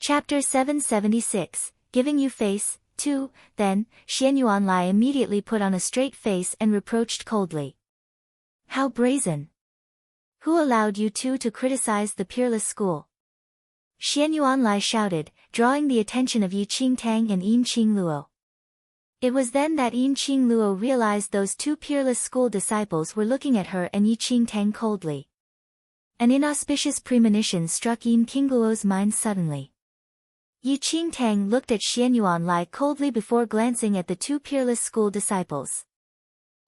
Chapter 776, Giving You Face, 2. Then, Xian Yuanlai immediately put on a straight face and reproached coldly. How brazen! Who allowed you two to criticize the peerless school? Xian Yuanlai shouted, drawing the attention of Yi Qingtang and Yin Qingluo. It was then that Yin Qingluo realized those two peerless school disciples were looking at her and Yi Qingtang coldly. An inauspicious premonition struck Yin Qingluo's mind suddenly. Yi Qingtang looked at Xian Yuanlai coldly before glancing at the two peerless school disciples.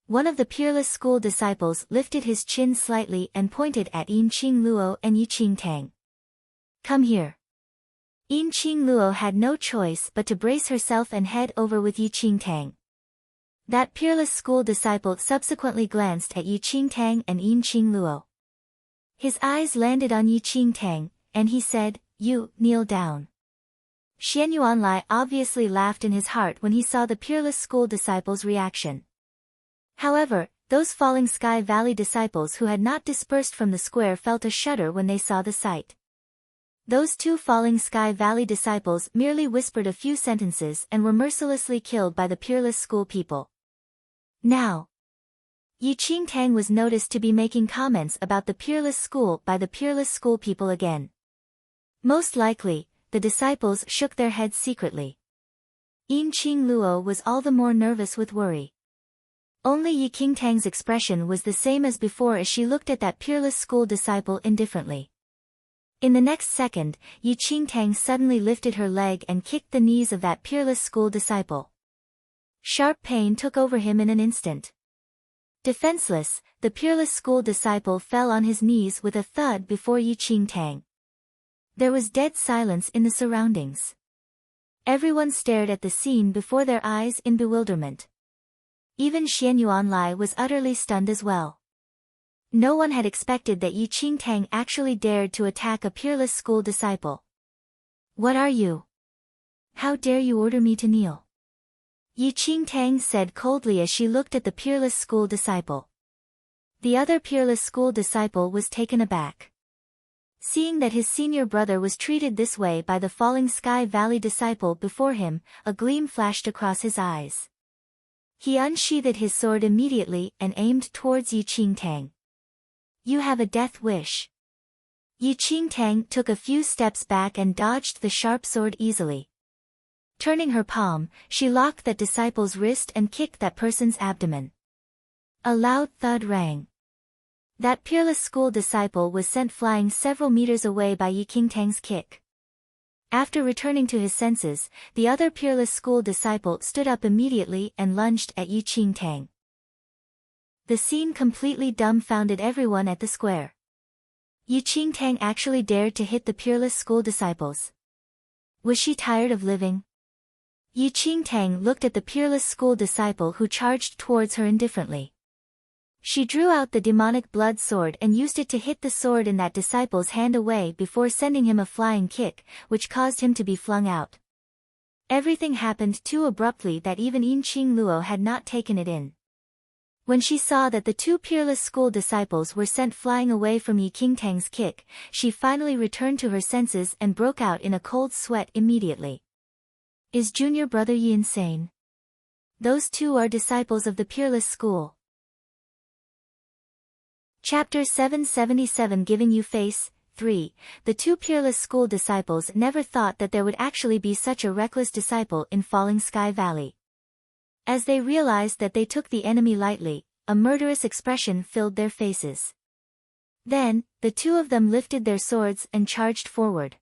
One of the peerless school disciples lifted his chin slightly and pointed at Yin Qingluo and Yi Qingtang. Come here. Yin Qingluo had no choice but to brace herself and head over with Yi Qingtang. That peerless school disciple subsequently glanced at Yi Qingtang and Yin Qingluo. His eyes landed on Yi Qingtang, and he said, You, kneel down. Xian Yuanlai obviously laughed in his heart when he saw the peerless school disciples' reaction. However, those Falling Sky Valley disciples who had not dispersed from the square felt a shudder when they saw the sight. Those two Falling Sky Valley disciples merely whispered a few sentences and were mercilessly killed by the peerless school people. Now, Yi Qingtang was noticed to be making comments about the peerless school by the peerless school people again. Most likely, the disciples shook their heads secretly. Yin Qingluo was all the more nervous with worry. Only Yi Qingtang's expression was the same as before as she looked at that peerless school disciple indifferently. In the next second, Yi Qingtang suddenly lifted her leg and kicked the knees of that peerless school disciple. Sharp pain took over him in an instant. Defenseless, the peerless school disciple fell on his knees with a thud before Yi Qingtang. There was dead silence in the surroundings. Everyone stared at the scene before their eyes in bewilderment. Even Xian Yuanlai was utterly stunned as well. No one had expected that Yi Qingtang actually dared to attack a peerless school disciple. What are you? How dare you order me to kneel? Yi Qingtang said coldly as she looked at the peerless school disciple. The other peerless school disciple was taken aback. Seeing that his senior brother was treated this way by the Falling Sky Valley disciple before him, a gleam flashed across his eyes. He unsheathed his sword immediately and aimed towards Yi Qingtang. You have a death wish. Yi Qingtang took a few steps back and dodged the sharp sword easily. Turning her palm, she locked that disciple's wrist and kicked that person's abdomen. A loud thud rang. That peerless school disciple was sent flying several meters away by Yi Qingtang's kick. After returning to his senses, the other peerless school disciple stood up immediately and lunged at Yi Qingtang. The scene completely dumbfounded everyone at the square. Yi Qingtang actually dared to hit the peerless school disciples. Was she tired of living? Yi Qingtang looked at the peerless school disciple who charged towards her indifferently. She drew out the demonic blood sword and used it to hit the sword in that disciple's hand away before sending him a flying kick, which caused him to be flung out. Everything happened too abruptly that even Yin Qingluo had not taken it in. When she saw that the two peerless school disciples were sent flying away from Yi Qingtang's kick, she finally returned to her senses and broke out in a cold sweat immediately. Is junior brother Yi insane? Those two are disciples of the peerless school. Chapter 777 Giving You Face, 3. The two peerless school disciples never thought that there would actually be such a reckless disciple in Falling Sky Valley. As they realized that they took the enemy lightly, a murderous expression filled their faces. Then, the two of them lifted their swords and charged forward.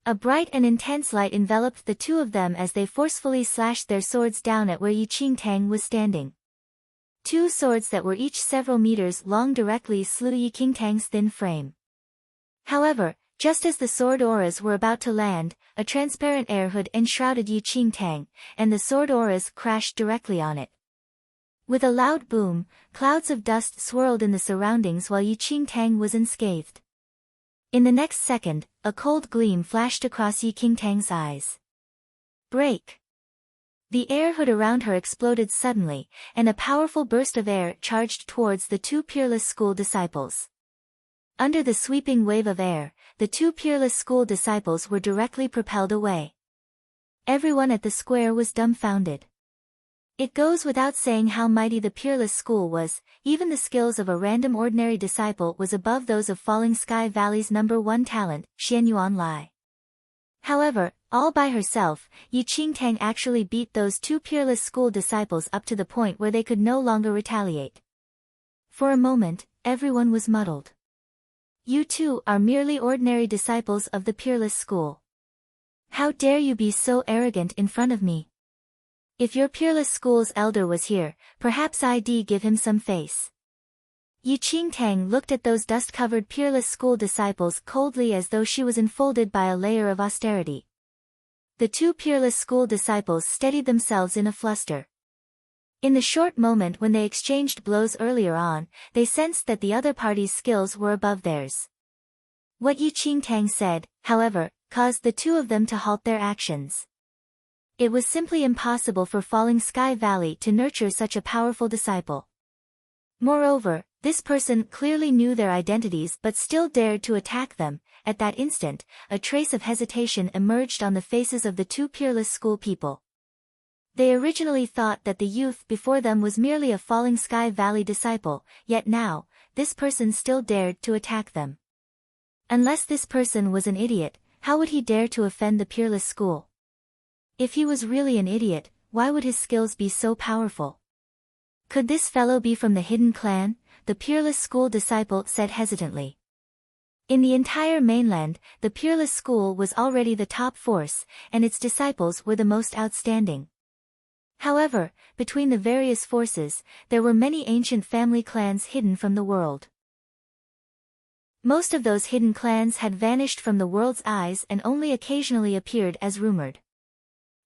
A bright and intense light enveloped the two of them as they forcefully slashed their swords down at where Yi Qingtang was standing. Two swords that were each several meters long directly slew Yi Qingtang's thin frame. However, just as the sword auras were about to land, a transparent air hood enshrouded Yi Qingtang, and the sword auras crashed directly on it. With a loud boom, clouds of dust swirled in the surroundings while Yi Qingtang was unscathed. In the next second, a cold gleam flashed across Yi Qingtang's eyes. Break! The air hood around her exploded suddenly, and a powerful burst of air charged towards the two peerless school disciples. Under the sweeping wave of air, the two peerless school disciples were directly propelled away. Everyone at the square was dumbfounded. It goes without saying how mighty the peerless school was. Even the skills of a random ordinary disciple was above those of Falling Sky Valley's #1 talent, Xianyuan Lai. However, all by herself, Yi Qingtang actually beat those two peerless school disciples up to the point where they could no longer retaliate. For a moment, everyone was muddled. You two are merely ordinary disciples of the peerless school. How dare you be so arrogant in front of me? If your peerless school's elder was here, perhaps I'd give him some face. Yi Qingtang looked at those dust-covered peerless school disciples coldly as though she was enfolded by a layer of austerity. The two peerless school disciples steadied themselves in a fluster. In the short moment when they exchanged blows earlier on, they sensed that the other party's skills were above theirs. What Yi Qingtang said, however, caused the two of them to halt their actions. It was simply impossible for Falling Sky Valley to nurture such a powerful disciple. Moreover, this person clearly knew their identities but still dared to attack them. At that instant, a trace of hesitation emerged on the faces of the two peerless school people. They originally thought that the youth before them was merely a Falling Sky Valley disciple, yet now, this person still dared to attack them. Unless this person was an idiot, how would he dare to offend the peerless school? If he was really an idiot, why would his skills be so powerful? Could this fellow be from the hidden clan? The peerless school disciple said hesitantly. In the entire mainland, the peerless school was already the top force, and its disciples were the most outstanding. However, between the various forces, there were many ancient family clans hidden from the world. Most of those hidden clans had vanished from the world's eyes and only occasionally appeared as rumored.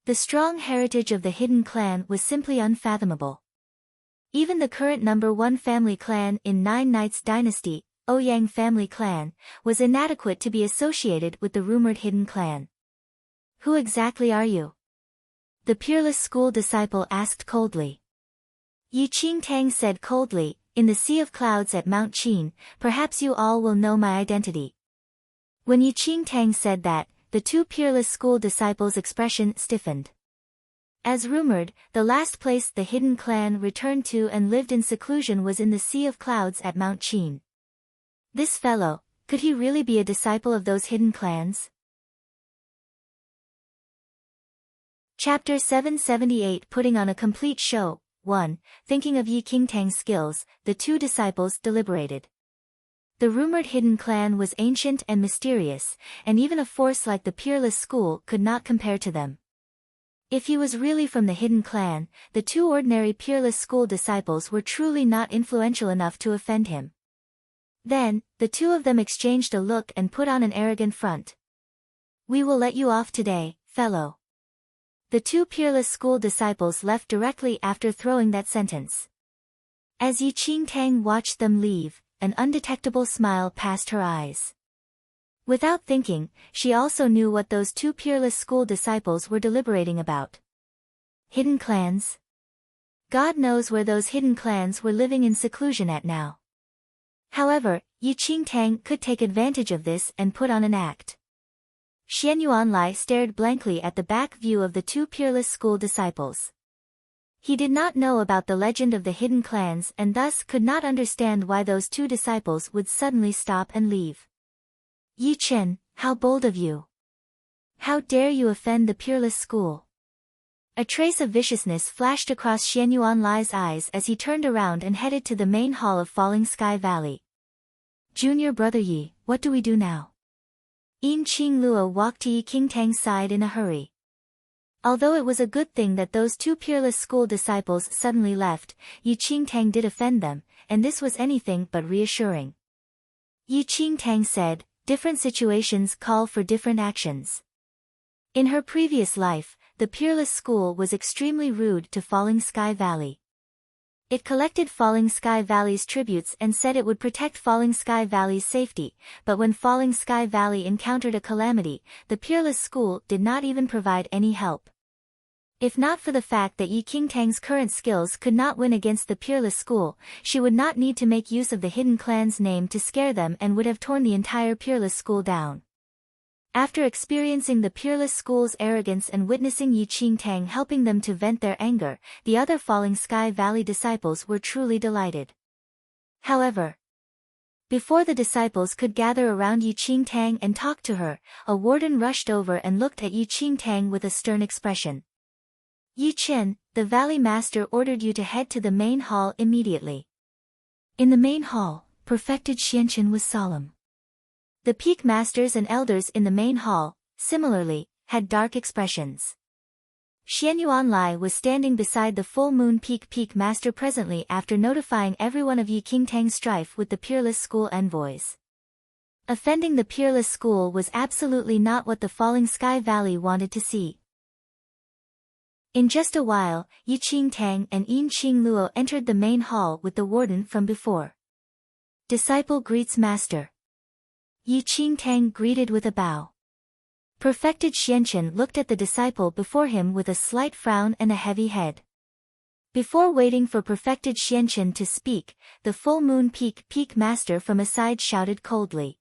The strong heritage of the hidden clan was simply unfathomable. Even the current #1 family clan in Nine Nights Dynasty, Ouyang family clan, was inadequate to be associated with the rumored hidden clan. Who exactly are you? The peerless school disciple asked coldly. Yi Qingtang said coldly, in the sea of clouds at Mount Qin, perhaps you all will know my identity. When Yi Qingtang said that, the two peerless school disciples' expression stiffened. As rumored, the last place the hidden clan returned to and lived in seclusion was in the sea of clouds at Mount Qin. This fellow, could he really be a disciple of those hidden clans? Chapter 778 Putting on a Complete Show. 1. Thinking of Yi Qingtang's skills, the two disciples deliberated. The rumored hidden clan was ancient and mysterious, and even a force like the peerless school could not compare to them. If he was really from the hidden clan, the two ordinary peerless school disciples were truly not influential enough to offend him. Then, the two of them exchanged a look and put on an arrogant front. We will let you off today, fellow. The two peerless school disciples left directly after throwing that sentence. As Yi Qingtang watched them leave, an undetectable smile passed her eyes. Without thinking, she also knew what those two peerless school disciples were deliberating about. Hidden clans? God knows where those hidden clans were living in seclusion at now. However, Yi Qingtang could take advantage of this and put on an act. Xianyuan Lai stared blankly at the back view of the two peerless school disciples. He did not know about the legend of the hidden clans and thus could not understand why those two disciples would suddenly stop and leave. Yi Chen, how bold of you! How dare you offend the peerless school? A trace of viciousness flashed across Xianyuan Lai's eyes as he turned around and headed to the main hall of Falling Sky Valley. Junior brother Yi, what do we do now? Yin Qinglua walked to Yi Qingtang's side in a hurry. Although it was a good thing that those two peerless school disciples suddenly left, Yi Qingtang did offend them, and this was anything but reassuring. Yi Qingtang said, different situations call for different actions. In her previous life, the peerless school was extremely rude to Falling Sky Valley. It collected Falling Sky Valley's tributes and said it would protect Falling Sky Valley's safety, but when Falling Sky Valley encountered a calamity, the peerless school did not even provide any help. If not for the fact that Yi Qingtang's current skills could not win against the Peerless School, she would not need to make use of the hidden clan's name to scare them and would have torn the entire Peerless School down. After experiencing the Peerless School's arrogance and witnessing Yi Qingtang helping them to vent their anger, the other Falling Sky Valley disciples were truly delighted. However, before the disciples could gather around Yi Qingtang and talk to her, a warden rushed over and looked at Yi Qingtang with a stern expression. Yi Qin, the Valley Master ordered you to head to the main hall immediately. In the main hall, Perfected Xianqin was solemn. The Peak Masters and Elders in the main hall, similarly, had dark expressions. Xianyuanlai was standing beside the Full Moon Peak Master presently after notifying everyone of Yi Qingtang's strife with the Peerless School envoys. Offending the Peerless School was absolutely not what the Falling Sky Valley wanted to see. In just a while, Yi Qingtang and Yin Qingluo entered the main hall with the warden from before. Disciple greets Master. Yi Qingtang greeted with a bow. Perfected Xianqin looked at the disciple before him with a slight frown and a heavy head. Before waiting for Perfected Xianqin to speak, the Full Moon Peak Master from aside shouted coldly.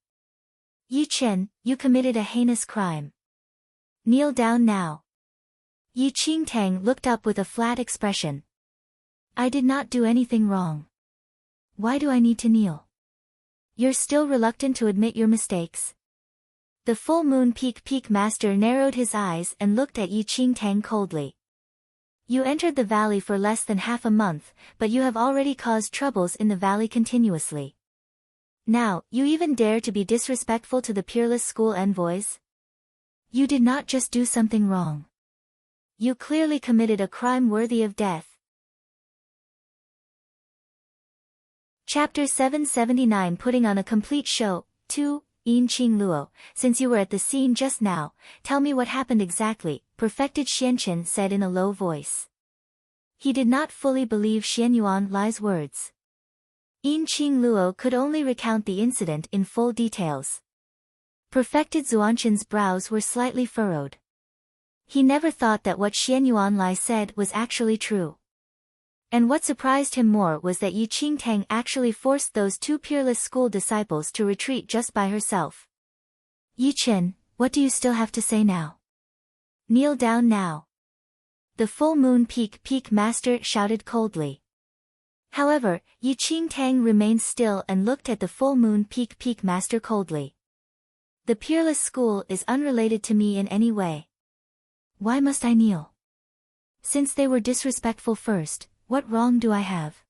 Yi Qin, you committed a heinous crime. Kneel down now. Yi Qingtang looked up with a flat expression. I did not do anything wrong. Why do I need to kneel? You're still reluctant to admit your mistakes? The Full Moon Peak Master narrowed his eyes and looked at Yi Qingtang coldly. You entered the valley for less than half a month, but you have already caused troubles in the valley continuously. Now, you even dare to be disrespectful to the Peerless School envoys? You did not just do something wrong. You clearly committed a crime worthy of death. Chapter 779 Putting on a Complete Show, 2, Yin Qingluo, since you were at the scene just now, tell me what happened exactly, Perfected Xianqin said in a low voice. He did not fully believe Xianyuanlai's words. Yin Qingluo could only recount the incident in full details. Perfected Xuanqin's brows were slightly furrowed. He never thought that what Xianyuanlai said was actually true. And what surprised him more was that Yi Qingtang actually forced those two Peerless School disciples to retreat just by herself. Yi Qin, what do you still have to say now? Kneel down now. The Full Moon Peak Master shouted coldly. However, Yi Qingtang remained still and looked at the Full Moon Peak Master coldly. The Peerless School is unrelated to me in any way. Why must I kneel? Since they were disrespectful first, what wrong do I have?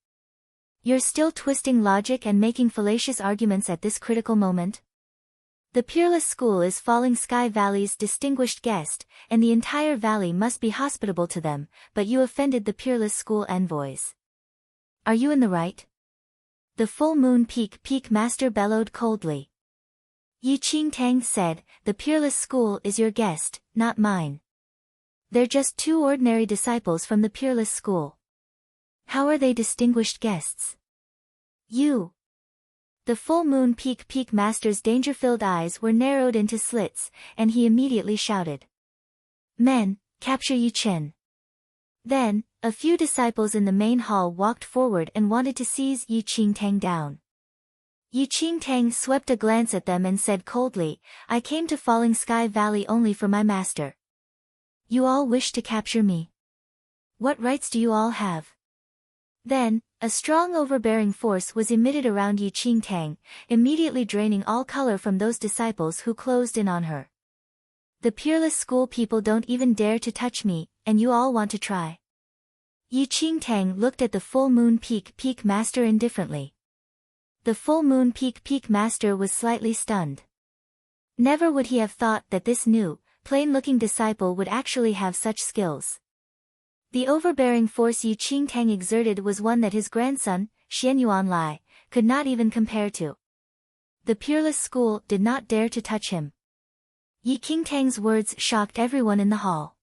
You're still twisting logic and making fallacious arguments at this critical moment? The Peerless School is Falling Sky Valley's distinguished guest, and the entire valley must be hospitable to them, but you offended the Peerless School envoys. Are you in the right? The Full Moon Peak Master bellowed coldly. Yi Qingtang said, the Peerless School is your guest, not mine. They're just two ordinary disciples from the Peerless School. How are they distinguished guests? You. The Full Moon Peak Master's danger-filled eyes were narrowed into slits, and he immediately shouted. Men, capture Yi Qin. Then, a few disciples in the main hall walked forward and wanted to seize Yi Qingtang down. Yi Qingtang swept a glance at them and said coldly, I came to Falling Sky Valley only for my master. You all wish to capture me. What rights do you all have? Then, a strong overbearing force was emitted around Yi Qingtang, immediately draining all color from those disciples who closed in on her. The Peerless School people don't even dare to touch me, and you all want to try. Yi Qingtang looked at the Full Moon Peak Master indifferently. The Full Moon Peak Master was slightly stunned. Never would he have thought that this new, plain-looking disciple would actually have such skills. The overbearing force Yi Qingtang exerted was one that his grandson, Xianyuanlai, could not even compare to. The Peerless School did not dare to touch him. Yi Qingtang's words shocked everyone in the hall.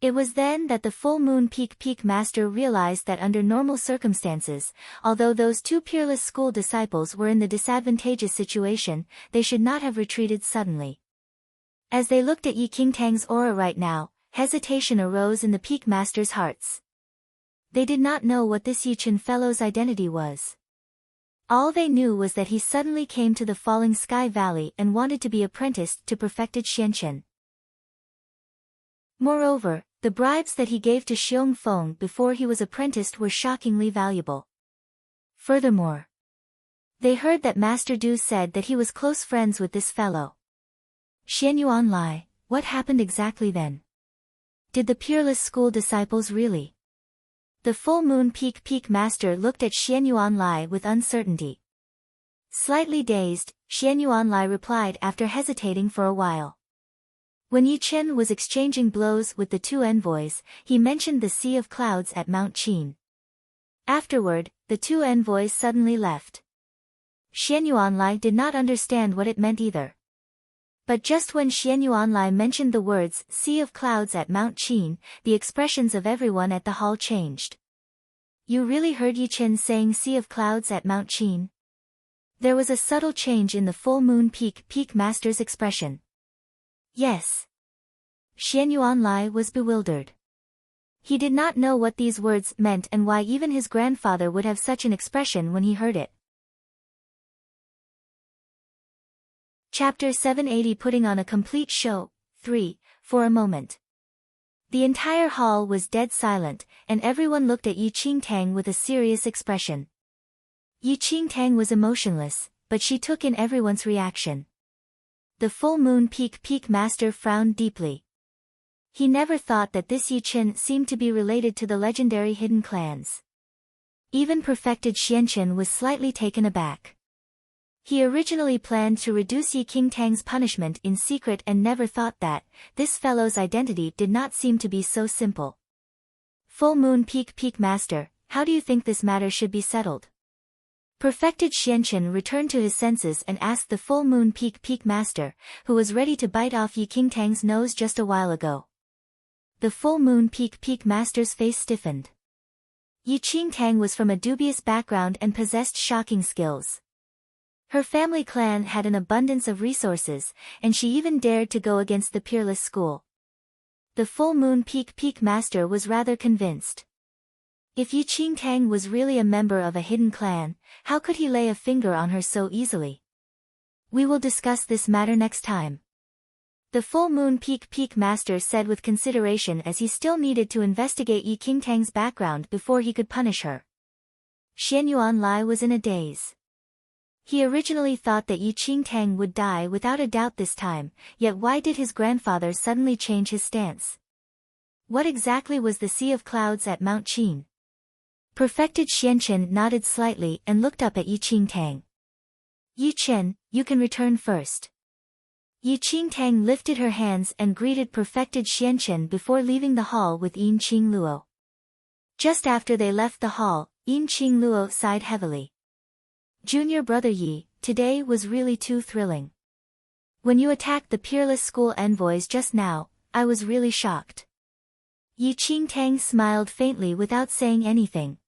It was then that the Full Moon Peak Master realized that under normal circumstances, although those two Peerless School disciples were in the disadvantageous situation, they should not have retreated suddenly. As they looked at Yi Qingtang's aura right now, hesitation arose in the Peak Masters' hearts. They did not know what this Yichen fellow's identity was. All they knew was that he suddenly came to the Falling Sky Valley and wanted to be apprenticed to perfected Xianchen. Moreover, the bribes that he gave to Xiong Feng before he was apprenticed were shockingly valuable. Furthermore, they heard that Master Du said that he was close friends with this fellow. Xianyuan Lai, what happened exactly then? Did the Peerless School disciples really? The Full Moon Peak Master looked at Xianyuan Lai with uncertainty. Slightly dazed, Xianyuan Lai replied after hesitating for a while. When Yi Chen was exchanging blows with the two envoys, he mentioned the Sea of Clouds at Mount Qin. Afterward, the two envoys suddenly left. Xianyuan Lai did not understand what it meant either. But just when Xianyuan Lai mentioned the words Sea of Clouds at Mount Qin, the expressions of everyone at the hall changed. You really heard Yi Chen saying Sea of Clouds at Mount Qin? There was a subtle change in the Full Moon Peak Master's expression. Yes. Xianyuan Lai was bewildered. He did not know what these words meant and why even his grandfather would have such an expression when he heard it. Chapter 780 Putting on a Complete Show, 3, For a moment. The entire hall was dead silent, and everyone looked at Yi Qingtang with a serious expression. Yi Qingtang was emotionless, but she took in everyone's reaction. The Full Moon Peak Master frowned deeply. He never thought that this Yi Chen seemed to be related to the legendary hidden clans. Even perfected Xianchen was slightly taken aback. He originally planned to reduce Yi Qingtang's punishment in secret and never thought that this fellow's identity did not seem to be so simple. Full Moon Peak Master, how do you think this matter should be settled? Perfected Xianchen returned to his senses and asked the Full Moon Peak Master, who was ready to bite off Yi Qingtang's nose just a while ago. The Full Moon Peak Master's face stiffened. Yi Qingtang was from a dubious background and possessed shocking skills. Her family clan had an abundance of resources, and she even dared to go against the Peerless School. The Full Moon Peak Master was rather convinced. If Yi Qingtang was really a member of a hidden clan, how could he lay a finger on her so easily? We will discuss this matter next time. The Full Moon Peak Master said with consideration as he still needed to investigate Yi Qingtang's background before he could punish her. Xianyuan Lai was in a daze. He originally thought that Yi Qingtang would die without a doubt this time, yet why did his grandfather suddenly change his stance? What exactly was the Sea of Clouds at Mount Qin? Perfected Xianchen nodded slightly and looked up at Yi Qingtang. Yi Chen, you can return first. Yi Qingtang lifted her hands and greeted Perfected Xianchen before leaving the hall with Yin Qingluo. Just after they left the hall, Yin Qingluo sighed heavily. Junior brother Yi, today was really too thrilling. When you attacked the Peerless School envoys just now, I was really shocked. Yi Qingtang smiled faintly without saying anything.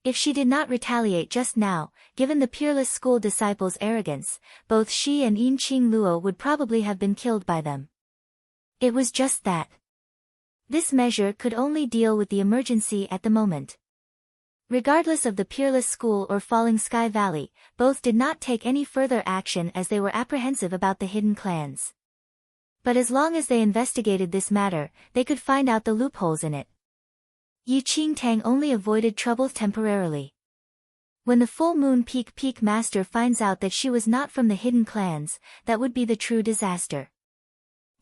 If she did not retaliate just now, given the Peerless School disciples' arrogance, both she and Yin Qingluo would probably have been killed by them. It was just that. This measure could only deal with the emergency at the moment. Regardless of the Peerless School or Falling Sky Valley, both did not take any further action as they were apprehensive about the hidden clans. But as long as they investigated this matter, they could find out the loopholes in it. Yi Qingtang only avoided trouble temporarily. When the Full Moon Peak Master finds out that she was not from the hidden clans, that would be the true disaster.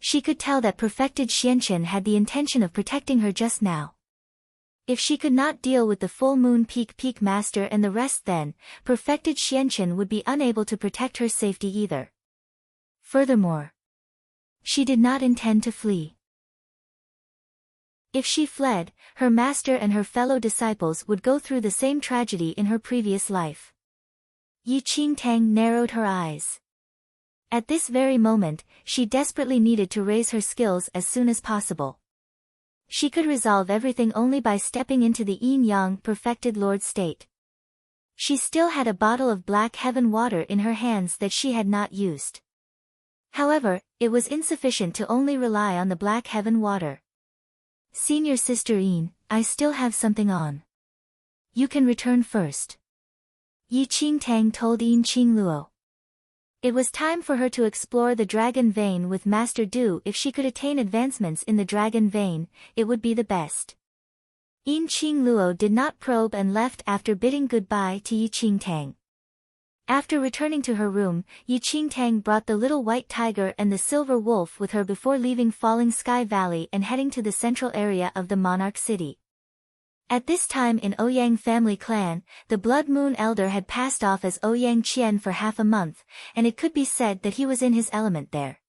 She could tell that Perfected Xianchen had the intention of protecting her just now. If she could not deal with the Full Moon Peak Master and the rest, then Perfected Xianchen would be unable to protect her safety either. Furthermore, she did not intend to flee. If she fled, her master and her fellow disciples would go through the same tragedy in her previous life. Yi Qingtang narrowed her eyes. At this very moment, she desperately needed to raise her skills as soon as possible. She could resolve everything only by stepping into the yin-yang perfected Lord state. She still had a bottle of Black Heaven water in her hands that she had not used. However, it was insufficient to only rely on the Black Heaven water. Senior Sister Yin, I still have something on. You can return first. Yi Qingtang told Yin Qingluo. It was time for her to explore the Dragon Vein with Master Du. If she could attain advancements in the Dragon Vein, it would be the best. Yin Qingluo did not probe and left after bidding goodbye to Yi Qingtang. After returning to her room, Yi Qingtang brought the little white tiger and the silver wolf with her before leaving Falling Sky Valley and heading to the central area of the Monarch City. At this time in Ouyang family clan, the Blood Moon Elder had passed off as Ouyang Qian for half a month, and it could be said that he was in his element there.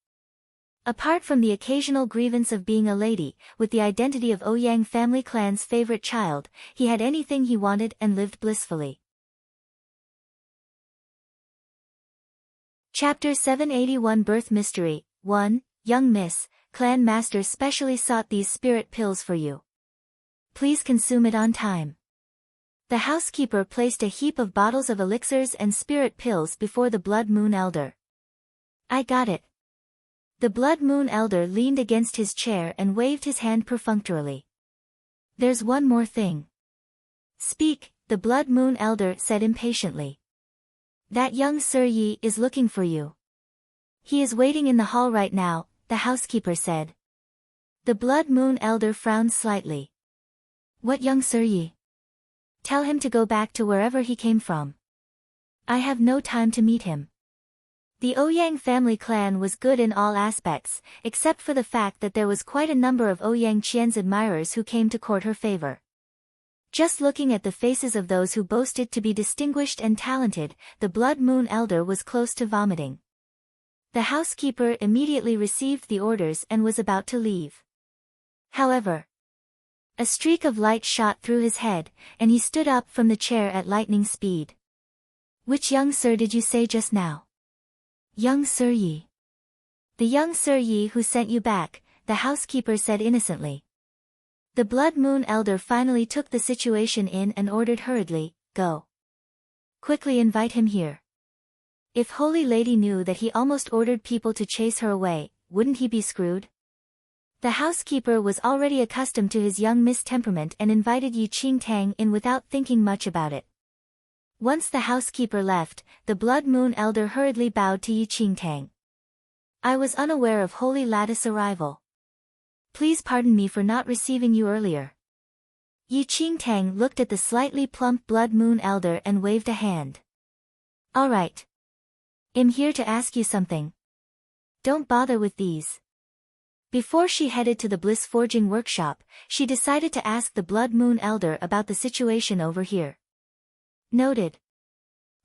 Apart from the occasional grievance of being a lady, with the identity of Ouyang family clan's favorite child, he had anything he wanted and lived blissfully. Chapter 781 Birth Mystery 1. Young Miss, Clan Master specially sought these spirit pills for you. Please consume it on time. The housekeeper placed a heap of bottles of elixirs and spirit pills before the Blood Moon Elder. I got it. The Blood Moon Elder leaned against his chair and waved his hand perfunctorily. There's one more thing. Speak, the Blood Moon Elder said impatiently. That young Sir Yi is looking for you. He is waiting in the hall right now, the housekeeper said. The Blood Moon Elder frowned slightly. What young Sir Yi? Tell him to go back to wherever he came from. I have no time to meet him. The Ouyang family clan was good in all aspects, except for the fact that there was quite a number of Ouyang Qian's admirers who came to court her favor. Just looking at the faces of those who boasted to be distinguished and talented, the Blood Moon Elder was close to vomiting. The housekeeper immediately received the orders and was about to leave. However, a streak of light shot through his head, and he stood up from the chair at lightning speed. Which young sir did you say just now? Young Sir Yi. The young Sir Yi who sent you back, the housekeeper said innocently. The Blood Moon Elder finally took the situation in and ordered hurriedly, go. Quickly invite him here. If Holy Lady knew that he almost ordered people to chase her away, wouldn't he be screwed? The housekeeper was already accustomed to his young miss temperament and invited Yi Qingtang in without thinking much about it. Once the housekeeper left, the Blood Moon Elder hurriedly bowed to Yi Qingtang. I was unaware of Holy Lattice's arrival. Please pardon me for not receiving you earlier. Yi Qingtang looked at the slightly plump Blood Moon Elder and waved a hand. All right. I'm here to ask you something. Don't bother with these. Before she headed to the Bliss Forging workshop, she decided to ask the Blood Moon Elder about the situation over here. Noted.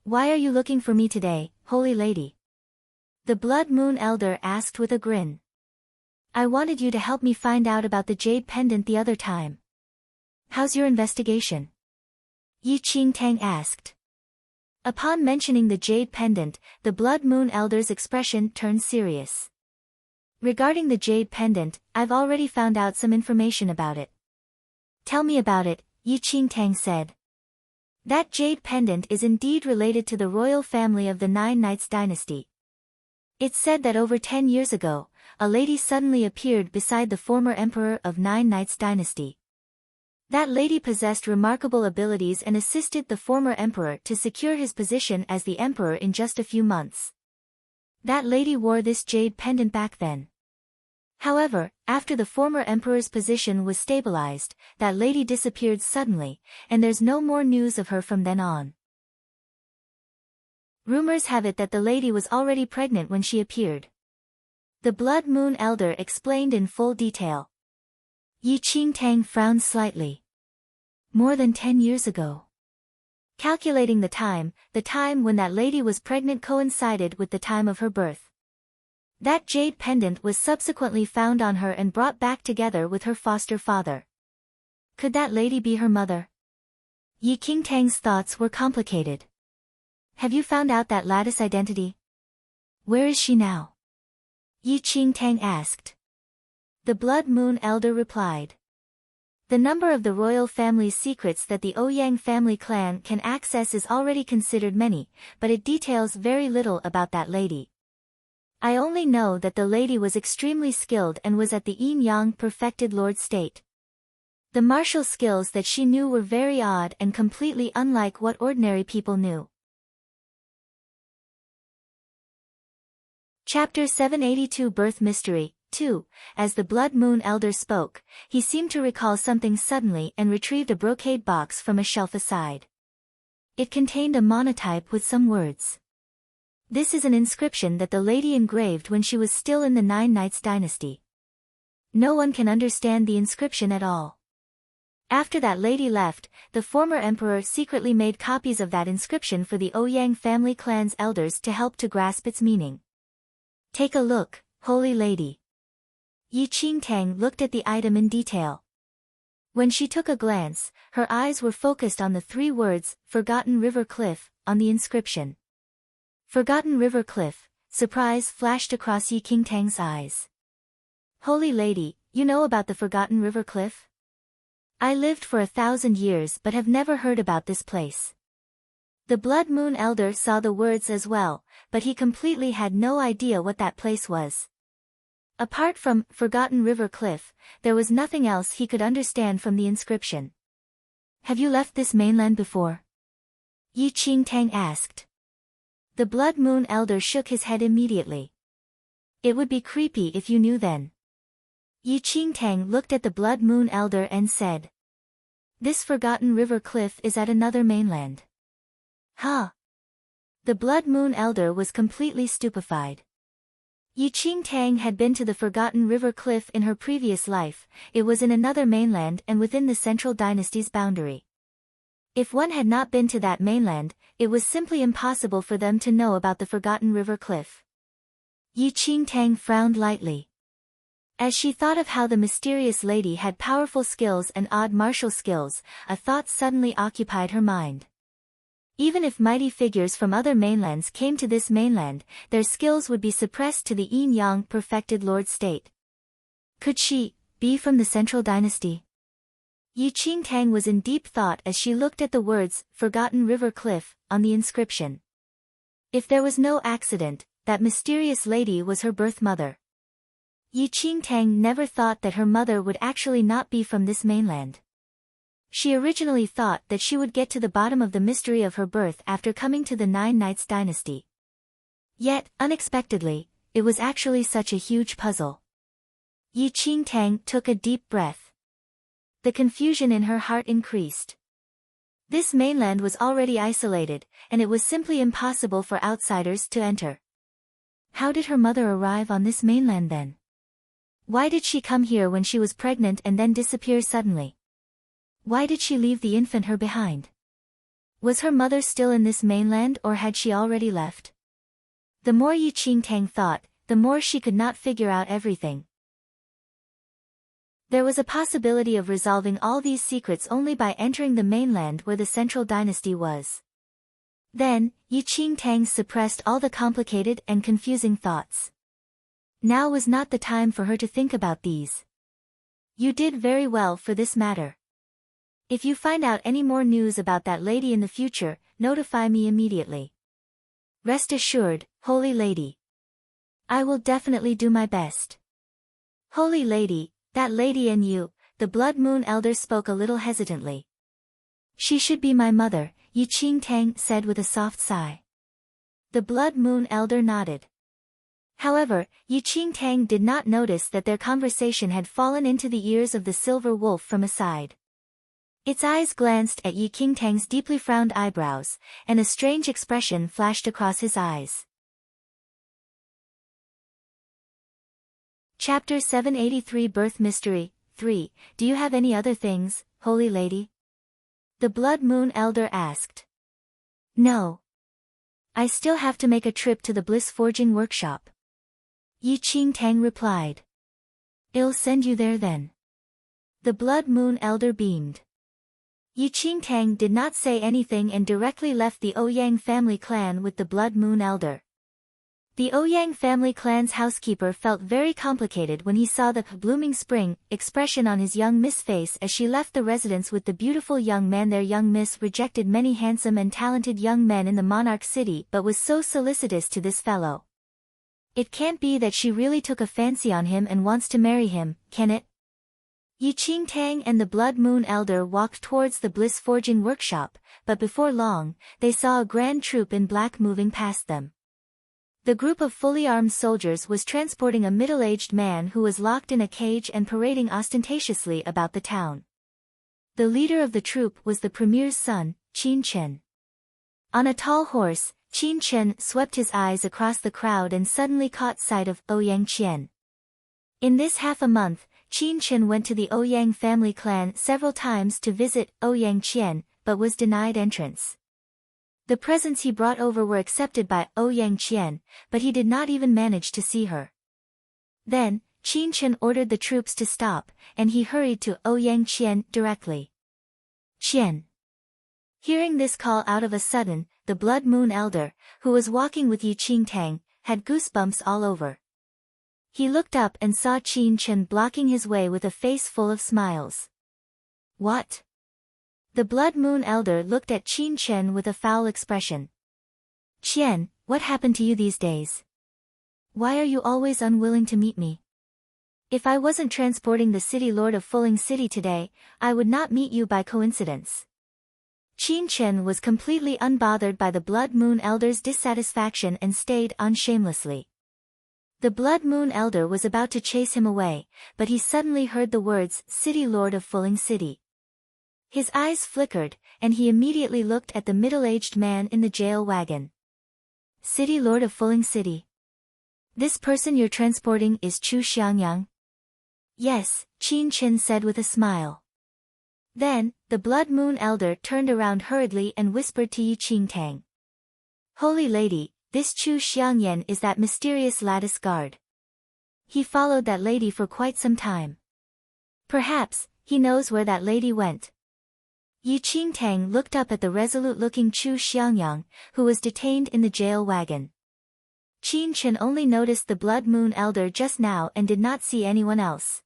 Why are you looking for me today, Holy Lady? The Blood Moon Elder asked with a grin. I wanted you to help me find out about the jade pendant the other time. How's your investigation? Yi Qingtang asked. Upon mentioning the jade pendant, the Blood Moon Elder's expression turned serious. Regarding the jade pendant, I've already found out some information about it. Tell me about it, Yi Qingtang said. That jade pendant is indeed related to the royal family of the Nine Knights dynasty. It's said that over 10 years ago, a lady suddenly appeared beside the former emperor of Nine Knights dynasty. That lady possessed remarkable abilities and assisted the former emperor to secure his position as the emperor in just a few months. That lady wore this jade pendant back then. However, after the former emperor's position was stabilized, that lady disappeared suddenly, and there's no more news of her from then on. Rumors have it that the lady was already pregnant when she appeared. The Blood Moon Elder explained in full detail. Yi Qingtang frowned slightly. More than 10 years ago. Calculating the time when that lady was pregnant coincided with the time of her birth. That jade pendant was subsequently found on her and brought back together with her foster father. Could that lady be her mother? Yi Qingtang's thoughts were complicated. Have you found out that lattice identity? Where is she now? Yi Qingtang asked. The Blood Moon Elder replied. The number of the royal family's secrets that the Ouyang family clan can access is already considered many, but it details very little about that lady. I only know that the lady was extremely skilled and was at the Yin Yang perfected Lord State. The martial skills that she knew were very odd and completely unlike what ordinary people knew. Chapter 782 Birth Mystery 2. As the Blood Moon Elder spoke, he seemed to recall something suddenly and retrieved a brocade box from a shelf aside. It contained a monotype with some words. This is an inscription that the lady engraved when she was still in the Nine Knights dynasty. No one can understand the inscription at all. After that lady left, the former emperor secretly made copies of that inscription for the Ouyang family clan's elders to help to grasp its meaning. Take a look, Holy Lady. Yi Qingtang looked at the item in detail. When she took a glance, her eyes were focused on the 3 words, Forgotten River Cliff, on the inscription. Forgotten River Cliff, surprise flashed across Yi Qingtang's eyes. Holy Lady, you know about the Forgotten River Cliff? I lived for 1,000 years but have never heard about this place. The Blood Moon Elder saw the words as well, but he completely had no idea what that place was. Apart from Forgotten River Cliff, there was nothing else he could understand from the inscription. Have you left this mainland before? Yi Qingtang asked. The Blood Moon Elder shook his head immediately. It would be creepy if you knew then. Yi Qingtang looked at the Blood Moon Elder and said. This Forgotten River Cliff is at another mainland. Huh? The Blood Moon Elder was completely stupefied. Yi Qingtang had been to the Forgotten River Cliff in her previous life. It was in another mainland and within the Central Dynasty's boundary. If one had not been to that mainland, it was simply impossible for them to know about the Forgotten River Cliff. Yi Qingtang frowned lightly. As she thought of how the mysterious lady had powerful skills and odd martial skills, a thought suddenly occupied her mind. Even if mighty figures from other mainlands came to this mainland, their skills would be suppressed to the yin-yang perfected Lord State. Could she be from the Central Dynasty? Yi Qingtang was in deep thought as she looked at the words, Forgotten River Cliff, on the inscription. If there was no accident, that mysterious lady was her birth mother. Yi Qingtang never thought that her mother would actually not be from this mainland. She originally thought that she would get to the bottom of the mystery of her birth after coming to the Nine Knights dynasty. Yet, unexpectedly, it was actually such a huge puzzle. Yi Qingtang took a deep breath. The confusion in her heart increased. This mainland was already isolated, and it was simply impossible for outsiders to enter. How did her mother arrive on this mainland then? Why did she come here when she was pregnant and then disappear suddenly? Why did she leave the infant her behind? Was her mother still in this mainland or had she already left? The more Yi Qingtang thought, the more she could not figure out everything. There was a possibility of resolving all these secrets only by entering the mainland where the Central Dynasty was. Then, Yi Qingtang suppressed all the complicated and confusing thoughts. Now was not the time for her to think about these. You did very well for this matter. If you find out any more news about that lady in the future, notify me immediately. Rest assured, Holy Lady. I will definitely do my best. Holy Lady, that lady and you, the Blood Moon Elder spoke a little hesitantly. She should be my mother, Yi Qingtang said with a soft sigh. The Blood Moon Elder nodded. However, Yi Qingtang did not notice that their conversation had fallen into the ears of the silver wolf from a side. Its eyes glanced at Yi Qingtang's deeply frowned eyebrows, and a strange expression flashed across his eyes. Chapter 783 Birth Mystery 3. Do you have any other things, Holy Lady? The Blood Moon Elder asked. No. I still have to make a trip to the Bliss Forging Workshop. Yi Qingtang replied. I'll send you there then. The Blood Moon Elder beamed. Yi Qingtang did not say anything and directly left the Ouyang family clan with the Blood Moon Elder. The Ouyang family clan's housekeeper felt very complicated when he saw the blooming spring expression on his young miss face as she left the residence with the beautiful young man. Their young miss rejected many handsome and talented young men in the monarch city but was so solicitous to this fellow. It can't be that she really took a fancy on him and wants to marry him, can it? Yi Qingtang and the Blood Moon Elder walked towards the Bliss Forging workshop, but before long, they saw a grand troop in black moving past them. The group of fully armed soldiers was transporting a middle-aged man who was locked in a cage and parading ostentatiously about the town. The leader of the troop was the premier's son, Qin Chen. On a tall horse, Qin Chen swept his eyes across the crowd and suddenly caught sight of Ouyang Qian. In this half a month, Qin Chen went to the Ouyang family clan several times to visit Ouyang Qian, but was denied entrance. The presents he brought over were accepted by Ouyang Qian, but he did not even manage to see her. Then, Qin Chen ordered the troops to stop, and he hurried to Ouyang Qian directly. Qian. Hearing this call out of a sudden, the Blood Moon Elder, who was walking with Yi Qingtang, had goosebumps all over. He looked up and saw Qin Chen blocking his way with a face full of smiles. What? The Blood Moon Elder looked at Qin Chen with a foul expression. Qian, what happened to you these days? Why are you always unwilling to meet me? If I wasn't transporting the city lord of Fuling City today, I would not meet you by coincidence. Qin Chen was completely unbothered by the Blood Moon Elder's dissatisfaction and stayed on shamelessly. The Blood Moon Elder was about to chase him away, but he suddenly heard the words, City Lord of Fuling City. His eyes flickered, and he immediately looked at the middle-aged man in the jail wagon. City Lord of Fuling City. This person you're transporting is Chu Xiangyang? Yes, Qin Chen said with a smile. Then, the Blood Moon Elder turned around hurriedly and whispered to Yi Qingtang. Holy Lady, this Chu Xiangyan is that mysterious lattice guard. He followed that lady for quite some time. Perhaps, he knows where that lady went. Yi Qingtang looked up at the resolute-looking Chu Xiangyang, who was detained in the jail wagon. Qin Chen only noticed the Blood Moon Elder just now and did not see anyone else.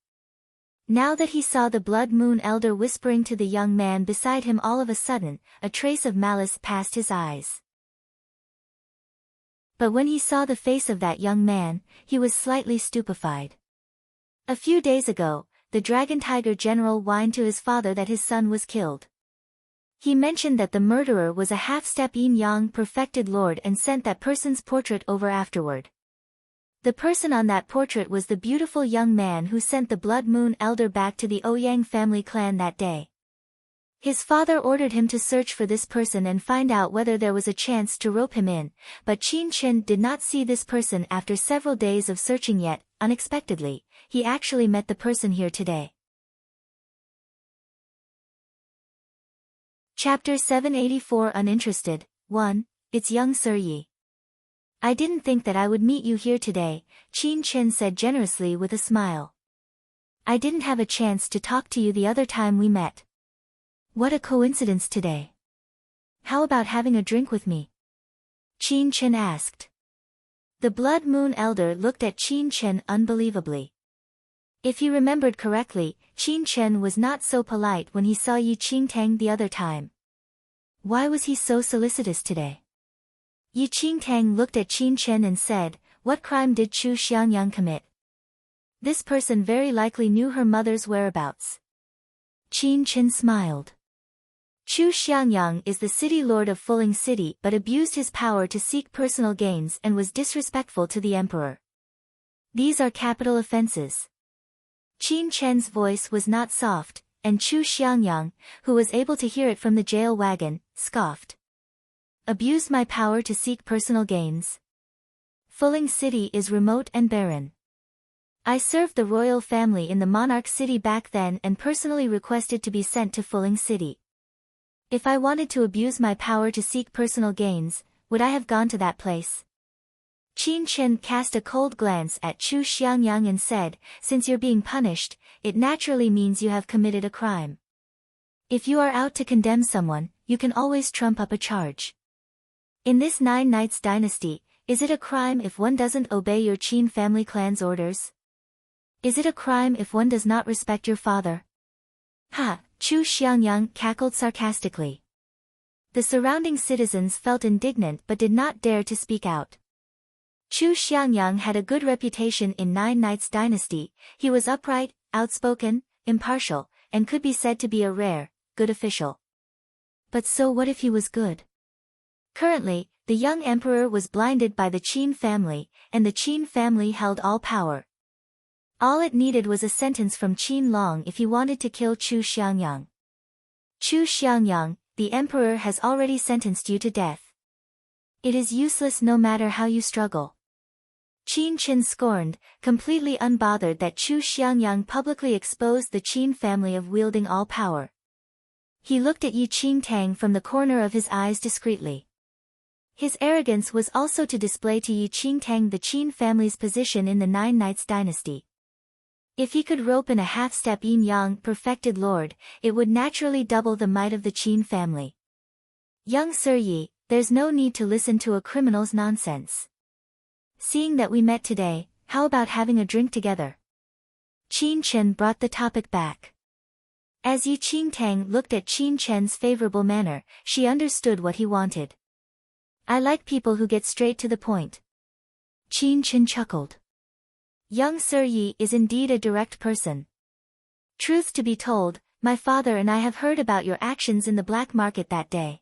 Now that he saw the Blood Moon Elder whispering to the young man beside him, all of a sudden, a trace of malice passed his eyes. But when he saw the face of that young man, he was slightly stupefied. A few days ago, the Dragon Tiger General whined to his father that his son was killed. He mentioned that the murderer was a half-step yin-yang perfected lord and sent that person's portrait over afterward. The person on that portrait was the beautiful young man who sent the Blood Moon Elder back to the Ouyang family clan that day. His father ordered him to search for this person and find out whether there was a chance to rope him in, but Qin Chen did not see this person after several days of searching yet. Unexpectedly, he actually met the person here today. Chapter 784 Uninterested, 1, It's young Sir Yi. I didn't think that I would meet you here today, Qin Chen said generously with a smile. I didn't have a chance to talk to you the other time we met. What a coincidence today. How about having a drink with me? Qin Chen asked. The Blood Moon Elder looked at Qin Chen unbelievably. If he remembered correctly, Qin Chen was not so polite when he saw Yi Qingtang the other time. Why was he so solicitous today? Yi Qingtang looked at Qin Chen and said, What crime did Chu Xiangyang commit? This person very likely knew her mother's whereabouts. Qin Chen smiled. Chu Xiangyang is the city lord of Fuling City but abused his power to seek personal gains and was disrespectful to the emperor. These are capital offenses. Qin Chen's voice was not soft, and Chu Xiangyang, who was able to hear it from the jail wagon, scoffed. Abused my power to seek personal gains? Fuling City is remote and barren. I served the royal family in the monarch city back then and personally requested to be sent to Fuling City. If I wanted to abuse my power to seek personal gains, would I have gone to that place? Qin Chen cast a cold glance at Chu Xiangyang and said, Since you're being punished, it naturally means you have committed a crime. If you are out to condemn someone, you can always trump up a charge. In this Nine Knights dynasty, is it a crime if one doesn't obey your Qin family clan's orders? Is it a crime if one does not respect your father? Ha! Chu Xiangyang cackled sarcastically. The surrounding citizens felt indignant but did not dare to speak out. Chu Xiangyang had a good reputation in Nine Knights dynasty. He was upright, outspoken, impartial, and could be said to be a rare, good official. But so what if he was good? Currently, the young emperor was blinded by the Qin family, and the Qin family held all power. All it needed was a sentence from Qin Long if he wanted to kill Chu Xiangyang. Chu Xiangyang, the emperor has already sentenced you to death. It is useless no matter how you struggle. Qin Chen scorned, completely unbothered that Chu Xiangyang publicly exposed the Qin family of wielding all power. He looked at Yi Qingtang from the corner of his eyes discreetly. His arrogance was also to display to Yi Qingtang the Qin family's position in the Nine Knights dynasty. If he could rope in a half-step yin-yang perfected lord, it would naturally double the might of the Qin family. Young Sir Yi, there's no need to listen to a criminal's nonsense. Seeing that we met today, how about having a drink together? Qin Chen brought the topic back. As Yi Qingtang looked at Qin Chen's favorable manner, she understood what he wanted. I like people who get straight to the point. Qin Chen chuckled. Young Sir Yi is indeed a direct person. Truth to be told, my father and I have heard about your actions in the black market that day.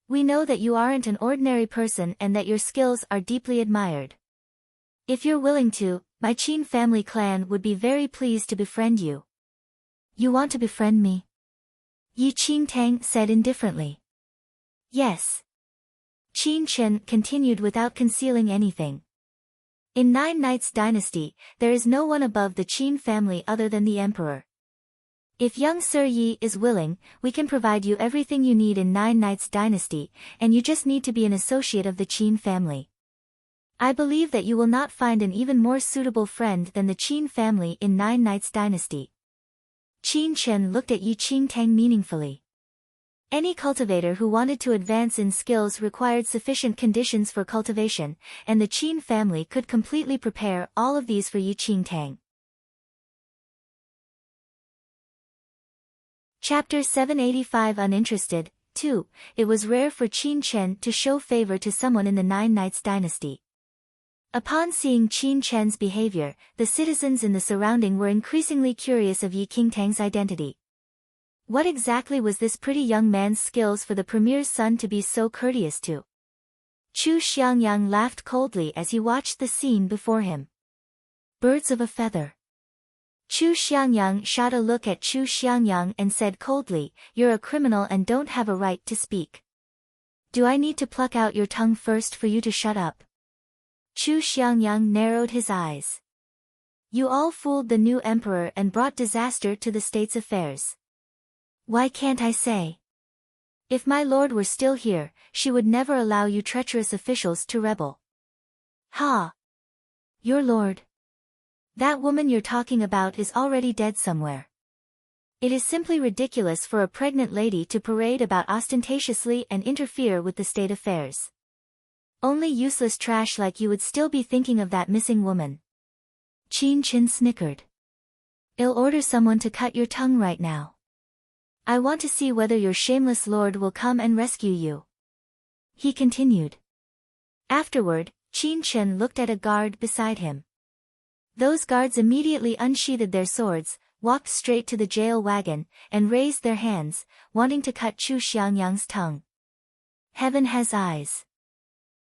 We know that you aren't an ordinary person and that your skills are deeply admired. If you're willing to, my Qin family clan would be very pleased to befriend you. You want to befriend me? Yi Qingtang said indifferently. Yes. Qin Chen continued without concealing anything. In Nine Knights dynasty, there is no one above the Qin family other than the emperor. If young Sir Yi is willing, we can provide you everything you need in Nine Knights dynasty, and you just need to be an associate of the Qin family. I believe that you will not find an even more suitable friend than the Qin family in Nine Knights dynasty. Qin Chen looked at Yi Qingtang meaningfully. Any cultivator who wanted to advance in skills required sufficient conditions for cultivation, and the Qin family could completely prepare all of these for Yi Qingtang. Chapter 785 Uninterested, 2. It was rare for Qin Chen to show favor to someone in the Nine Knights dynasty. Upon seeing Qin Chen's behavior, the citizens in the surrounding were increasingly curious of Yi Qingtang's identity. What exactly was this pretty young man's skills for the premier's son to be so courteous to? Chu Xiangyang laughed coldly as he watched the scene before him. Birds of a feather. Chu Xiangyang shot a look at Chu Xiangyang and said coldly, "You're a criminal and don't have a right to speak. Do I need to pluck out your tongue first for you to shut up?" Chu Xiangyang narrowed his eyes. You all fooled the new emperor and brought disaster to the state's affairs. Why can't I say? If my lord were still here, she would never allow you treacherous officials to rebel. Ha! Your lord? That woman you're talking about is already dead somewhere. It is simply ridiculous for a pregnant lady to parade about ostentatiously and interfere with the state affairs. Only useless trash like you would still be thinking of that missing woman. Qin Chen snickered. I'll order someone to cut your tongue right now. I want to see whether your shameless lord will come and rescue you. He continued. Afterward, Qin Chen looked at a guard beside him. Those guards immediately unsheathed their swords, walked straight to the jail wagon, and raised their hands, wanting to cut Chu Xiangyang's tongue. Heaven has eyes.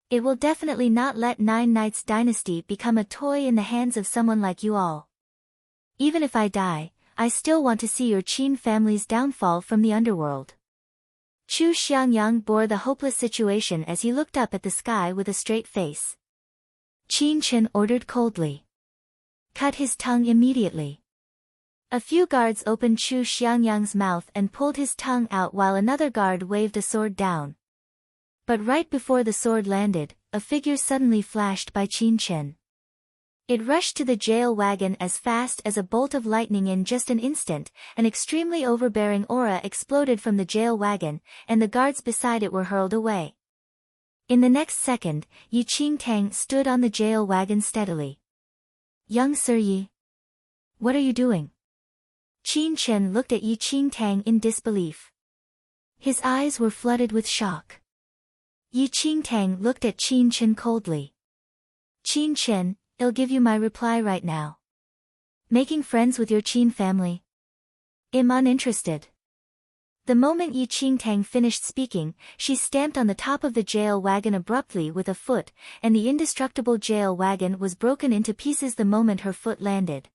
It will definitely not let Nine Knights dynasty become a toy in the hands of someone like you all. Even if I die, I still want to see your Qin family's downfall from the underworld. Chu Xiangyang bore the hopeless situation as he looked up at the sky with a straight face. Qin Chen ordered coldly. Cut his tongue immediately. A few guards opened Chu Xiangyang's mouth and pulled his tongue out while another guard waved a sword down. But right before the sword landed, a figure suddenly flashed by Qin Chen. It rushed to the jail wagon as fast as a bolt of lightning. In just an instant, an extremely overbearing aura exploded from the jail wagon, and the guards beside it were hurled away. In the next second, Yi Qingtang stood on the jail wagon steadily. Young Sir Yi. What are you doing? Qin Chen looked at Yi Qingtang in disbelief. His eyes were flooded with shock. Yi Qingtang looked at Qin Chen coldly. Qin Chen, I'll give you my reply right now. Making friends with your Qin family? I'm uninterested. The moment Yi Qingtang finished speaking, she stamped on the top of the jail wagon abruptly with a foot, and the indestructible jail wagon was broken into pieces the moment her foot landed.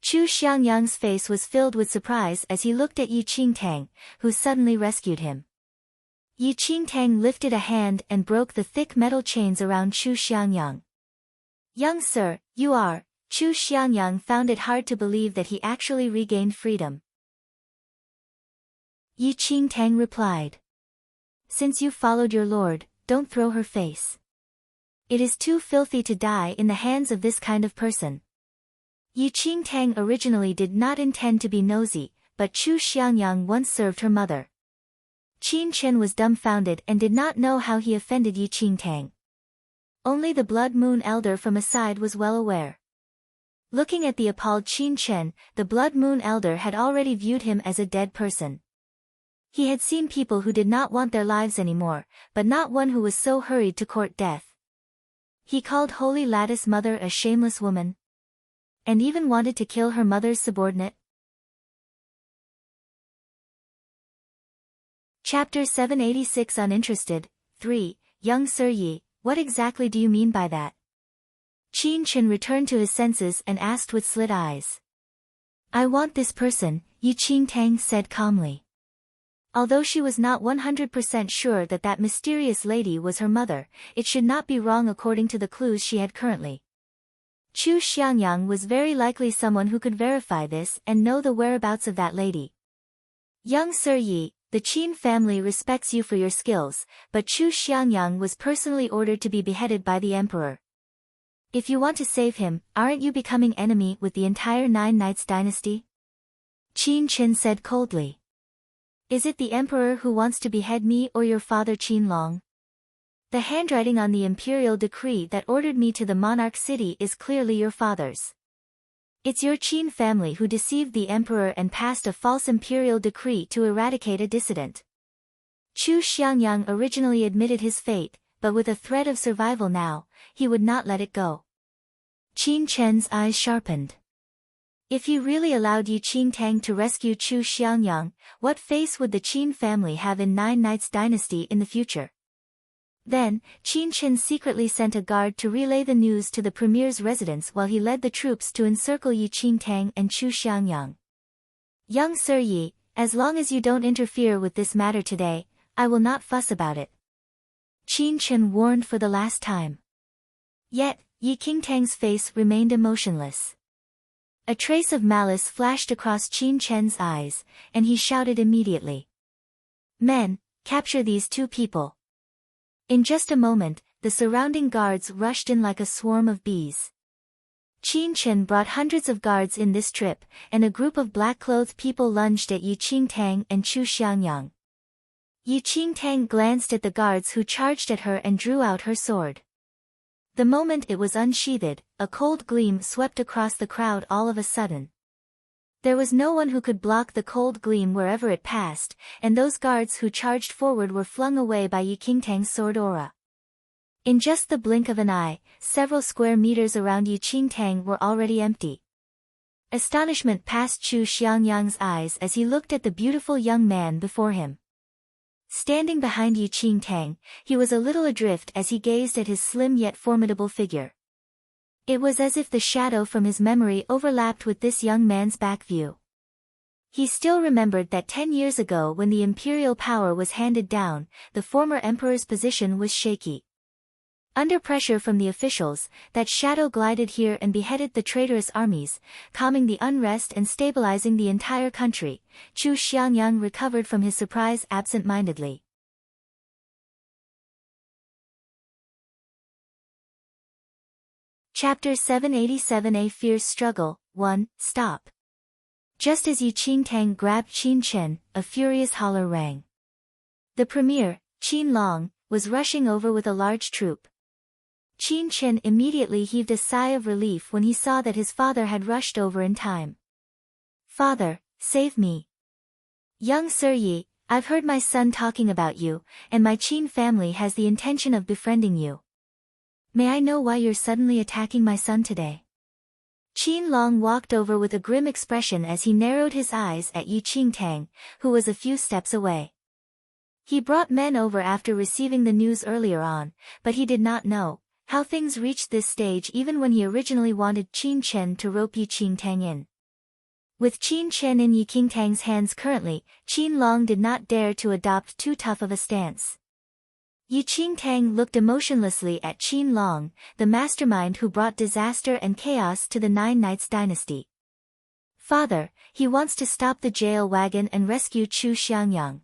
Chu Xiangyang's face was filled with surprise as he looked at Yi Qingtang, who suddenly rescued him. Yi Qingtang lifted a hand and broke the thick metal chains around Chu Xiangyang. Young sir, you are. Chu Xiangyang found it hard to believe that he actually regained freedom. Yi Qingtang replied. Since you followed your lord, don't throw her face. It is too filthy to die in the hands of this kind of person. Yi Qingtang originally did not intend to be nosy, but Chu Xiangyang once served her mother. Qin Chen was dumbfounded and did not know how he offended Yi Qingtang. Only the Blood Moon Elder from aside was well aware. Looking at the appalled Qin Chen, the Blood Moon Elder had already viewed him as a dead person. He had seen people who did not want their lives anymore, but not one who was so hurried to court death. He called Holy Lattice Mother a shameless woman, and even wanted to kill her mother's subordinate. Chapter 786 Uninterested, 3, Young Sir Yi, what exactly do you mean by that? Qin Chen returned to his senses and asked with slit eyes. I want this person, Yi Qingtang said calmly. Although she was not 100% sure that that mysterious lady was her mother, it should not be wrong according to the clues she had currently. Chu Xiangyang was very likely someone who could verify this and know the whereabouts of that lady. Young Sir Yi, the Qin family respects you for your skills, but Chu Xiangyang was personally ordered to be beheaded by the emperor. If you want to save him, aren't you becoming enemy with the entire Nine Knights dynasty? Qin Chen said coldly. Is it the emperor who wants to behead me or your father Qin Long? The handwriting on the imperial decree that ordered me to the monarch city is clearly your father's. It's your Qin family who deceived the emperor and passed a false imperial decree to eradicate a dissident. Chu Xiangyang originally admitted his fate, but with a threat of survival now, he would not let it go. Qin Chen's eyes sharpened. If you really allowed Yi Qingtang to rescue Chu Xiangyang, what face would the Qin family have in Nine Knights dynasty in the future? Then, Qin Chen secretly sent a guard to relay the news to the premier's residence while he led the troops to encircle Yi Qingtang and Chu Xiangyang. Young Sir Yi, as long as you don't interfere with this matter today, I will not fuss about it. Qin Chen warned for the last time. Yet, Yi Qingtang's face remained emotionless. A trace of malice flashed across Qin Chen's eyes, and he shouted immediately. Men, capture these two people. In just a moment, the surrounding guards rushed in like a swarm of bees. Qin Chen brought hundreds of guards in this trip, and a group of black-clothed people lunged at Yi Qingtang and Chu Xiangyang. Yi Qingtang glanced at the guards who charged at her and drew out her sword. The moment it was unsheathed, a cold gleam swept across the crowd all of a sudden. There was no one who could block the cold gleam wherever it passed, and those guards who charged forward were flung away by Yi Qingtang's sword aura. In just the blink of an eye, several square meters around Yi Qingtang were already empty. Astonishment passed Chu Xiangyang's eyes as he looked at the beautiful young man before him. Standing behind Yi Qingtang, he was a little adrift as he gazed at his slim yet formidable figure. It was as if the shadow from his memory overlapped with this young man's back view. He still remembered that 10 years ago when the imperial power was handed down, the former emperor's position was shaky. Under pressure from the officials, that shadow glided here and beheaded the traitorous armies, calming the unrest and stabilizing the entire country. Chu Xiangyang recovered from his surprise absent-mindedly. Chapter 787 A Fierce Struggle, 1, Stop. Just as Yi Qingtang grabbed Qin Chen, a furious holler rang. The premier, Qin Long, was rushing over with a large troop. Qin Chen immediately heaved a sigh of relief when he saw that his father had rushed over in time. Father, save me. Young Sir Yi, I've heard my son talking about you, and my Qin family has the intention of befriending you. May I know why you're suddenly attacking my son today? Qin Long walked over with a grim expression as he narrowed his eyes at Yi Qingtang, who was a few steps away. He brought men over after receiving the news earlier on, but he did not know how things reached this stage even when he originally wanted Qin Chen to rope Yi Qingtang in. With Qin Chen in Yi Qingtang's hands currently, Qin Long did not dare to adopt too tough of a stance. Yi Qingtang looked emotionlessly at Qin Long, the mastermind who brought disaster and chaos to the Nine Knights dynasty. Father, he wants to stop the jail wagon and rescue Chu Xiangyang.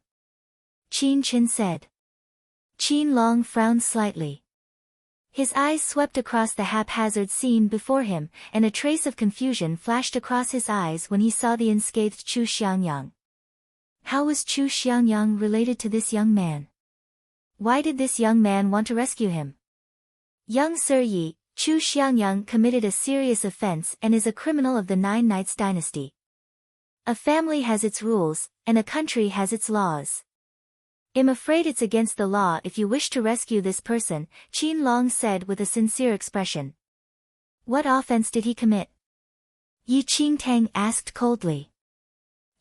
Qin Chen said. Qin Long frowned slightly. His eyes swept across the haphazard scene before him, and a trace of confusion flashed across his eyes when he saw the unscathed Chu Xiangyang. How was Chu Xiangyang related to this young man? Why did this young man want to rescue him? Young Sir Yi, Chu Xiangyang committed a serious offense and is a criminal of the Nine Knights dynasty. A family has its rules, and a country has its laws. I'm afraid it's against the law if you wish to rescue this person, Qin Long said with a sincere expression. What offense did he commit? Yi Qingtang asked coldly.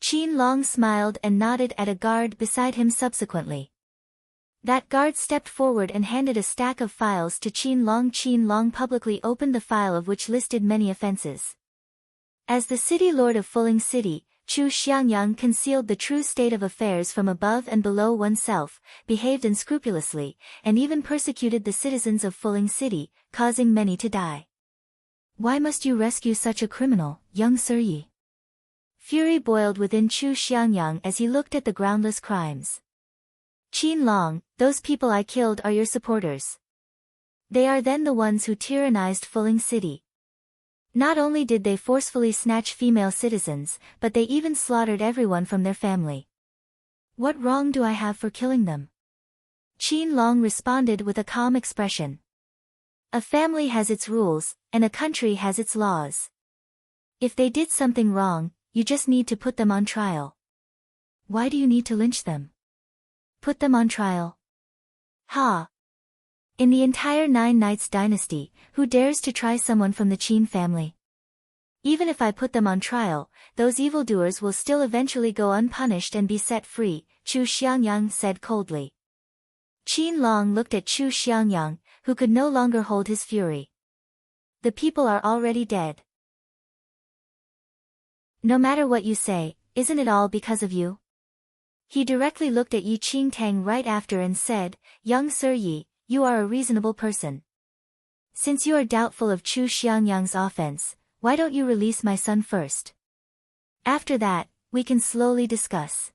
Qin Long smiled and nodded at a guard beside him subsequently. That guard stepped forward and handed a stack of files to Qin Long. Qin Long publicly opened the file of which listed many offenses. As the city lord of Fuling City, Chu Xiangyang concealed the true state of affairs from above and below oneself, behaved unscrupulously, and even persecuted the citizens of Fuling City, causing many to die. Why must you rescue such a criminal, young Sir Yi? Fury boiled within Chu Xiangyang as he looked at the groundless crimes. Qin Long, those people I killed are your supporters. They are then the ones who tyrannized Fuling City. Not only did they forcefully snatch female citizens, but they even slaughtered everyone from their family. What wrong do I have for killing them? Qin Long responded with a calm expression. A family has its rules, and a country has its laws. If they did something wrong, you just need to put them on trial. Why do you need to lynch them? Put them on trial. Ha! In the entire Nine Knights dynasty, who dares to try someone from the Qin family? Even if I put them on trial, those evildoers will still eventually go unpunished and be set free, Chu Xiangyang said coldly. Qin Long looked at Chu Xiangyang, who could no longer hold his fury. The people are already dead. No matter what you say, isn't it all because of you? He directly looked at Yi Qingtang right after and said, Young Sir Yi, you are a reasonable person. Since you are doubtful of Chu Xiangyang's offense, why don't you release my son first? After that, we can slowly discuss.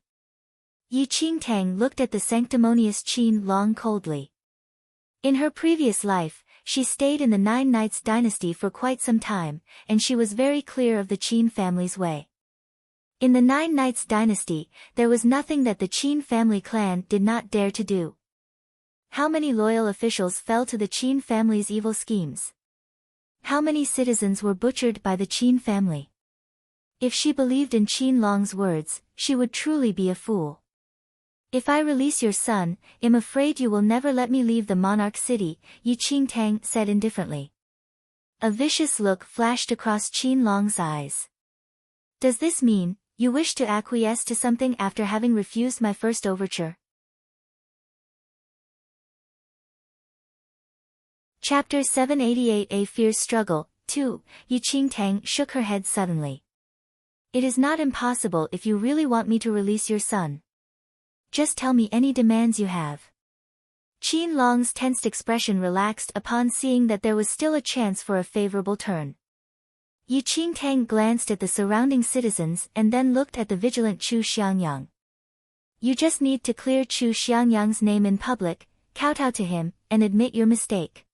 Yi Qingtang looked at the sanctimonious Qin Long coldly. In her previous life, she stayed in the Nine Knights dynasty for quite some time, and she was very clear of the Qin family's way. In the Nine Knights dynasty, there was nothing that the Qin family clan did not dare to do. How many loyal officials fell to the Qin family's evil schemes? How many citizens were butchered by the Qin family? If she believed in Qin Long's words, she would truly be a fool. If I release your son, I'm afraid you will never let me leave the monarch city, Yi Qingtang said indifferently. A vicious look flashed across Qin Long's eyes. Does this mean, you wish to acquiesce to something after having refused my first overture? Chapter 788 A Fierce Struggle, 2, Yi Qingtang shook her head suddenly. It is not impossible if you really want me to release your son. Just tell me any demands you have. Qin Long's tensed expression relaxed upon seeing that there was still a chance for a favorable turn. Yi Qingtang glanced at the surrounding citizens and then looked at the vigilant Chu Xiangyang. You just need to clear Chu Xiangyang's name in public, kowtow to him, and admit your mistake.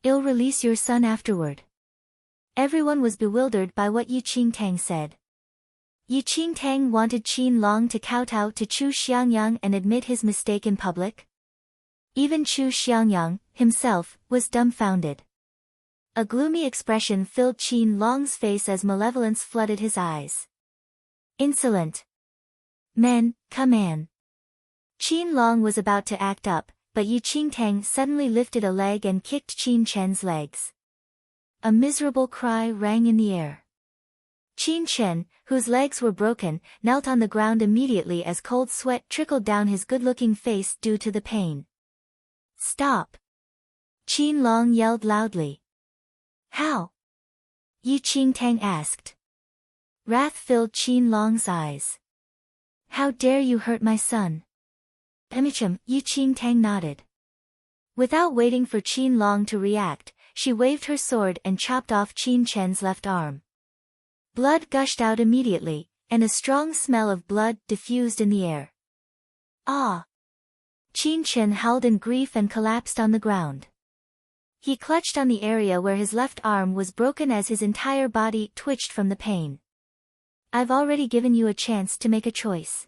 I'll release your son afterward. Everyone was bewildered by what Yi Qingtang said. Yi Qingtang wanted Qin Long to kowtow to Chu Xiangyang and admit his mistake in public? Even Chu Xiangyang, himself, was dumbfounded. A gloomy expression filled Qin Long's face as malevolence flooded his eyes. Insolent. Men, come on. Qin Long was about to act up, but Yi Qingtang suddenly lifted a leg and kicked Qin Chen's legs. A miserable cry rang in the air. Qin Chen, whose legs were broken, knelt on the ground immediately as cold sweat trickled down his good-looking face due to the pain. Stop! Qin Long yelled loudly. How? Yi Qingtang asked. Wrath filled Qin Long's eyes. How dare you hurt my son? Emicham, Yi Qingtang nodded. Without waiting for Qin Long to react, she waved her sword and chopped off Qin Chen's left arm. Blood gushed out immediately, and a strong smell of blood diffused in the air. Ah! Qin Chen howled in grief and collapsed on the ground. He clutched on the area where his left arm was broken as his entire body twitched from the pain. I've already given you a chance to make a choice.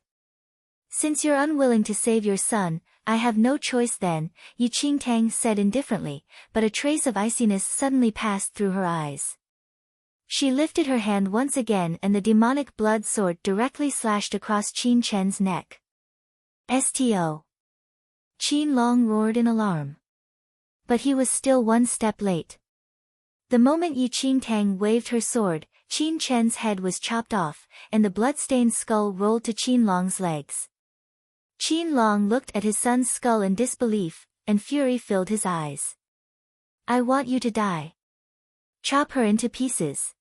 Since you're unwilling to save your son, I have no choice then, Yi Qingtang said indifferently, but a trace of iciness suddenly passed through her eyes. She lifted her hand once again and the demonic blood sword directly slashed across Qin Chen's neck. Sto! Qin Long roared in alarm. But he was still one step late. The moment Yi Qingtang waved her sword, Qin Chen's head was chopped off, and the blood-stained skull rolled to Qin Long's legs. Qin Long looked at his son's skull in disbelief, and fury filled his eyes. I want you to die. Chop her into pieces.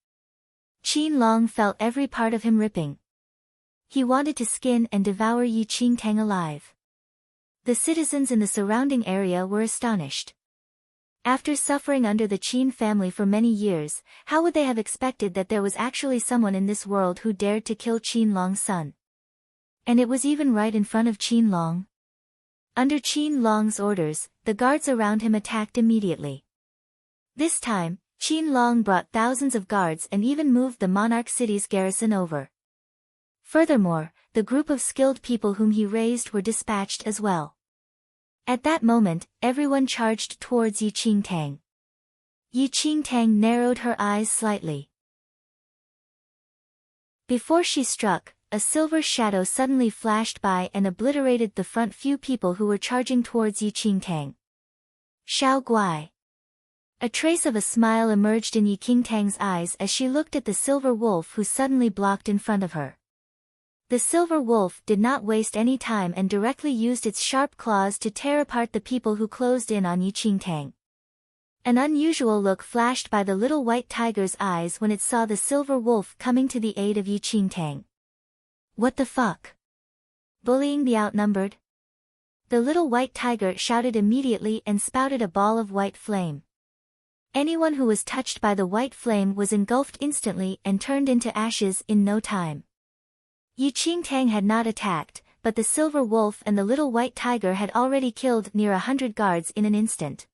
Qin Long felt every part of him ripping. He wanted to skin and devour Yi Qingtang alive. The citizens in the surrounding area were astonished. After suffering under the Qin family for many years, how would they have expected that there was actually someone in this world who dared to kill Qin Long's son? And it was even right in front of Qin Long. Under Qin Long's orders, the guards around him attacked immediately. This time, Qin Long brought thousands of guards and even moved the monarch city's garrison over. Furthermore, the group of skilled people whom he raised were dispatched as well. At that moment, everyone charged towards Yi Qingtang. Yi Qingtang narrowed her eyes slightly. Before she struck, a silver shadow suddenly flashed by and obliterated the front few people who were charging towards Yi Qingtang. Xiao Guai. A trace of a smile emerged in Yi Qingtang's eyes as she looked at the silver wolf who suddenly blocked in front of her. The silver wolf did not waste any time and directly used its sharp claws to tear apart the people who closed in on Yi Qingtang. An unusual look flashed by the little white tiger's eyes when it saw the silver wolf coming to the aid of Yi Qingtang. What the fuck? Bullying the outnumbered? The little white tiger shouted immediately and spouted a ball of white flame. Anyone who was touched by the white flame was engulfed instantly and turned into ashes in no time. Yi Qingtang had not attacked, but the silver wolf and the little white tiger had already killed near 100 guards in an instant.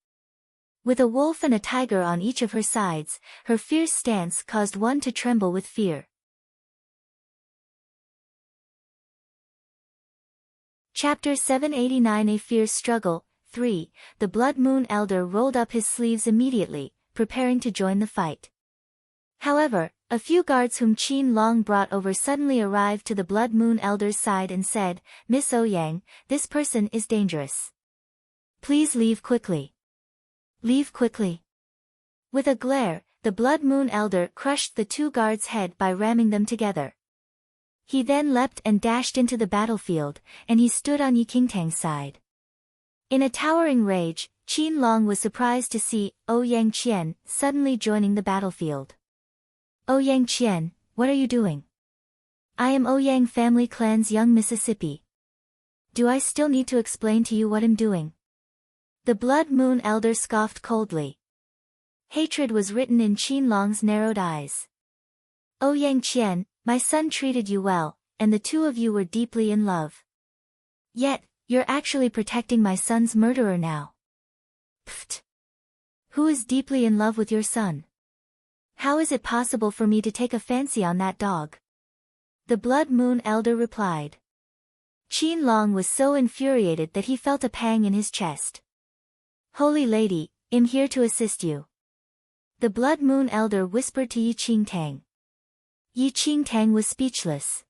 With a wolf and a tiger on each of her sides, her fierce stance caused one to tremble with fear. Chapter 789 A Fierce Struggle, 3. The Blood Moon Elder rolled up his sleeves immediately, preparing to join the fight. However, a few guards whom Qin Long brought over suddenly arrived to the Blood Moon Elder's side and said, Miss Ouyang, this person is dangerous. Please leave quickly. Leave quickly. With a glare, the Blood Moon Elder crushed the two guards' head by ramming them together. He then leapt and dashed into the battlefield, and he stood on Yi Qingtang's side. In a towering rage, Qin Long was surprised to see Ouyang Qian suddenly joining the battlefield. Ouyang Qian, what are you doing? I am Ouyang family clan's young Mississippi. Do I still need to explain to you what I'm doing? The Blood Moon Elder scoffed coldly. Hatred was written in Qin Long's narrowed eyes. Ouyang Qian, my son treated you well, and the two of you were deeply in love. Yet, you're actually protecting my son's murderer now. Pfft. Who is deeply in love with your son? How is it possible for me to take a fancy on that dog? The Blood Moon Elder replied. Qin Long was so infuriated that he felt a pang in his chest. Holy lady, I'm here to assist you. The Blood Moon Elder whispered to Yi Qingtang. Yi Qingtang was speechless.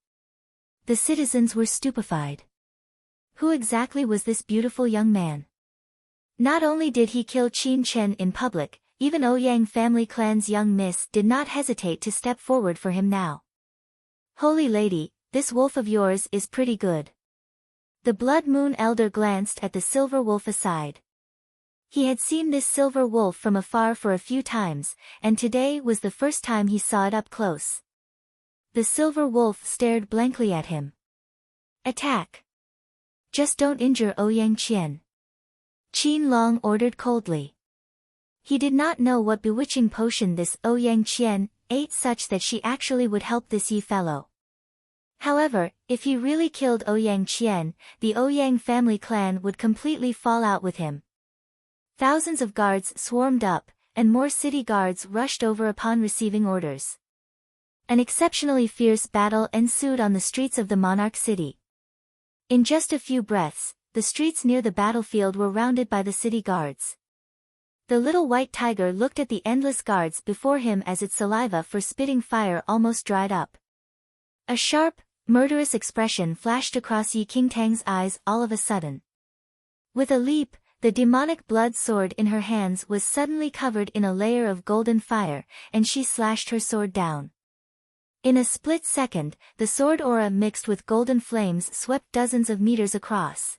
The citizens were stupefied. Who exactly was this beautiful young man? Not only did he kill Qin Chen in public, even Ouyang family clan's young miss did not hesitate to step forward for him now. Holy lady, this wolf of yours is pretty good. The Blood Moon elder glanced at the silver wolf aside. He had seen this silver wolf from afar for a few times, and today was the first time he saw it up close. The silver wolf stared blankly at him. Attack! Just don't injure Ouyang Qian. Qin Long ordered coldly. He did not know what bewitching potion this Ouyang Qian ate such that she actually would help this Yi fellow. However, if he really killed Ouyang Qian, the Ouyang family clan would completely fall out with him. Thousands of guards swarmed up, and more city guards rushed over upon receiving orders. An exceptionally fierce battle ensued on the streets of the monarch city. In just a few breaths, the streets near the battlefield were rounded by the city guards. The little white tiger looked at the endless guards before him as its saliva for spitting fire almost dried up. A sharp, murderous expression flashed across Yi Qingtang's eyes all of a sudden. With a leap, the demonic blood sword in her hands was suddenly covered in a layer of golden fire, and she slashed her sword down. In a split second, the sword aura mixed with golden flames swept dozens of meters across.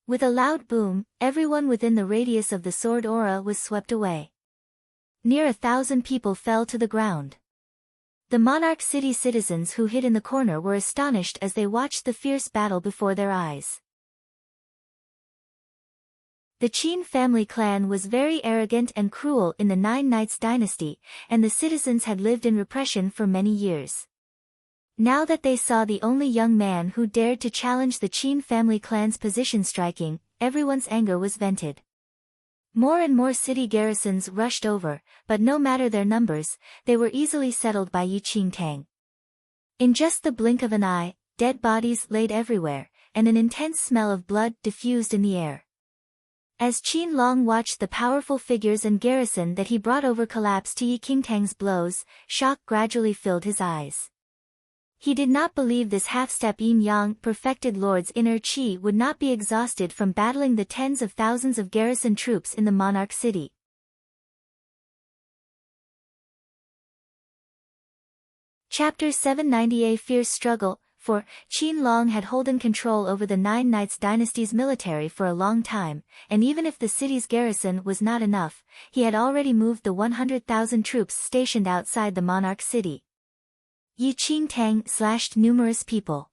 With a loud boom, everyone within the radius of the sword aura was swept away. Near 1,000 people fell to the ground. The monarch city citizens who hid in the corner were astonished as they watched the fierce battle before their eyes. The Qin family clan was very arrogant and cruel in the Nine Knights dynasty, and the citizens had lived in repression for many years. Now that they saw the only young man who dared to challenge the Qin family clan's position striking, everyone's anger was vented. More and more city garrisons rushed over, but no matter their numbers, they were easily settled by Yi Qingtang. In just the blink of an eye, dead bodies laid everywhere, and an intense smell of blood diffused in the air. As Qin Long watched the powerful figures and garrison that he brought over collapse to Yi Qingtang's blows, shock gradually filled his eyes. He did not believe this half-step yin-yang perfected lord's inner qi would not be exhausted from battling the tens of thousands of garrison troops in the monarch city. Chapter 790. A fierce struggle, for Qin Long had holden control over the Nine Knights dynasty's military for a long time, and even if the city's garrison was not enough, he had already moved the 100,000 troops stationed outside the monarch city. Yi Qingtang slashed numerous people.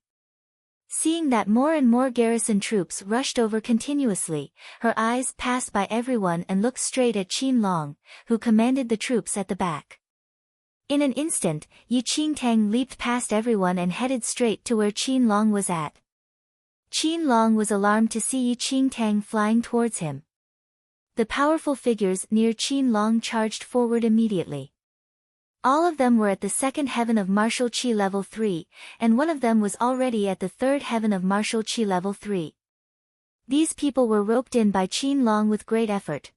Seeing that more and more garrison troops rushed over continuously, her eyes passed by everyone and looked straight at Qin Long, who commanded the troops at the back. In an instant, Yi Qingtang leaped past everyone and headed straight to where Qin Long was at. Qin Long was alarmed to see Yi Qingtang flying towards him. The powerful figures near Qin Long charged forward immediately. All of them were at the second heaven of martial qi level 3, and one of them was already at the third heaven of martial qi level 3. These people were roped in by Qin Long with great effort.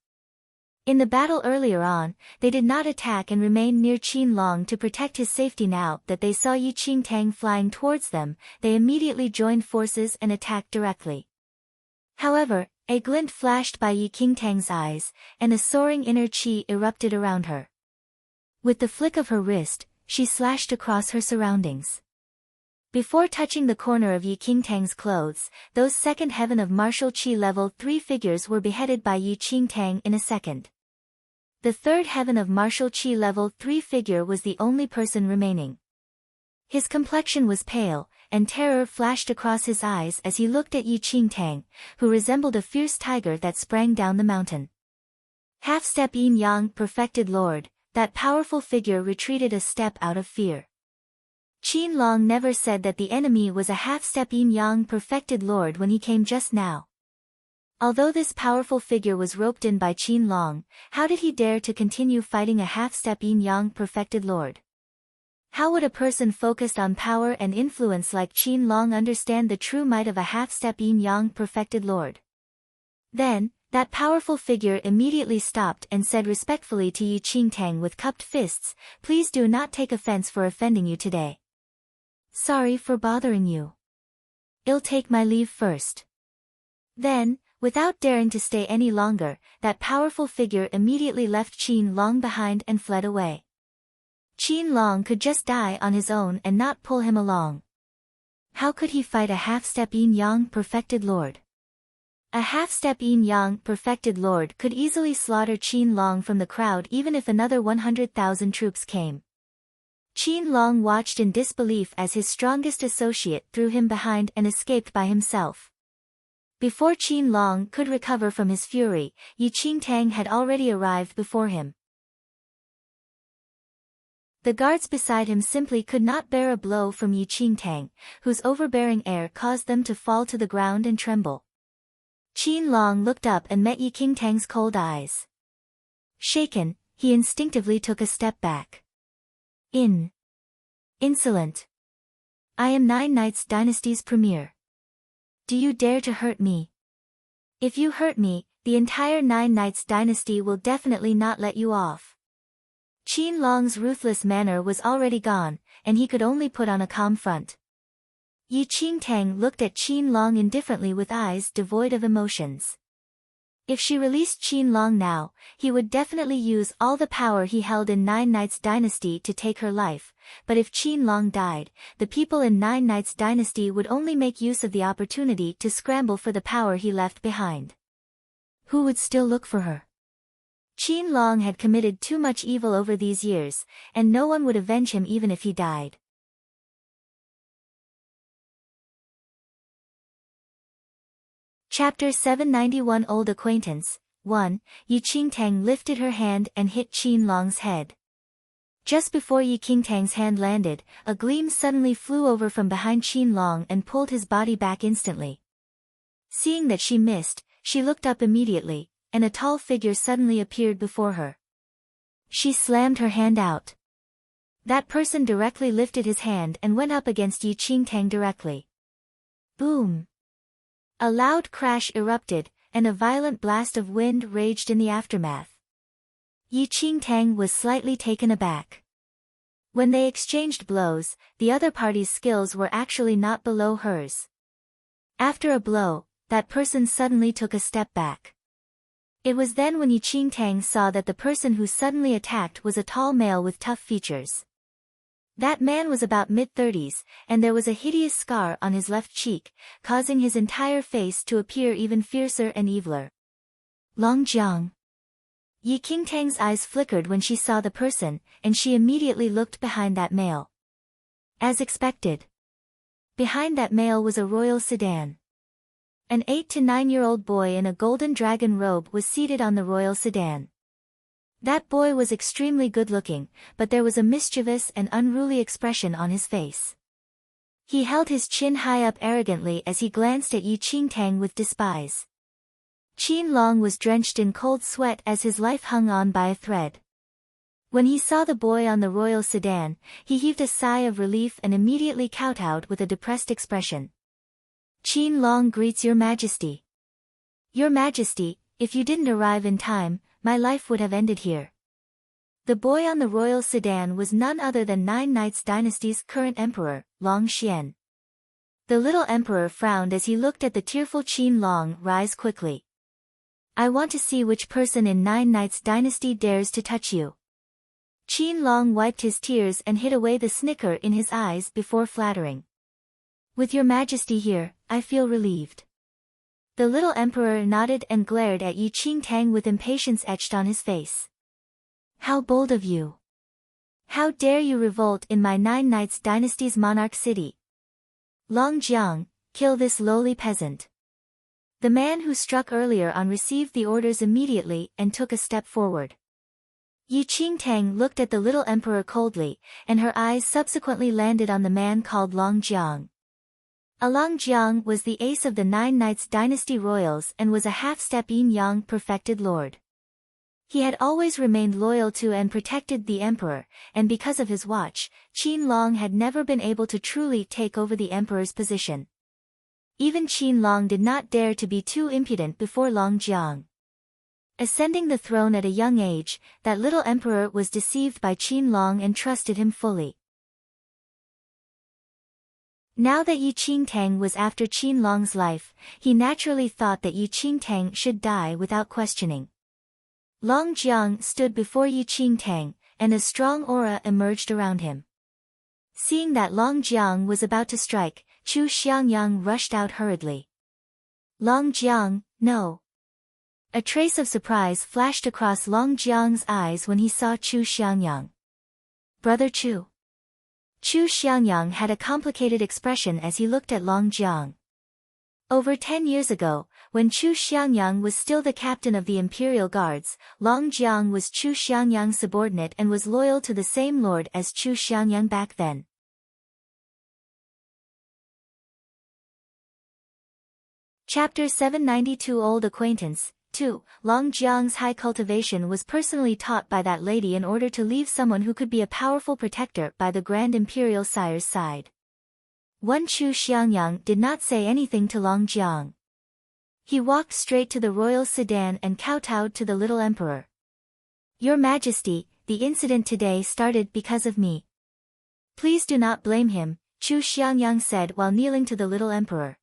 In the battle earlier on, they did not attack and remained near Qin Long to protect his safety. Now that they saw Yi Qingtang flying towards them, they immediately joined forces and attacked directly. However, a glint flashed by Yi Qingtang's eyes, and a soaring inner qi erupted around her. With the flick of her wrist, she slashed across her surroundings. Before touching the corner of Yi Qingtang's clothes, those second heaven of martial qi level 3 figures were beheaded by Yi Qingtang in a second. The third heaven of martial qi level 3 figure was the only person remaining. His complexion was pale, and terror flashed across his eyes as he looked at Yi Qingtang, who resembled a fierce tiger that sprang down the mountain. Half-step yin-yang perfected lord, that powerful figure retreated a step out of fear. Qin Long never said that the enemy was a half-step yin-yang perfected lord when he came just now. Although this powerful figure was roped in by Qin Long, how did he dare to continue fighting a half-step yin-yang perfected lord? How would a person focused on power and influence like Qin Long understand the true might of a half-step yin-yang perfected lord? Then, that powerful figure immediately stopped and said respectfully to Yi Qingtang with cupped fists, "Please do not take offense for offending you today. Sorry for bothering you. I'll take my leave first." Then, Without daring to stay any longer, that powerful figure immediately left Qin Long behind and fled away. Qin Long could just die on his own and not pull him along. How could he fight a half-step yin-yang perfected lord? A half-step yin-yang perfected lord could easily slaughter Qin Long from the crowd even if another 100,000 troops came. Qin Long watched in disbelief as his strongest associate threw him behind and escaped by himself. Before Qin Long could recover from his fury, Yi Qingtang had already arrived before him. The guards beside him simply could not bear a blow from Yi Qingtang, whose overbearing air caused them to fall to the ground and tremble. Qin Long looked up and met Yi Qingtang's cold eyes. Shaken, he instinctively took a step back. Insolent. I am Nine Knights Dynasty's premier. Do you dare to hurt me? If you hurt me, the entire Nine Knights dynasty will definitely not let you off. Qin Long's ruthless manner was already gone, and he could only put on a calm front. Yi Qingtang looked at Qin Long indifferently with eyes devoid of emotions. If she released Qin Long now, he would definitely use all the power he held in Nine Knights dynasty to take her life, but if Qin Long died, the people in Nine Knights dynasty would only make use of the opportunity to scramble for the power he left behind. Who would still look for her? Qin Long had committed too much evil over these years, and no one would avenge him even if he died. Chapter 791 Old Acquaintance 1. Yi Qingtang lifted her hand and hit Qin Long's head. Just before Yi Qingtang's hand landed, a gleam suddenly flew over from behind Qin Long and pulled his body back instantly. Seeing that she missed, she looked up immediately, and a tall figure suddenly appeared before her. She slammed her hand out. That person directly lifted his hand and went up against Yi Qingtang directly. Boom! A loud crash erupted, and a violent blast of wind raged in the aftermath. Yi Qingtang was slightly taken aback. When they exchanged blows, the other party's skills were actually not below hers. After a blow, that person suddenly took a step back. It was then when Yi Qingtang saw that the person who suddenly attacked was a tall male with tough features. That man was about mid-30s, and there was a hideous scar on his left cheek, causing his entire face to appear even fiercer and eviler. Long Jiang. Yi Qingtang's eyes flickered when she saw the person, and she immediately looked behind that male. As expected. Behind that male was a royal sedan. An 8 to 9-year-old boy in a golden dragon robe was seated on the royal sedan. That boy was extremely good-looking, but there was a mischievous and unruly expression on his face. He held his chin high up arrogantly as he glanced at Yi Qingtang with despise. Qin Long was drenched in cold sweat as his life hung on by a thread. When he saw the boy on the royal sedan, he heaved a sigh of relief and immediately kowtowed with a depressed expression. Qin Long greets Your Majesty. Your Majesty, if you didn't arrive in time, my life would have ended here. The boy on the royal sedan was none other than Nine Knights Dynasty's current emperor, Long Xian. The little emperor frowned as he looked at the tearful Qin Long rise quickly. I want to see which person in Nine Knights Dynasty dares to touch you. Qin Long wiped his tears and hid away the snicker in his eyes before flattering. With Your Majesty here, I feel relieved. The little emperor nodded and glared at Yi Qingtang with impatience etched on his face. How bold of you! How dare you revolt in my Nine Knights Dynasty's monarch city? Long Jiang, kill this lowly peasant. The man who struck earlier on received the orders immediately and took a step forward. Yi Qingtang looked at the little emperor coldly, and her eyes subsequently landed on the man called Long Jiang. Long Jiang was the ace of the Nine Knights Dynasty royals and was a half-step yin-yang perfected lord. He had always remained loyal to and protected the emperor, and because of his watch, Qin Long had never been able to truly take over the emperor's position. Even Qin Long did not dare to be too impudent before Long Jiang. Ascending the throne at a young age, that little emperor was deceived by Qin Long and trusted him fully. Now that Yi Qingtang was after Qin Long's life, he naturally thought that Yi Qingtang should die without questioning. Long Jiang stood before Yi Qingtang, and a strong aura emerged around him. Seeing that Long Jiang was about to strike, Chu Xiangyang rushed out hurriedly. Long Jiang, no. A trace of surprise flashed across Long Jiang's eyes when he saw Chu Xiangyang. Brother Chu. Chu Xiangyang had a complicated expression as he looked at Long Jiang. Over 10 years ago, when Chu Xiangyang was still the captain of the Imperial Guards, Long Jiang was Chu Xiangyang's subordinate and was loyal to the same lord as Chu Xiangyang back then. Chapter 792 Old Acquaintance 2. Long Jiang's high cultivation was personally taught by that lady in order to leave someone who could be a powerful protector by the Grand Imperial Sire's side. One Chu Xiangyang did not say anything to Long Jiang. He walked straight to the royal sedan and kowtowed to the little emperor. Your Majesty, the incident today started because of me. Please do not blame him, Chu Xiangyang said while kneeling to the little emperor.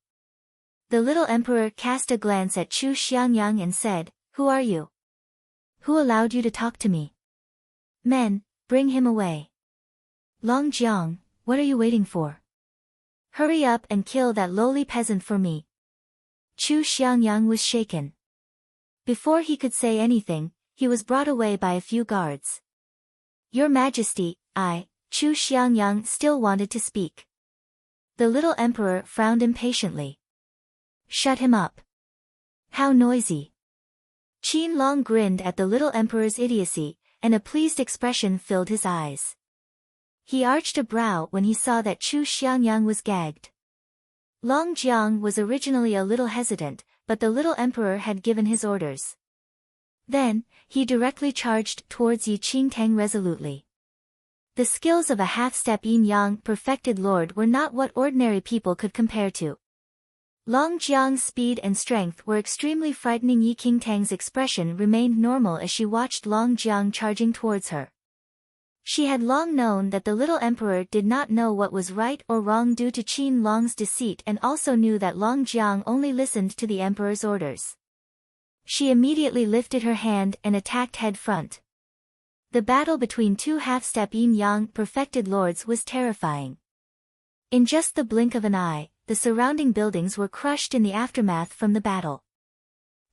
The little emperor cast a glance at Chu Xiangyang and said, Who are you? Who allowed you to talk to me? Men, bring him away. Long Jiang, what are you waiting for? Hurry up and kill that lowly peasant for me. Chu Xiangyang was shaken. Before he could say anything, he was brought away by a few guards. Your Majesty, Chu Xiangyang still wanted to speak. The little emperor frowned impatiently. Shut him up. How noisy. Qin Long grinned at the little emperor's idiocy, and a pleased expression filled his eyes. He arched a brow when he saw that Chu Xiangyang was gagged. Long Jiang was originally a little hesitant, but the little emperor had given his orders. Then, he directly charged towards Yi Qingtang resolutely. The skills of a half-step yin-yang perfected lord were not what ordinary people could compare to. Long Jiang's speed and strength were extremely frightening. Yi Qingtang's expression remained normal as she watched Long Jiang charging towards her. She had long known that the little emperor did not know what was right or wrong due to Qin Long's deceit and also knew that Long Jiang only listened to the emperor's orders. She immediately lifted her hand and attacked head front. The battle between two half-step yin-yang perfected lords was terrifying. In just the blink of an eye, the surrounding buildings were crushed in the aftermath from the battle.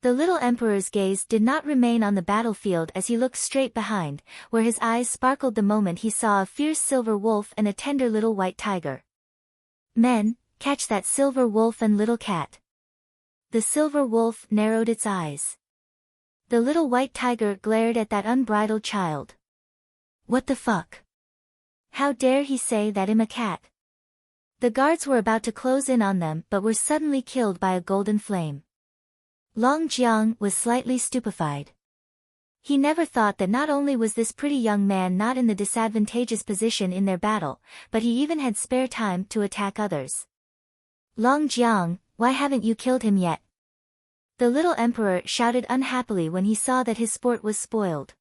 The little emperor's gaze did not remain on the battlefield as he looked straight behind, where his eyes sparkled the moment he saw a fierce silver wolf and a tender little white tiger. Men, catch that silver wolf and little cat. The silver wolf narrowed its eyes. The little white tiger glared at that unbridled child. What the fuck? How dare he say that I'm a cat? The guards were about to close in on them but were suddenly killed by a golden flame. Long Jiang was slightly stupefied. He never thought that not only was this pretty young man not in the disadvantageous position in their battle, but he even had spare time to attack others. Long Jiang, why haven't you killed him yet? The little emperor shouted unhappily when he saw that his sport was spoiled.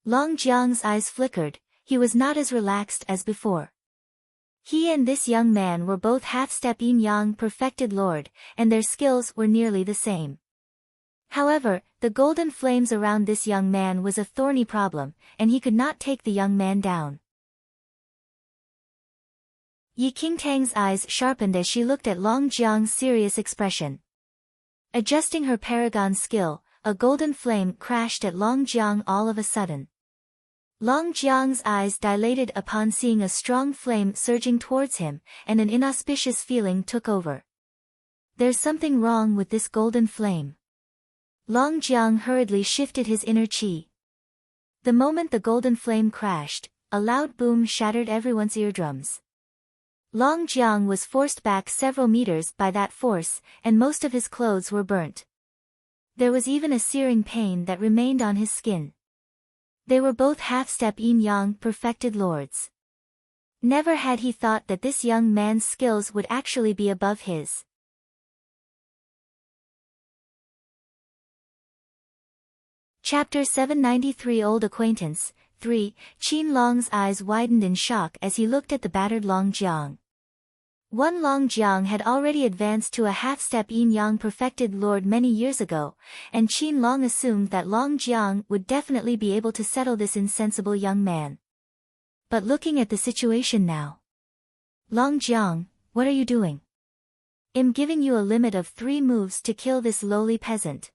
Long Jiang's eyes flickered, he was not as relaxed as before. He and this young man were both half-step yin-yang perfected lord, and their skills were nearly the same. However, the golden flames around this young man was a thorny problem, and he could not take the young man down. Yi Qingtang's eyes sharpened as she looked at Long Jiang's serious expression. Adjusting her paragon skill, a golden flame crashed at Long Jiang all of a sudden. Long Jiang's eyes dilated upon seeing a strong flame surging towards him, and an inauspicious feeling took over. There's something wrong with this golden flame. Long Jiang hurriedly shifted his inner qi. The moment the golden flame crashed, a loud boom shattered everyone's eardrums. Long Jiang was forced back several meters by that force, and most of his clothes were burnt. There was even a searing pain that remained on his skin. They were both half-step yin-yang perfected lords. Never had he thought that this young man's skills would actually be above his. Chapter 793 Old Acquaintance 3. Qin Long's eyes widened in shock as he looked at the battered Long Jiang. One Long Jiang had already advanced to a half-step yin-yang perfected lord many years ago, and Qin Long assumed that Long Jiang would definitely be able to settle this insensible young man. But looking at the situation now. Long Jiang, what are you doing? I'm giving you a limit of 3 moves to kill this lowly peasant.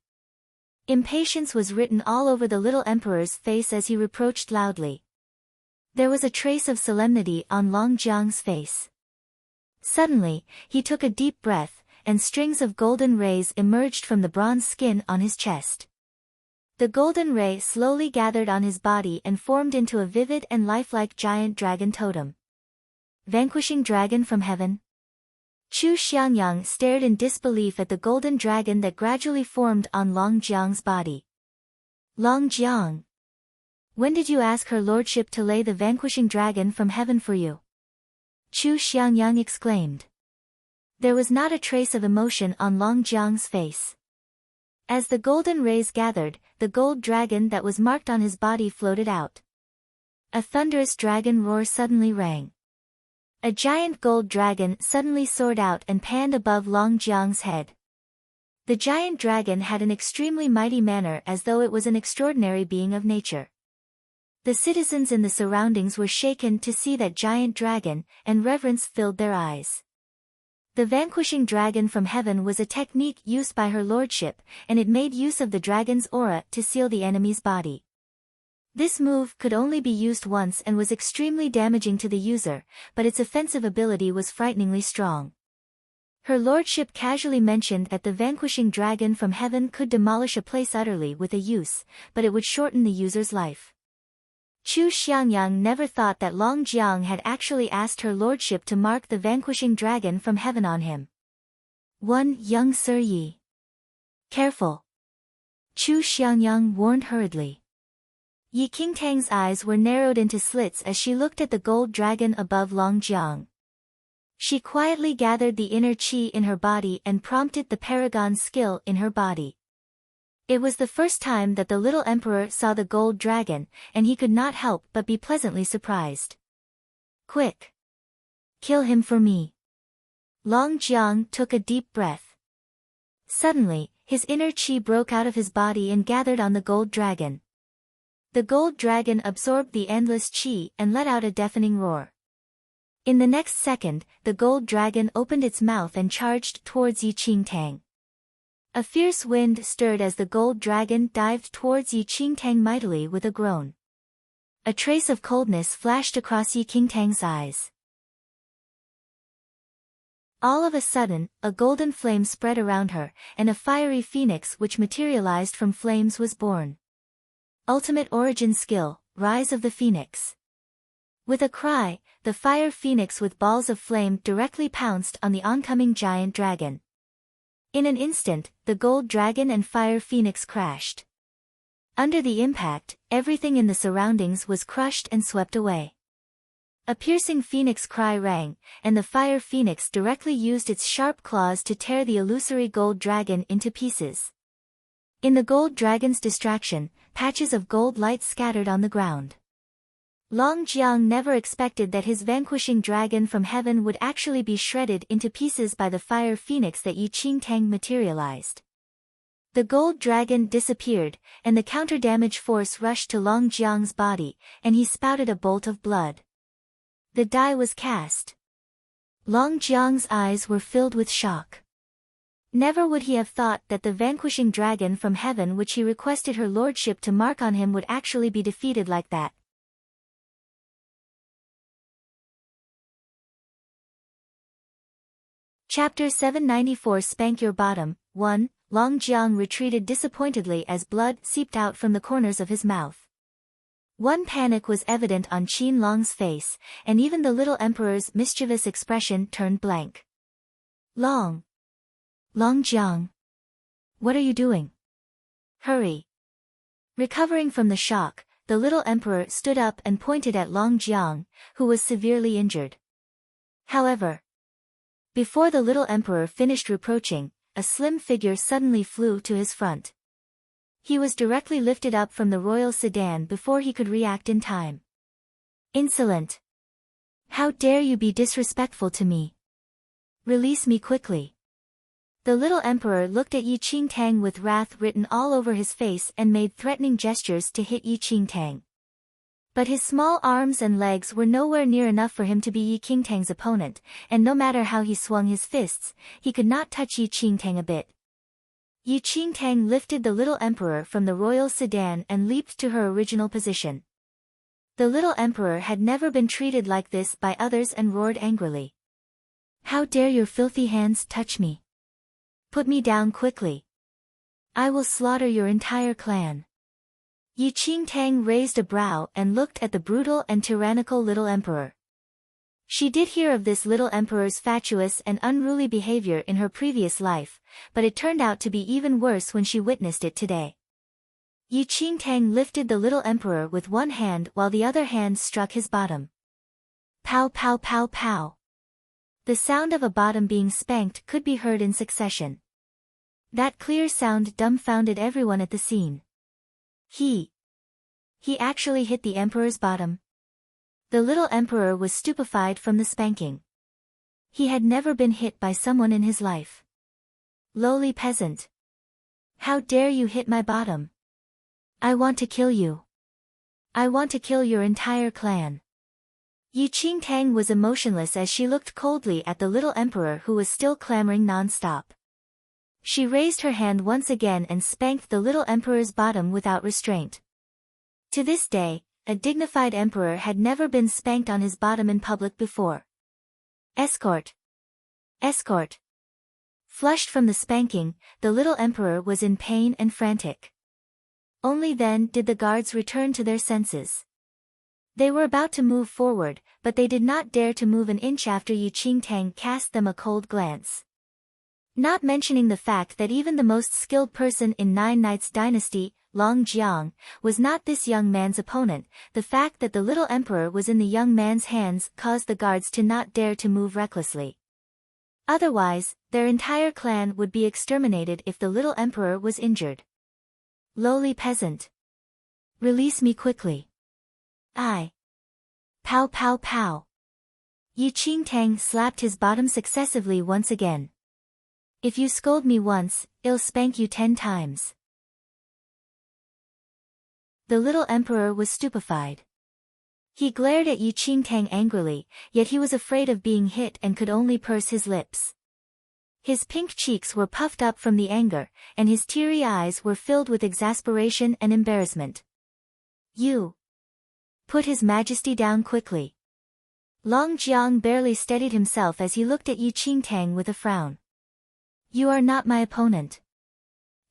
Impatience was written all over the little emperor's face as he reproached loudly. There was a trace of solemnity on Long Jiang's face. Suddenly, he took a deep breath, and strings of golden rays emerged from the bronze skin on his chest. The golden ray slowly gathered on his body and formed into a vivid and lifelike giant dragon totem. Vanquishing dragon from heaven? Chu Xiangyang stared in disbelief at the golden dragon that gradually formed on Long Jiang's body. Long Jiang! When did you ask her lordship to lay the vanquishing dragon from heaven for you? Chu Xiangyang exclaimed. There was not a trace of emotion on Long Jiang's face. As the golden rays gathered, the gold dragon that was marked on his body floated out. A thunderous dragon roar suddenly rang. A giant gold dragon suddenly soared out and panned above Long Jiang's head. The giant dragon had an extremely mighty manner as though it was an extraordinary being of nature. The citizens in the surroundings were shaken to see that giant dragon, and reverence filled their eyes. The vanquishing dragon from heaven was a technique used by her lordship, and it made use of the dragon's aura to seal the enemy's body. This move could only be used once and was extremely damaging to the user, but its offensive ability was frighteningly strong. Her lordship casually mentioned that the vanquishing dragon from heaven could demolish a place utterly with a use, but it would shorten the user's life. Chu Xiangyang never thought that Long Jiang had actually asked her lordship to mark the vanquishing dragon from heaven on him. 1. Young Sir Yi. Careful! Chu Xiangyang warned hurriedly. Yi Qingtang's eyes were narrowed into slits as she looked at the gold dragon above Long Jiang. She quietly gathered the inner qi in her body and prompted the paragon skill in her body. It was the first time that the little emperor saw the gold dragon, and he could not help but be pleasantly surprised. Quick! Kill him for me. Long Jiang took a deep breath. Suddenly, his inner qi broke out of his body and gathered on the gold dragon. The gold dragon absorbed the endless qi and let out a deafening roar. In the next second, the gold dragon opened its mouth and charged towards Yi Qingtang. A fierce wind stirred as the gold dragon dived towards Yi Qingtang mightily with a groan. A trace of coldness flashed across Yi Qingtang's eyes. All of a sudden, a golden flame spread around her, and a fiery phoenix which materialized from flames was born. Ultimate origin skill, Rise of the Phoenix. With a cry, the fire phoenix with balls of flame directly pounced on the oncoming giant dragon. In an instant, the gold dragon and fire phoenix crashed. Under the impact, everything in the surroundings was crushed and swept away. A piercing phoenix cry rang, and the fire phoenix directly used its sharp claws to tear the illusory gold dragon into pieces. In the gold dragon's distraction, patches of gold light scattered on the ground. Long Jiang never expected that his vanquishing dragon from heaven would actually be shredded into pieces by the fire phoenix that Yi Qingtang materialized. The gold dragon disappeared, and the counter-damage force rushed to Long Jiang's body, and he spouted a bolt of blood. The die was cast. Long Jiang's eyes were filled with shock. Never would he have thought that the vanquishing dragon from heaven which he requested her lordship to mark on him would actually be defeated like that. Chapter 794 Spank Your Bottom. 1. Long Jiang retreated disappointedly as blood seeped out from the corners of his mouth. One panic was evident on Qin Long's face, and even the little emperor's mischievous expression turned blank. Long Jiang. What are you doing? Hurry. Recovering from the shock, the little emperor stood up and pointed at Long Jiang, who was severely injured. However, before the little emperor finished reproaching, a slim figure suddenly flew to his front. He was directly lifted up from the royal sedan before he could react in time. Insolent! How dare you be disrespectful to me? Release me quickly. The little emperor looked at Yi Qingtang with wrath written all over his face and made threatening gestures to hit Yi Qingtang. But his small arms and legs were nowhere near enough for him to be Yi Qingtang's opponent, and no matter how he swung his fists, he could not touch Yi Qingtang a bit. Yi Qingtang lifted the little emperor from the royal sedan and leaped to her original position. The little emperor had never been treated like this by others and roared angrily. How dare your filthy hands touch me? Put me down quickly. I will slaughter your entire clan. Yi Qingtang raised a brow and looked at the brutal and tyrannical little emperor. She did hear of this little emperor's fatuous and unruly behavior in her previous life, but it turned out to be even worse when she witnessed it today. Yi Qingtang lifted the little emperor with one hand while the other hand struck his bottom. Pow pow pow pow. The sound of a bottom being spanked could be heard in succession. That clear sound dumbfounded everyone at the scene. He actually hit the emperor's bottom. The little emperor was stupefied from the spanking. He had never been hit by someone in his life. Lowly peasant. How dare you hit my bottom? I want to kill you. I want to kill your entire clan. Yi Qingtang was emotionless as she looked coldly at the little emperor who was still clamoring non-stop. She raised her hand once again and spanked the little emperor's bottom without restraint. To this day, a dignified emperor had never been spanked on his bottom in public before. Escort! Escort! Flushed from the spanking, the little emperor was in pain and frantic. Only then did the guards return to their senses. They were about to move forward, but they did not dare to move an inch after Yi Qingtang cast them a cold glance. Not mentioning the fact that even the most skilled person in Nine Knights Dynasty, Long Jiang, was not this young man's opponent, the fact that the little emperor was in the young man's hands caused the guards to not dare to move recklessly. Otherwise, their entire clan would be exterminated if the little emperor was injured. Lowly peasant. Release me quickly. I. Pow pow pow. Yi Qingtang slapped his bottom successively once again. If you scold me once, I'll spank you 10 times. The little emperor was stupefied. He glared at Yi Qingtang angrily, yet he was afraid of being hit and could only purse his lips. His pink cheeks were puffed up from the anger, and his teary eyes were filled with exasperation and embarrassment. You. Put His Majesty down quickly. Long Jiang barely steadied himself as he looked at Yi Qingtang with a frown. You are not my opponent.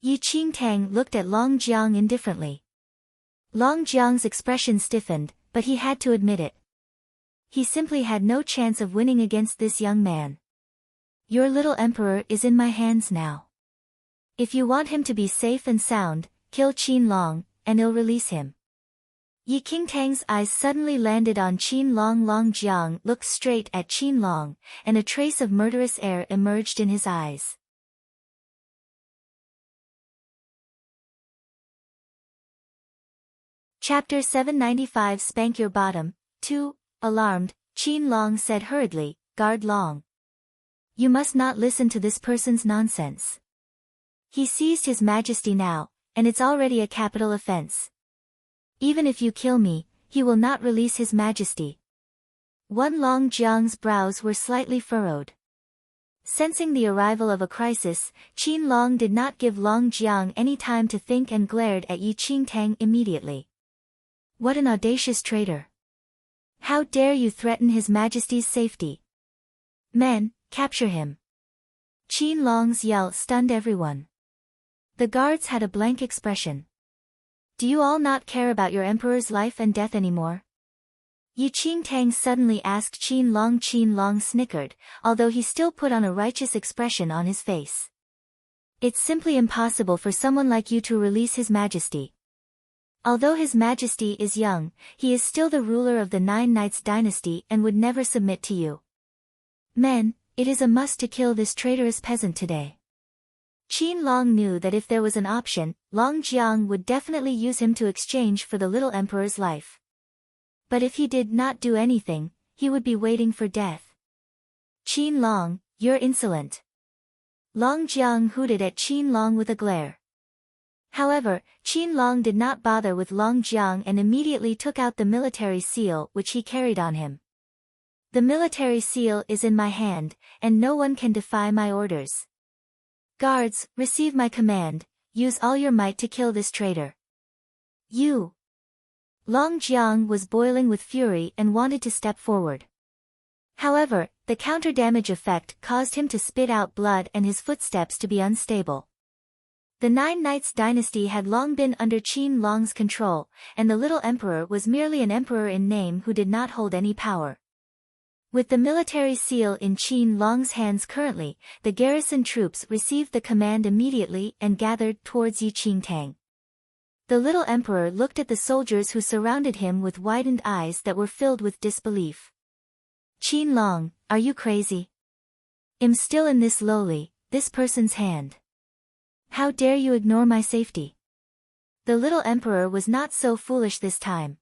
Yi Qingtang looked at Long Jiang indifferently. Long Jiang's expression stiffened, but he had to admit it. He simply had no chance of winning against this young man. Your little emperor is in my hands now. If you want him to be safe and sound, kill Qin Long, and I'll release him. Yi Qingtang's eyes suddenly landed on Qin Long. Long Jiang looked straight at Qin Long, and a trace of murderous air emerged in his eyes. Chapter 795 Spank Your Bottom, 2. Alarmed, Qin Long said hurriedly, Guard Long. You must not listen to this person's nonsense. He seized His Majesty now, and it's already a capital offense. Even if you kill me, he will not release His Majesty. One Long Jiang's brows were slightly furrowed. Sensing the arrival of a crisis, Qin Long did not give Long Jiang any time to think and glared at Yi Qingtang immediately. What an audacious traitor! How dare you threaten His Majesty's safety? Men, capture him! Qin Long's yell stunned everyone. The guards had a blank expression. Do you all not care about your emperor's life and death anymore? Yi Qingtang suddenly asked Qin Long. Qin Long snickered, although he still put on a righteous expression on his face. It's simply impossible for someone like you to release His Majesty. Although His Majesty is young, he is still the ruler of the Nine Knights dynasty and would never submit to you. Men, it is a must to kill this traitorous peasant today. Qin Long knew that if there was an option, Long Jiang would definitely use him to exchange for the little emperor's life. But if he did not do anything, he would be waiting for death. Qin Long, You're insolent. Long Jiang hooted at Qin Long with a glare. However, Qin Long did not bother with Long Jiang and immediately took out the military seal which he carried on him. The military seal is in my hand, and no one can defy my orders. Guards, receive my command, use all your might to kill this traitor. You. Long Jiang was boiling with fury and wanted to step forward. However, the counter-damage effect caused him to spit out blood and his footsteps to be unstable. The Nine Knights dynasty had long been under Qin Long's control, and the little emperor was merely an emperor in name who did not hold any power. With the military seal in Qin Long's hands currently, the garrison troops received the command immediately and gathered towards Yi Qingtang. The little emperor looked at the soldiers who surrounded him with widened eyes that were filled with disbelief. Qin Long, are you crazy? I'm still in this lowly, this person's hand. How dare you ignore my safety? The little emperor was not so foolish this time.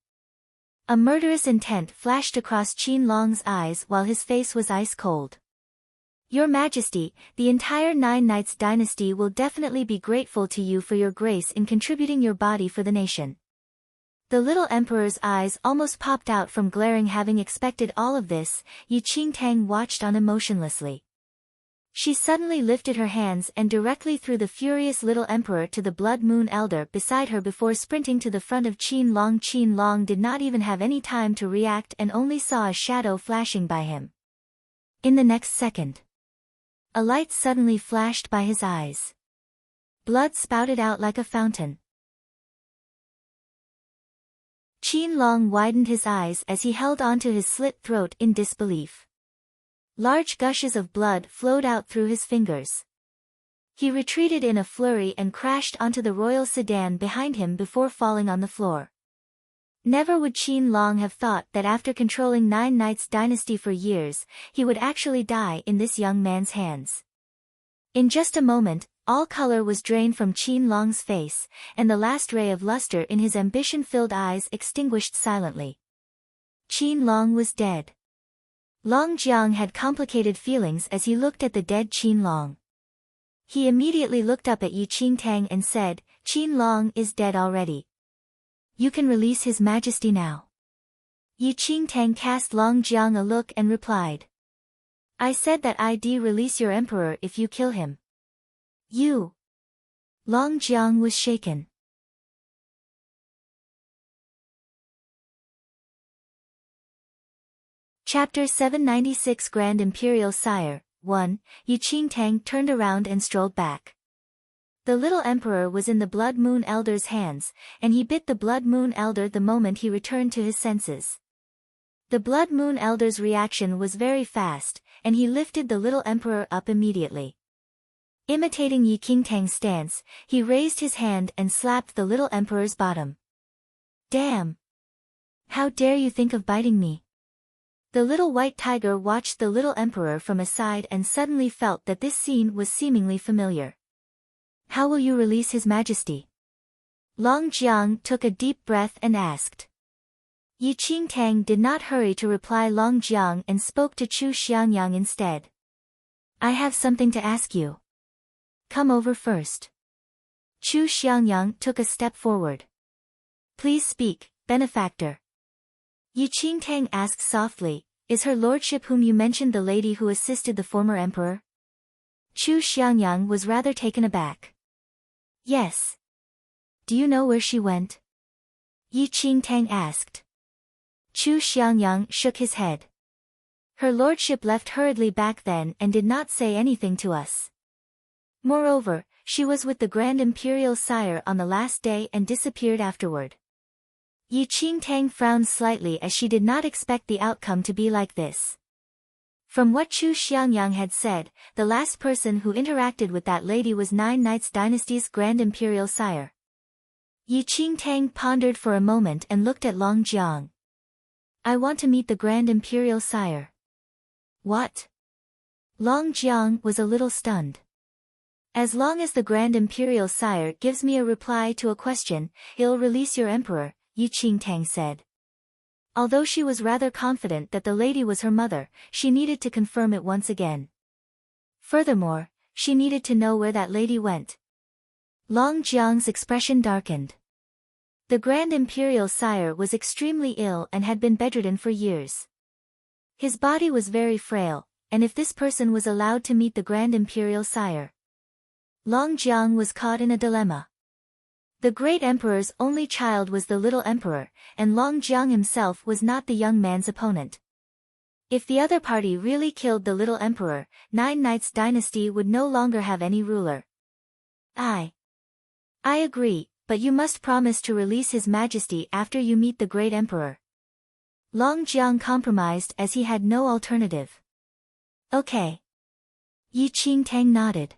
A murderous intent flashed across Qin Long's eyes while his face was ice cold. Your Majesty, the entire Nine Knights dynasty will definitely be grateful to you for your grace in contributing your body for the nation. The little emperor's eyes almost popped out from glaring. Having expected all of this, Yi Qingtang watched on emotionlessly. She suddenly lifted her hands and directly threw the furious little emperor to the Blood Moon Elder beside her before sprinting to the front of Qin Long. Qin Long did not even have any time to react and only saw a shadow flashing by him. In the next second, a light suddenly flashed by his eyes. Blood spouted out like a fountain. Qin Long widened his eyes as he held onto his slit throat in disbelief. Large gushes of blood flowed out through his fingers. He retreated in a flurry and crashed onto the royal sedan behind him before falling on the floor. Never would Qin Long have thought that after controlling Nine Knights dynasty for years, he would actually die in this young man's hands. In just a moment, all color was drained from Qin Long's face, and the last ray of luster in his ambition-filled eyes extinguished silently. Qin Long was dead. Long Jiang had complicated feelings as he looked at the dead Qin Long. He immediately looked up at Yi Qingtang and said, Qin Long is dead already. You can release His Majesty now. Yi Qingtang cast Long Jiang a look and replied. I said that I'd release your emperor if you kill him. You. Long Jiang was shaken. Chapter 796 Grand Imperial Sire, 1, Yi Qingtang turned around and strolled back. The little emperor was in the Blood Moon Elder's hands, and he bit the Blood Moon Elder the moment he returned to his senses. The Blood Moon Elder's reaction was very fast, and he lifted the little emperor up immediately. Imitating Yi Qingtang's stance, he raised his hand and slapped the little emperor's bottom. Damn! How dare you think of biting me? The little white tiger watched the little emperor from aside and suddenly felt that this scene was seemingly familiar. How will you release His Majesty? Long Jiang took a deep breath and asked. Yi Qingtang did not hurry to reply Long Jiang and spoke to Chu Xiangyang instead. I have something to ask you. Come over first. Chu Xiangyang took a step forward. Please speak, benefactor. Yi Qingtang asked softly, is her lordship whom you mentioned the lady who assisted the former emperor? Chu Xiangyang was rather taken aback. Yes. Do you know where she went? Yi Qingtang asked. Chu Xiangyang shook his head. Her lordship left hurriedly back then and did not say anything to us. Moreover, she was with the Grand Imperial Sire on the last day and disappeared afterward. Yi Qingtang frowned slightly as she did not expect the outcome to be like this. From what Chu Xiangyang had said, the last person who interacted with that lady was Nine Knights dynasty's Grand Imperial Sire. Yi Qingtang pondered for a moment and looked at Long Jiang. I want to meet the Grand Imperial Sire. What? Long Jiang was a little stunned. As long as the Grand Imperial Sire gives me a reply to a question, he'll release your emperor, Yi Qingtang said. Although she was rather confident that the lady was her mother, she needed to confirm it once again. Furthermore, she needed to know where that lady went. Long Jiang's expression darkened. The Grand Imperial Sire was extremely ill and had been bedridden for years. His body was very frail, and if this person was allowed to meet the Grand Imperial Sire, Long Jiang was caught in a dilemma. The great emperor's only child was the little emperor, and Long Jiang himself was not the young man's opponent. If the other party really killed the little emperor, Nine Knights dynasty would no longer have any ruler. I agree, but you must promise to release His Majesty after you meet the great emperor. Long Jiang compromised as he had no alternative. Okay. Yi Qingtang nodded.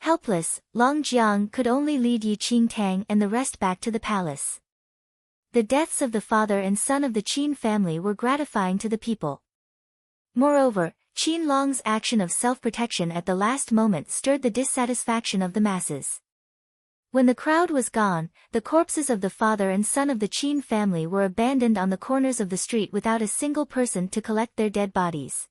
Helpless, Long Jiang could only lead Yi Qingtang and the rest back to the palace. The deaths of the father and son of the Qin family were gratifying to the people. Moreover, Qin Long's action of self-protection at the last moment stirred the dissatisfaction of the masses. When the crowd was gone, the corpses of the father and son of the Qin family were abandoned on the corners of the street without a single person to collect their dead bodies.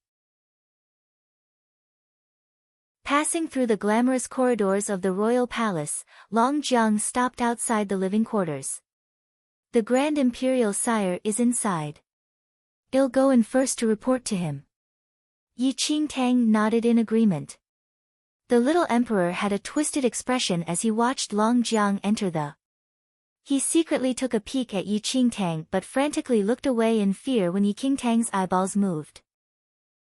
Passing through the glamorous corridors of the royal palace, Long Jiang stopped outside the living quarters. The Grand Imperial Sire is inside. I'll go in first to report to him. Yi Qingtang nodded in agreement. The little emperor had a twisted expression as he watched Long Jiang enter. He secretly took a peek at Yi Qingtang but frantically looked away in fear when Yi Qingtang's eyeballs moved.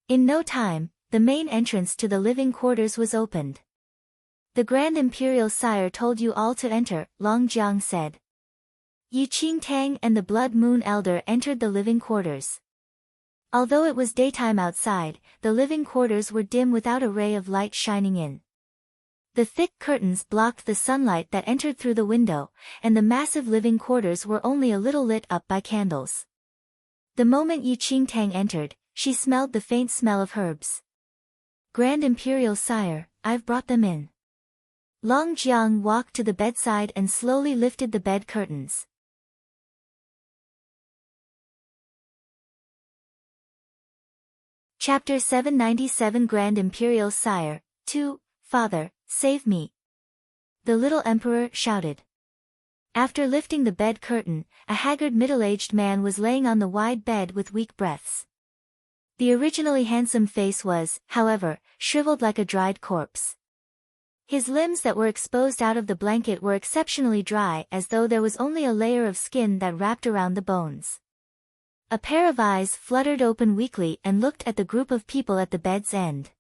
In no time, the main entrance to the living quarters was opened. The Grand Imperial Sire told you all to enter, Long Jiang said. Yi Qingtang and the Blood Moon Elder entered the living quarters. Although it was daytime outside, the living quarters were dim without a ray of light shining in. The thick curtains blocked the sunlight that entered through the window, and the massive living quarters were only a little lit up by candles. The moment Yi Qingtang entered, she smelled the faint smell of herbs. Grand Imperial Sire, I've brought them in. Long Jiang walked to the bedside and slowly lifted the bed curtains. Chapter 797 Grand Imperial Sire, 2, Father, save me. The little emperor shouted. After lifting the bed curtain, a haggard middle-aged man was laying on the wide bed with weak breaths. The originally handsome face was, however, shriveled like a dried corpse. His limbs that were exposed out of the blanket were exceptionally dry as though there was only a layer of skin that wrapped around the bones. A pair of eyes fluttered open weakly and looked at the group of people at the bed's end.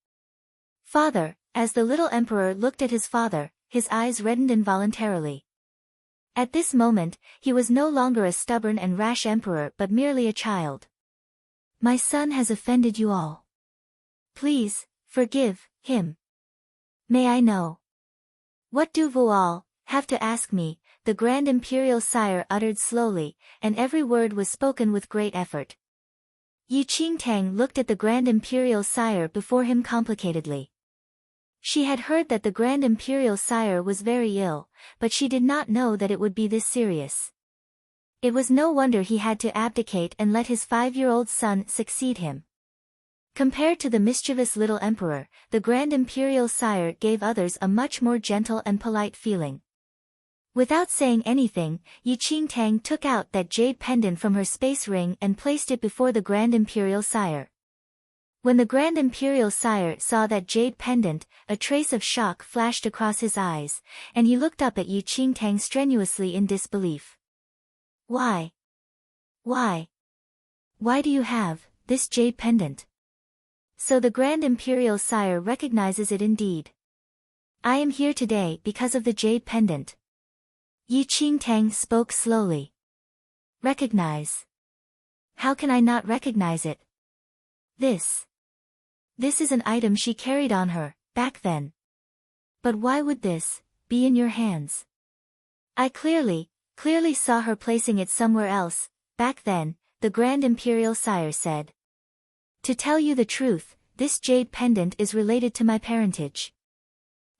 Father, as the little emperor looked at his father, his eyes reddened involuntarily. At this moment, he was no longer a stubborn and rash emperor but merely a child. My son has offended you all. Please, forgive him. May I know? What do you all have to ask me? The Grand Imperial Sire uttered slowly, and every word was spoken with great effort. Yi Qingtang looked at the Grand Imperial Sire before him complicatedly. She had heard that the Grand Imperial Sire was very ill, but she did not know that it would be this serious. It was no wonder he had to abdicate and let his 5-year-old son succeed him. Compared to the mischievous little emperor, the Grand Imperial Sire gave others a much more gentle and polite feeling. Without saying anything, Yi Qingtang took out that jade pendant from her space ring and placed it before the Grand Imperial Sire. When the Grand Imperial Sire saw that jade pendant, a trace of shock flashed across his eyes, and he looked up at Yi Qingtang strenuously in disbelief. Why? Why do you have this jade pendant? So the Grand Imperial Sire recognizes it indeed. I am here today because of the jade pendant. Yi Qingtang spoke slowly. Recognize? How can I not recognize it? This is an item she carried on her, back then. But why would this be in your hands? I clearly saw her placing it somewhere else, back then, the Grand Imperial Sire said. To tell you the truth, this jade pendant is related to my parentage.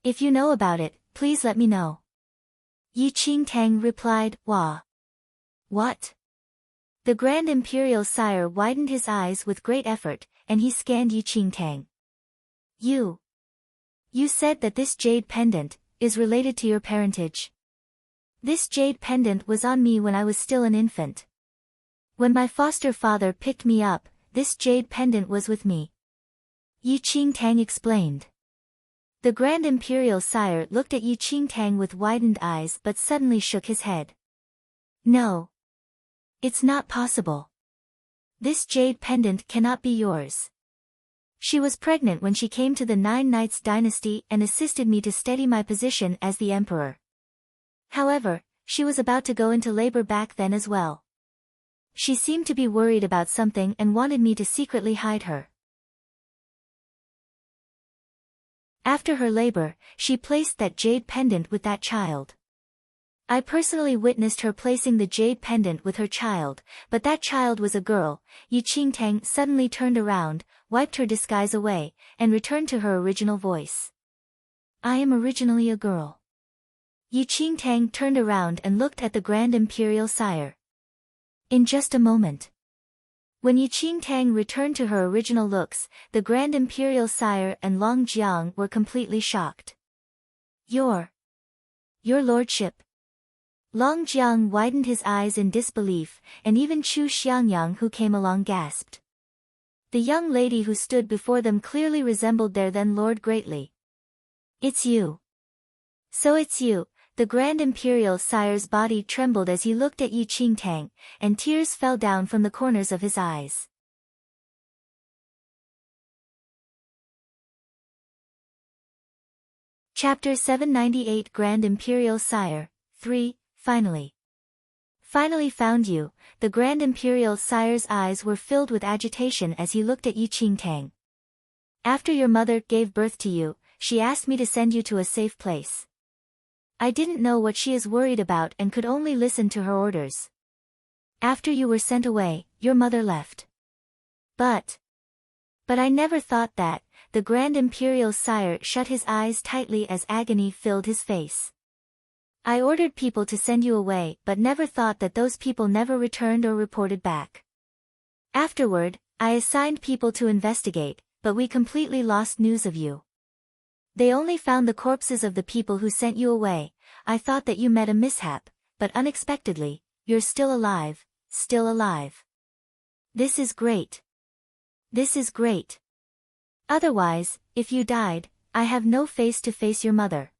If you know about it, please let me know. Yi Qingtang replied, Wah. What? The Grand Imperial Sire widened his eyes with great effort, and he scanned Yi Qingtang. You You said that this jade pendant is related to your parentage. This jade pendant was on me when I was still an infant. When my foster father picked me up, this jade pendant was with me. Yi Qingtang explained. The Grand Imperial Sire looked at Yi Qingtang with widened eyes but suddenly shook his head. No. It's not possible. This jade pendant cannot be yours. She was pregnant when she came to the Nine Knights dynasty and assisted me to steady my position as the emperor. However, she was about to go into labor back then as well. She seemed to be worried about something and wanted me to secretly hide her. After her labor, she placed that jade pendant with that child. I personally witnessed her placing the jade pendant with her child, but that child was a girl. Yi Qingtang suddenly turned around, wiped her disguise away, and returned to her original voice. I am originally a girl. Yi Qingtang turned around and looked at the Grand Imperial Sire. In just a moment. When Yi Qingtang returned to her original looks, the Grand Imperial Sire and Long Jiang were completely shocked. Your lordship. Long Jiang widened his eyes in disbelief, and even Chu Xiangyang who came along gasped. The young lady who stood before them clearly resembled their then lord greatly. It's you. So it's you. The Grand Imperial Sire's body trembled as he looked at Yi Qingtang, and tears fell down from the corners of his eyes. Chapter 798 Grand Imperial Sire, 3, Finally. Finally found you. The Grand Imperial Sire's eyes were filled with agitation as he looked at Yi Qingtang. After your mother gave birth to you, she asked me to send you to a safe place. I didn't know what she is worried about and could only listen to her orders. After you were sent away, your mother left. But I never thought that. The Grand Imperial Sire shut his eyes tightly as agony filled his face. I ordered people to send you away but never thought that those people never returned or reported back. Afterward, I assigned people to investigate, but we completely lost news of you. They only found the corpses of the people who sent you away. I thought that you met a mishap, but unexpectedly, you're still alive, still alive. This is great. This is great. Otherwise, if you died, I have no face to face your mother.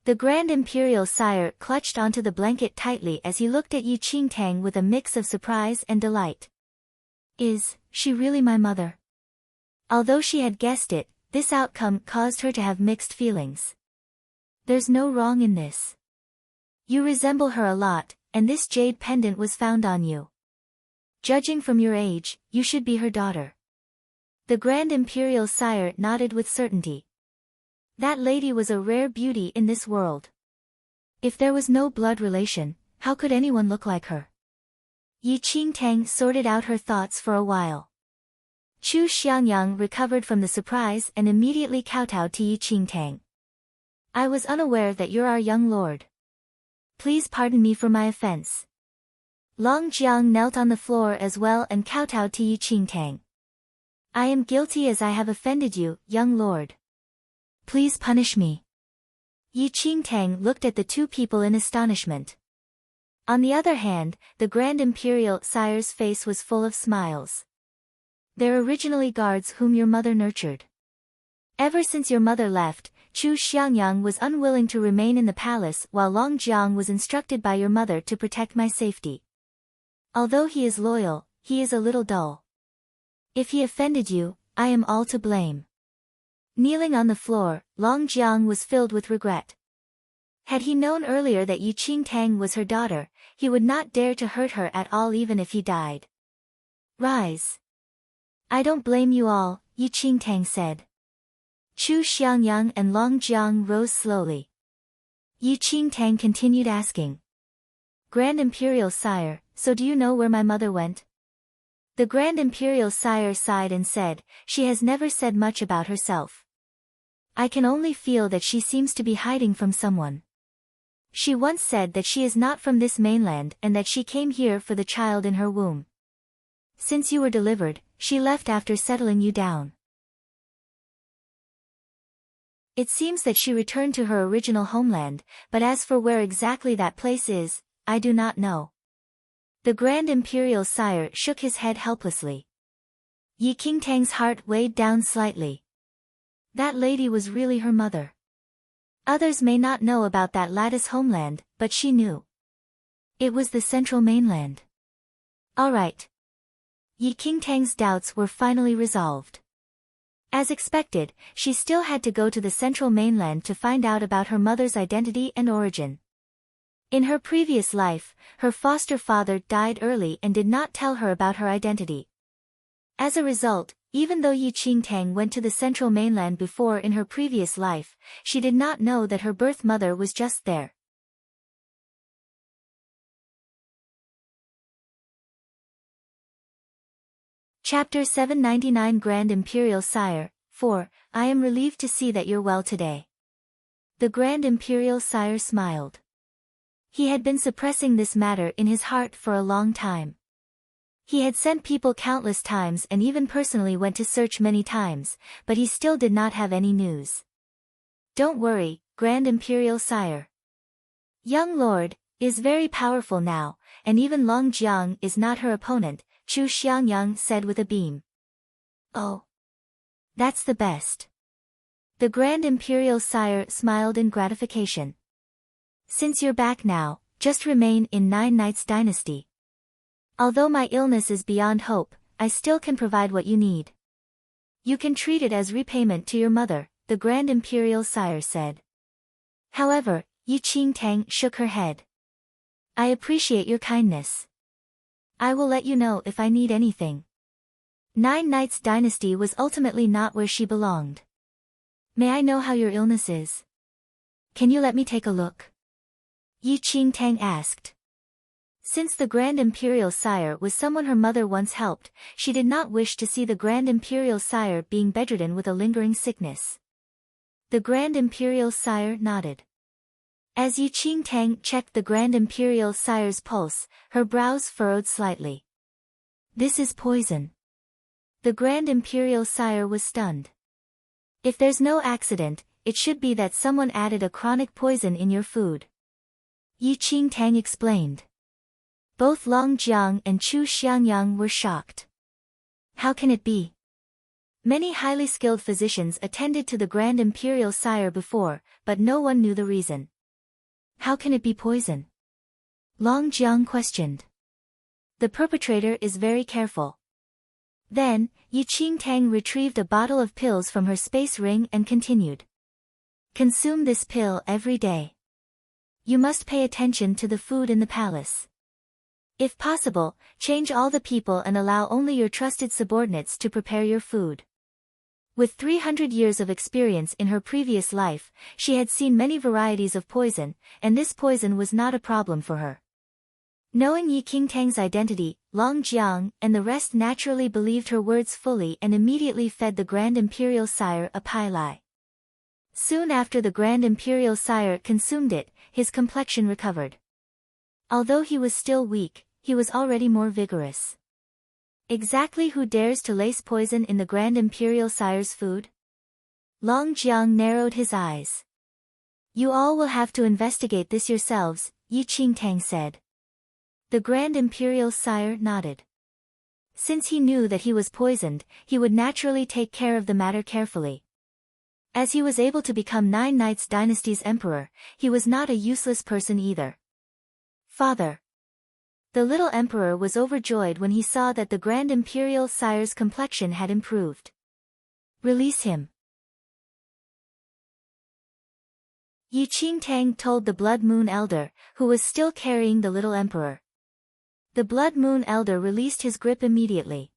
The Grand Imperial Sire clutched onto the blanket tightly as he looked at Yi Qingtang with a mix of surprise and delight. Is she really my mother? Although she had guessed it, this outcome caused her to have mixed feelings. There's no wrong in this. You resemble her a lot, and this jade pendant was found on you. Judging from your age, you should be her daughter. The Grand Imperial Sire nodded with certainty. That lady was a rare beauty in this world. If there was no blood relation, how could anyone look like her? Yi Qingtang sorted out her thoughts for a while. Chu Xiangyang recovered from the surprise and immediately kowtowed to Yi Qingtang. I was unaware that you're our young lord. Please pardon me for my offense. Long Jiang knelt on the floor as well and kowtowed to Yi Qingtang. I am guilty as I have offended you, young lord. Please punish me. Yi Qingtang looked at the two people in astonishment. On the other hand, the Grand Imperial Sire's face was full of smiles. They're originally guards whom your mother nurtured. Ever since your mother left, Chu Xiangyang was unwilling to remain in the palace while Long Jiang was instructed by your mother to protect my safety. Although he is loyal, he is a little dull. If he offended you, I am all to blame. Kneeling on the floor, Long Jiang was filled with regret. Had he known earlier that Yi Qingtang was her daughter, he would not dare to hurt her at all even if he died. Rise. I don't blame you all, Yi Qingtang said. Chu Xiangyang and Long Jiang rose slowly. Yi Qingtang continued asking. Grand Imperial Sire, so do you know where my mother went? The Grand Imperial Sire sighed and said, she has never said much about herself. I can only feel that she seems to be hiding from someone. She once said that she is not from this mainland and that she came here for the child in her womb. Since you were delivered, she left after settling you down. It seems that she returned to her original homeland, but as for where exactly that place is, I do not know. The Grand Imperial Sire shook his head helplessly. Yi Qingtang's heart weighed down slightly. That lady was really her mother. Others may not know about that lattice homeland, but she knew. It was the central mainland. All right. Yi Qingtang's doubts were finally resolved. As expected, she still had to go to the central mainland to find out about her mother's identity and origin. In her previous life, her foster father died early and did not tell her about her identity. As a result, even though Yi Qingtang went to the central mainland before in her previous life, she did not know that her birth mother was just there. Chapter 799 Grand Imperial Sire, 4, I am relieved to see that you're well today. The Grand Imperial Sire smiled. He had been suppressing this matter in his heart for a long time. He had sent people countless times and even personally went to search many times, but he still did not have any news. Don't worry, Grand Imperial Sire. Young Lord is very powerful now, and even Long Jiang is not her opponent, Chu Xiangyang said with a beam. Oh. That's the best. The Grand Imperial Sire smiled in gratification. Since you're back now, just remain in Nine Knights Dynasty. Although my illness is beyond hope, I still can provide what you need. You can treat it as repayment to your mother, the Grand Imperial Sire said. However, Yi Qingtang shook her head. I appreciate your kindness. I will let you know if I need anything. Nine Knights Dynasty was ultimately not where she belonged. May I know how your illness is? Can you let me take a look? Yi Qingtang asked. Since the Grand Imperial Sire was someone her mother once helped, she did not wish to see the Grand Imperial Sire being bedridden with a lingering sickness. The Grand Imperial Sire nodded. As Yi Qingtang checked the Grand Imperial Sire's pulse, her brows furrowed slightly. This is poison. The Grand Imperial Sire was stunned. If there's no accident, it should be that someone added a chronic poison in your food. Yi Qingtang explained. Both Long Jiang and Chu Xiangyang were shocked. How can it be? Many highly skilled physicians attended to the Grand Imperial Sire before, but no one knew the reason. How can it be poison? Long Jiang questioned. The perpetrator is very careful. Then, Yi Qingtang retrieved a bottle of pills from her space ring and continued. Consume this pill every day. You must pay attention to the food in the palace. If possible, change all the people and allow only your trusted subordinates to prepare your food. With 300 years of experience in her previous life, she had seen many varieties of poison, and this poison was not a problem for her. Knowing Yi Qingtang's identity, Long Jiang and the rest naturally believed her words fully and immediately fed the Grand Imperial Sire a pai lai. Soon after the Grand Imperial Sire consumed it, his complexion recovered. Although he was still weak, he was already more vigorous. Exactly who dares to lace poison in the Grand Imperial Sire's food? Long Jiang narrowed his eyes. You all will have to investigate this yourselves, Yi Qingtang said. The Grand Imperial Sire nodded. Since he knew that he was poisoned, he would naturally take care of the matter carefully. As he was able to become Nine Knights Dynasty's emperor, he was not a useless person either. Father. The little emperor was overjoyed when he saw that the Grand Imperial Sire's complexion had improved. Release him. Yi Qingtang told the Blood Moon Elder, who was still carrying the little emperor. The Blood Moon Elder released his grip immediately.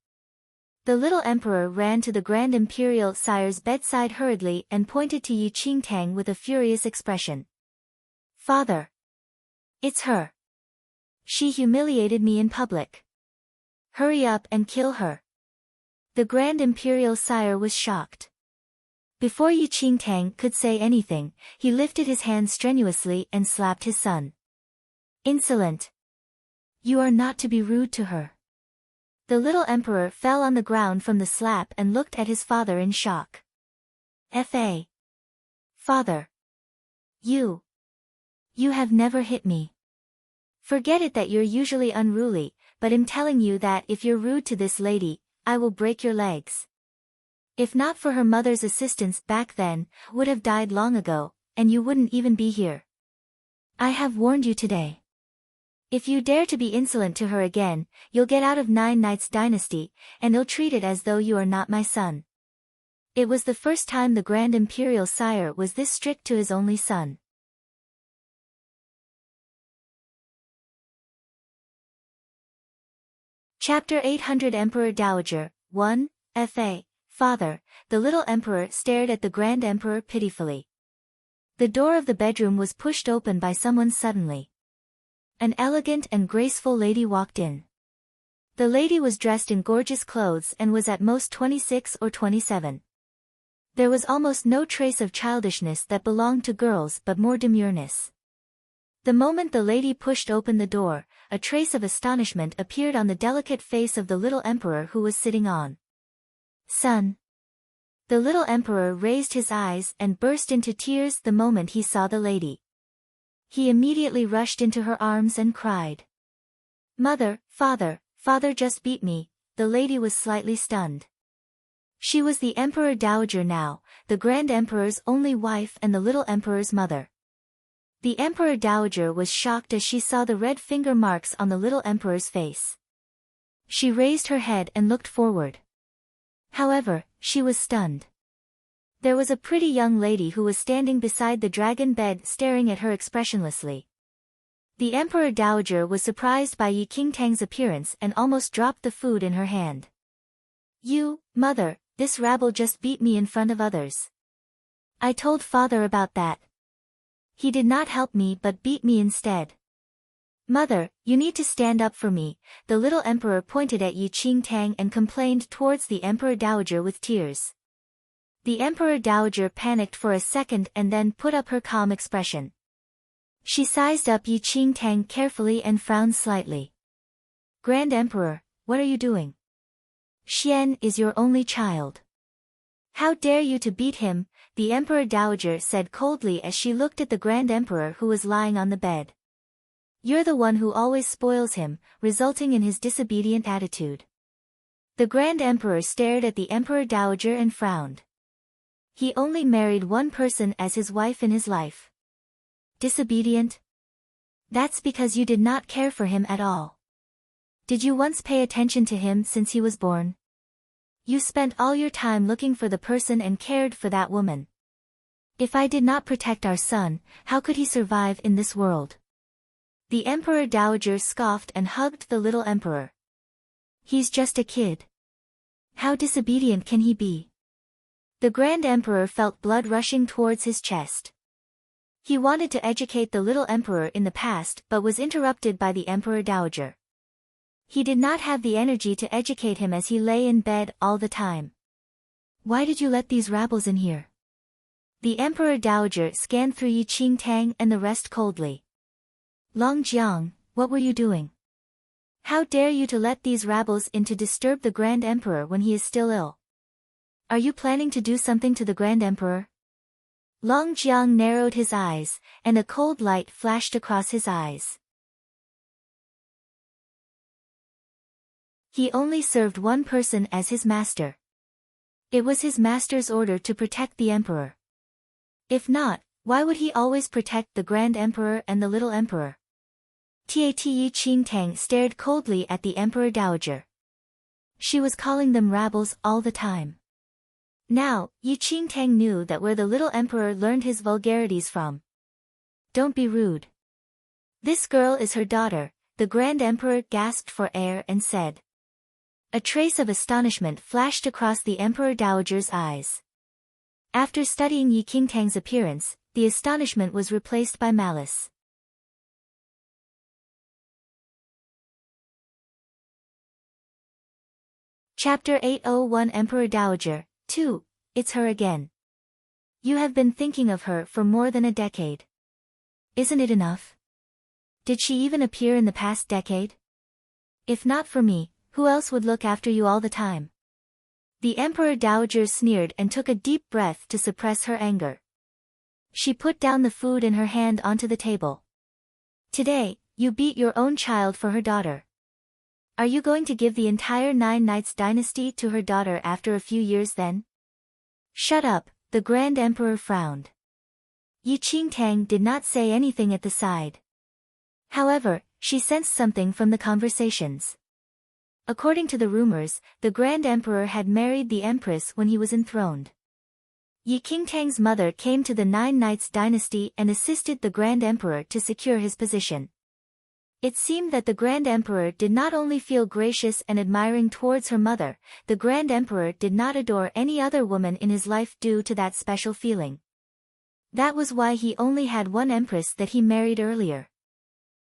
The little emperor ran to the Grand Imperial Sire's bedside hurriedly and pointed to Yi Qingtang with a furious expression. Father. It's her. She humiliated me in public. Hurry up and kill her. The Grand Imperial Sire was shocked. Before Yi Qingtang could say anything, he lifted his hand strenuously and slapped his son. Insolent. You are not to be rude to her. The little emperor fell on the ground from the slap and looked at his father in shock. Fa. Father. You have never hit me. Forget it that you're usually unruly, but I'm telling you that if you're rude to this lady, I will break your legs. If not for her mother's assistance back then, would have died long ago, and you wouldn't even be here. I have warned you today. If you dare to be insolent to her again, you'll get out of Nine Nights Dynasty, and they'll treat it as though you are not my son. It was the first time the Grand Imperial Sire was this strict to his only son. Chapter 800 Emperor Dowager 1, Fa. Father. The little emperor stared at the Grand Emperor pitifully. The door of the bedroom was pushed open by someone suddenly. An elegant and graceful lady walked in. The lady was dressed in gorgeous clothes and was at most 26 or 27. There was almost no trace of childishness that belonged to girls but more demureness. The moment the lady pushed open the door, a trace of astonishment appeared on the delicate face of the little emperor who was sitting on. Son. The little emperor raised his eyes and burst into tears the moment he saw the lady. He immediately rushed into her arms and cried. Mother, father just beat me. The lady was slightly stunned. She was the Emperor Dowager now, the Grand Emperor's only wife and the little emperor's mother. The Emperor Dowager was shocked as she saw the red finger marks on the little emperor's face. She raised her head and looked forward. However, she was stunned. There was a pretty young lady who was standing beside the dragon bed staring at her expressionlessly. The Emperor Dowager was surprised by Yi Qingtang's appearance and almost dropped the food in her hand. You, mother, this rabble just beat me in front of others. I told father about that. He did not help me but beat me instead. Mother, you need to stand up for me. The little emperor pointed at Yi Qingtang and complained towards the Emperor Dowager with tears. The Emperor Dowager panicked for a second and then put up her calm expression. She sized up Yi Qingtang carefully and frowned slightly. Grand Emperor, what are you doing? Xian is your only child. How dare you to beat him? The Emperor Dowager said coldly as she looked at the Grand Emperor who was lying on the bed. You're the one who always spoils him, resulting in his disobedient attitude. The Grand Emperor stared at the Emperor Dowager and frowned. He only married one person as his wife in his life. Disobedient? That's because you did not care for him at all. Did you once pay attention to him since he was born? You spent all your time looking for the person and cared for that woman. If I did not protect our son, how could he survive in this world? The Emperor Dowager scoffed and hugged the little emperor. He's just a kid. How disobedient can he be? The Grand Emperor felt blood rushing towards his chest. He wanted to educate the little emperor in the past but was interrupted by the Emperor Dowager. He did not have the energy to educate him as he lay in bed all the time. Why did you let these rabbles in here? The Emperor Dowager scanned through Yi Qingtang and the rest coldly. Long Jiang, what were you doing? How dare you to let these rabbles in to disturb the Grand Emperor when he is still ill? Are you planning to do something to the Grand Emperor? Long Jiang narrowed his eyes, and a cold light flashed across his eyes. He only served one person as his master. It was his master's order to protect the emperor. If not, why would he always protect the Grand Emperor and the little emperor? Yi Qingtang stared coldly at the Emperor Dowager. She was calling them rabbles all the time. Now, Yi Qingtang knew that where the little emperor learned his vulgarities from. Don't be rude. This girl is her daughter, the Grand Emperor gasped for air and said. A trace of astonishment flashed across the Emperor Dowager's eyes. After studying Yi Qingtang's appearance, the astonishment was replaced by malice. Chapter 801 Emperor Dowager 2. It's her again. You have been thinking of her for more than a decade. Isn't it enough? Did she even appear in the past decade? If not for me, who else would look after you all the time? The Emperor Dowager sneered and took a deep breath to suppress her anger. She put down the food in her hand onto the table. Today, you beat your own child for her daughter. Are you going to give the entire Nine Knights dynasty to her daughter after a few years then? Shut up, the Grand Emperor frowned. Yi Qingtang did not say anything at the side. However, she sensed something from the conversations. According to the rumors, the Grand Emperor had married the Empress when he was enthroned. Yi Qingtang's mother came to the Nine Knights dynasty and assisted the Grand Emperor to secure his position. It seemed that the Grand Emperor did not only feel gracious and admiring towards her mother, the Grand Emperor did not adore any other woman in his life due to that special feeling. That was why he only had one empress that he married earlier.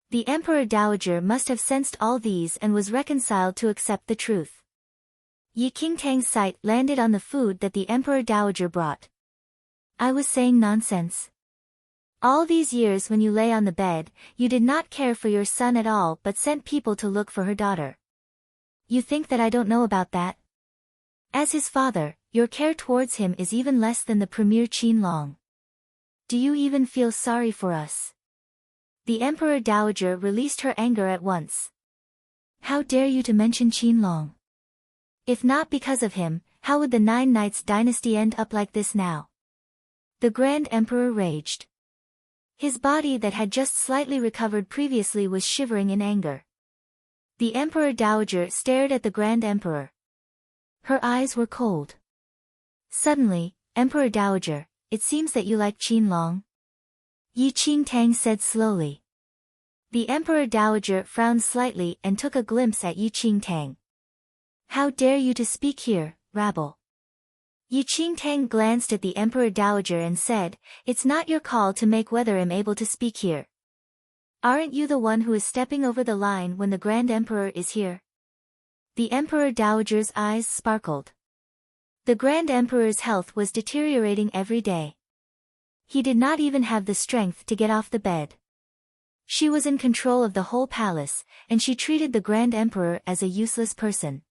The Emperor Dowager must have sensed all these and was reconciled to accept the truth. Yi Qingtang's sight landed on the food that the Emperor Dowager brought. I was saying nonsense. All these years when you lay on the bed, you did not care for your son at all but sent people to look for her daughter. You think that I don't know about that? As his father, your care towards him is even less than the Premier Qinlong. Do you even feel sorry for us? The Emperor Dowager released her anger at once. How dare you to mention Qinlong? If not because of him, how would the Nine Knights dynasty end up like this now? The Grand Emperor raged. His body that had just slightly recovered previously was shivering in anger. The Emperor Dowager stared at the Grand Emperor. Her eyes were cold. Suddenly, Emperor Dowager, it seems that you like Qinlong? Yi Qingtang said slowly. The Emperor Dowager frowned slightly and took a glimpse at Yi Qingtang. How dare you to speak here, rabble? Yi Qingtang glanced at the Emperor Dowager and said, it's not your call to make whether I'm able to speak here. Aren't you the one who is stepping over the line when the Grand Emperor is here? The Emperor Dowager's eyes sparkled. The Grand Emperor's health was deteriorating every day. He did not even have the strength to get off the bed. She was in control of the whole palace, and she treated the Grand Emperor as a useless person.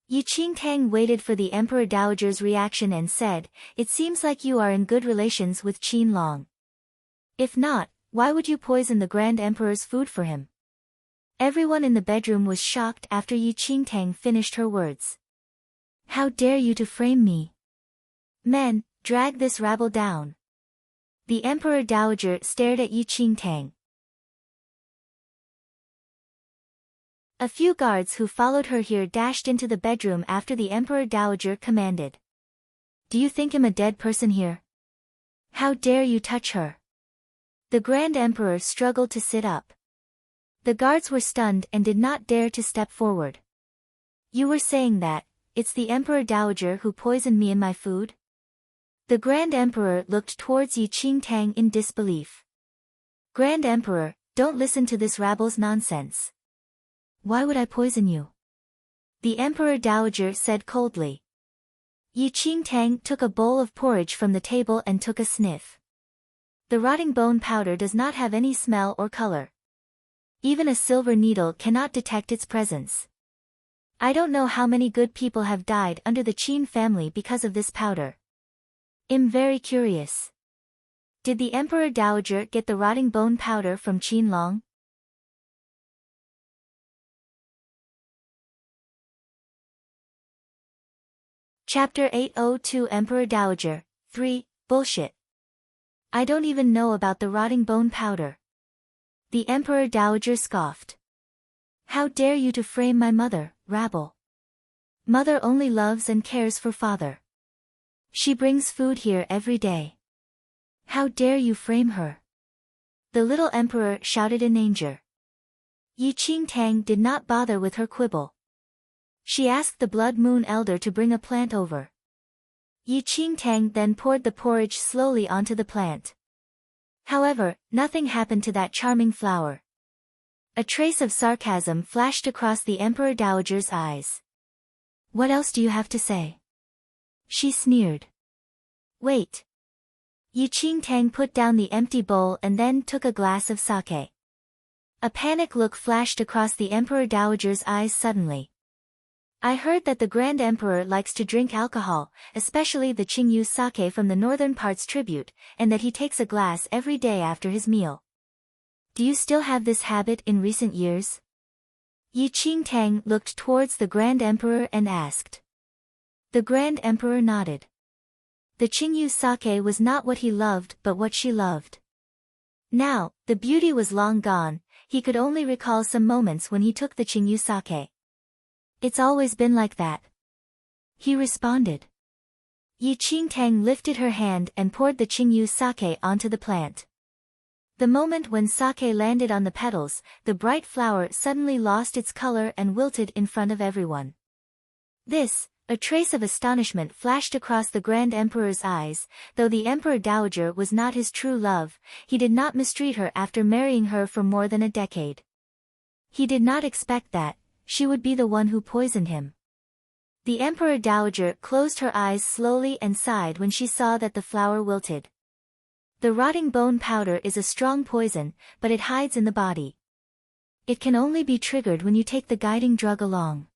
Yi Qingtang waited for the Emperor Dowager's reaction and said, it seems like you are in good relations with Qinlong. If not, why would you poison the Grand Emperor's food for him? Everyone in the bedroom was shocked after Yi Qingtang finished her words. How dare you to frame me? Men, drag this rabble down. The Emperor Dowager stared at Yi Qingtang. A few guards who followed her here dashed into the bedroom after the Emperor Dowager commanded. Do you think I'm a dead person here? How dare you touch her? The Grand Emperor struggled to sit up. The guards were stunned and did not dare to step forward. You were saying that, it's the Emperor Dowager who poisoned me in my food? The Grand Emperor looked towards Yi Qingtang in disbelief. Grand Emperor, don't listen to this rabble's nonsense. Why would I poison you? The Emperor Dowager said coldly. Yi Qingtang took a bowl of porridge from the table and took a sniff. The rotting bone powder does not have any smell or color. Even a silver needle cannot detect its presence. I don't know how many good people have died under the Qin family because of this powder. I'm very curious. Did the Emperor Dowager get the rotting bone powder from Qinlong? Chapter 802 Emperor Dowager, 3, Bullshit. I don't even know about the rotting bone powder. The Emperor Dowager scoffed. How dare you to frame my mother, rabble? Mother only loves and cares for father. She brings food here every day. How dare you frame her? The little emperor shouted in anger. Yi Qingtang did not bother with her quibble. She asked the Blood Moon Elder to bring a plant over. Yi Qingtang then poured the porridge slowly onto the plant. However, nothing happened to that charming flower. A trace of sarcasm flashed across the Emperor Dowager's eyes. What else do you have to say? She sneered. Wait. Yi Qingtang put down the empty bowl and then took a glass of sake. A panic look flashed across the Emperor Dowager's eyes suddenly. I heard that the Grand Emperor likes to drink alcohol, especially the Qingyu sake from the northern parts tribute, and that he takes a glass every day after his meal. Do you still have this habit in recent years? Yi Qingtang looked towards the Grand Emperor and asked. The Grand Emperor nodded. The Qingyu sake was not what he loved but what she loved. Now, the beauty was long gone, he could only recall some moments when he took the Qingyu sake. It's always been like that, he responded. Yi Qingtang lifted her hand and poured the Qingyu sake onto the plant. The moment when sake landed on the petals, the bright flower suddenly lost its color and wilted in front of everyone. A trace of astonishment flashed across the Grand Emperor's eyes. Though the Emperor Dowager was not his true love, he did not mistreat her after marrying her for more than a decade. He did not expect that she would be the one who poisoned him. The Emperor Dowager closed her eyes slowly and sighed when she saw that the flower wilted. The rotting bone powder is a strong poison, but it hides in the body. It can only be triggered when you take the guiding drug along.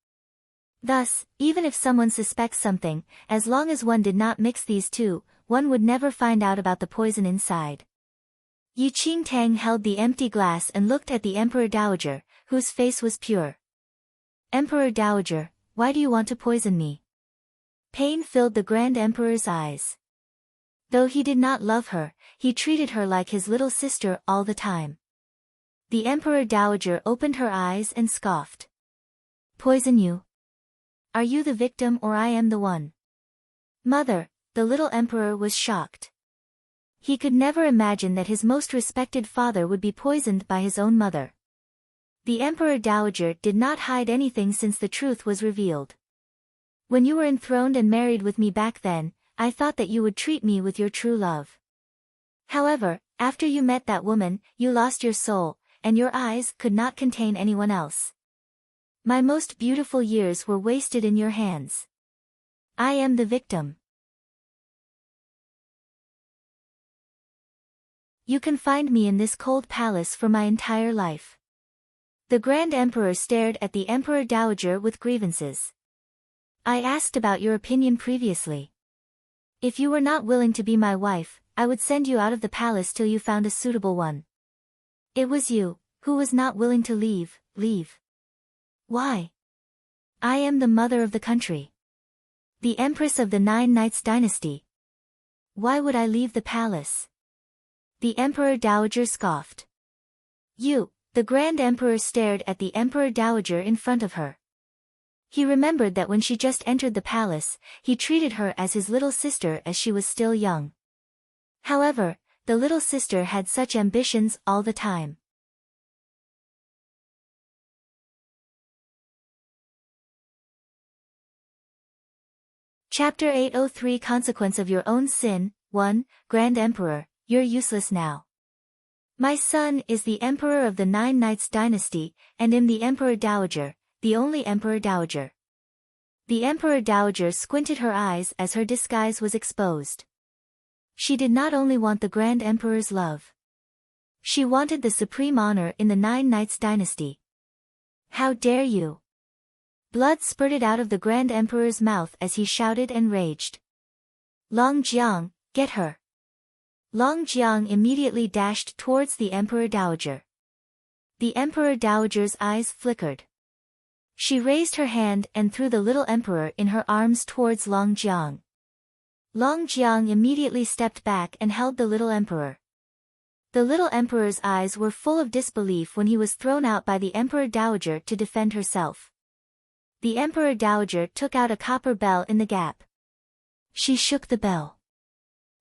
Thus, even if someone suspects something, as long as one did not mix these two, one would never find out about the poison inside. Yi Qingtang held the empty glass and looked at the Emperor Dowager, whose face was pure. Emperor Dowager, why do you want to poison me? Pain filled the Grand Emperor's eyes. Though he did not love her, he treated her like his little sister all the time. The Emperor Dowager opened her eyes and scoffed. Poison you? Are you the victim or I am the one? Mother, the little emperor was shocked. He could never imagine that his most respected father would be poisoned by his own mother. The Emperor Dowager did not hide anything since the truth was revealed. When you were enthroned and married with me back then, I thought that you would treat me with your true love. However, after you met that woman, you lost your soul, and your eyes could not contain anyone else. My most beautiful years were wasted in your hands. I am the victim. You can find me in this cold palace for my entire life. The Grand Emperor stared at the Emperor Dowager with grievances. I asked about your opinion previously. If you were not willing to be my wife, I would send you out of the palace till you found a suitable one. It was you, who was not willing to leave. Why? I am the mother of the country. The Empress of the Nine Knights dynasty. Why would I leave the palace? The Emperor Dowager scoffed. The Grand Emperor stared at the Emperor Dowager in front of her. He remembered that when she just entered the palace, he treated her as his little sister as she was still young. However, the little sister had such ambitions all the time. Chapter 803 Consequence of Your Own Sin. 1. Grand Emperor, you're useless now. My son is the Emperor of the Nine Knights dynasty, and am the Emperor Dowager, the only Emperor Dowager. The Emperor Dowager squinted her eyes as her disguise was exposed. She did not only want the Grand Emperor's love. She wanted the supreme honor in the Nine Knights dynasty. How dare you! Blood spurted out of the Grand Emperor's mouth as he shouted and raged. Long Jiang, get her! Long Jiang immediately dashed towards the Emperor Dowager. The Emperor Dowager's eyes flickered. She raised her hand and threw the little emperor in her arms towards Long Jiang. Long Jiang immediately stepped back and held the little emperor. The little emperor's eyes were full of disbelief when he was thrown out by the Emperor Dowager to defend herself. The Emperor Dowager took out a copper bell in the gap. She shook the bell.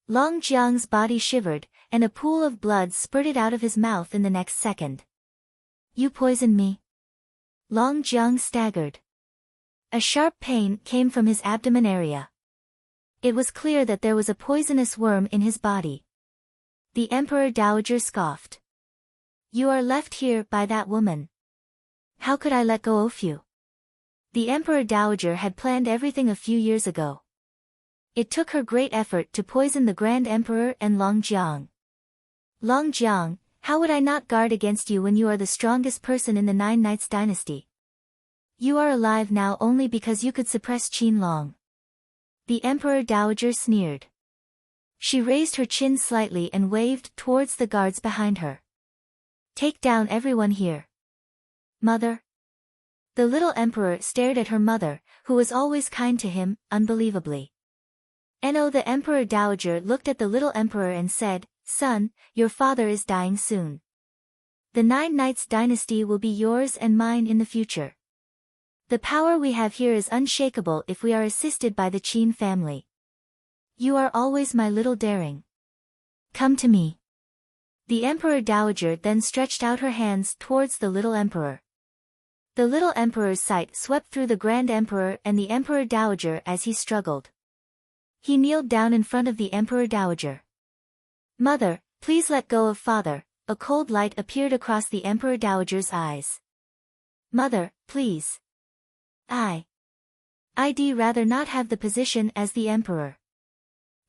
Long Jiang's body shivered, and a pool of blood spurted out of his mouth in the next second. You poisoned me? Long Jiang staggered. A sharp pain came from his abdomen area. It was clear that there was a poisonous worm in his body. The Emperor Dowager scoffed. You are left here by that woman. How could I let go of you? The Emperor Dowager had planned everything a few years ago. It took her great effort to poison the Grand Emperor and Long Jiang. Long Jiang, how would I not guard against you when you are the strongest person in the Nine Knights dynasty? You are alive now only because you could suppress Qin Long. The Emperor Dowager sneered. She raised her chin slightly and waved towards the guards behind her. Take down everyone here. Mother? The little emperor stared at her mother, who was always kind to him, unbelievably. The Emperor Dowager looked at the little emperor and said, Son, your father is dying soon. The Nine Knights dynasty will be yours and mine in the future. The power we have here is unshakable if we are assisted by the Qin family. You are always my little daring. Come to me. The Emperor Dowager then stretched out her hands towards the little emperor. The little emperor's sight swept through the Grand Emperor and the Emperor Dowager as he struggled. He kneeled down in front of the Emperor Dowager. Mother, please let go of father. A cold light appeared across the Emperor Dowager's eyes. Mother, please. I'd rather not have the position as the emperor.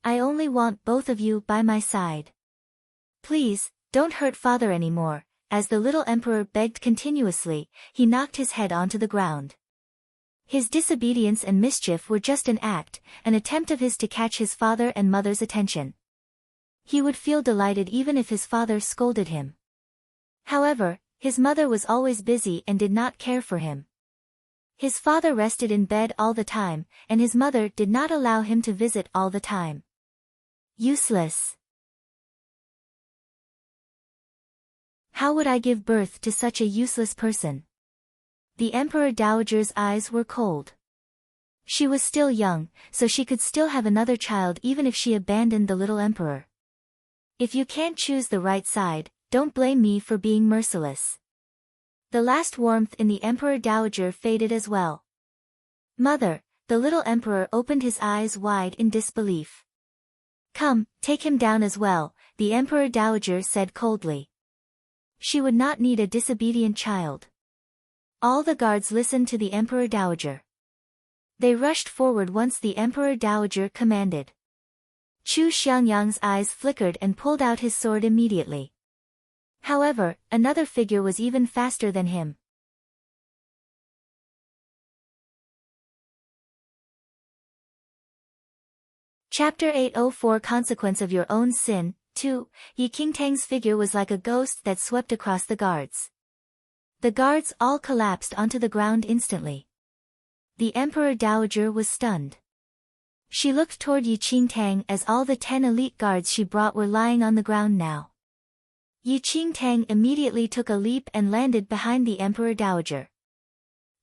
I only want both of you by my side. Please, don't hurt father anymore. As the little emperor begged continuously, he knocked his head onto the ground. His disobedience and mischief were just an attempt of his to catch his father and mother's attention. He would feel delighted even if his father scolded him. However, his mother was always busy and did not care for him. His father rested in bed all the time, and his mother did not allow him to visit all the time. Useless. How would I give birth to such a useless person? The Emperor Dowager's eyes were cold. She was still young, so she could still have another child even if she abandoned the little emperor. If you can't choose the right side, don't blame me for being merciless. The last warmth in the Emperor Dowager faded as well. Mother, the little emperor opened his eyes wide in disbelief. Come, take him down as well, the Emperor Dowager said coldly. She would not need a disobedient child. All the guards listened to the Emperor Dowager. They rushed forward once the Emperor Dowager commanded. Chu Xiangyang's eyes flickered and pulled out his sword immediately. However, another figure was even faster than him. Chapter 804 Consequence of Your Own Sin, 2. Yi Qingtang's figure was like a ghost that swept across the guards. The guards all collapsed onto the ground instantly. The Emperor Dowager was stunned. She looked toward Yi Qingtang as all the 10 elite guards she brought were lying on the ground now. Yi Qingtang immediately took a leap and landed behind the Emperor Dowager.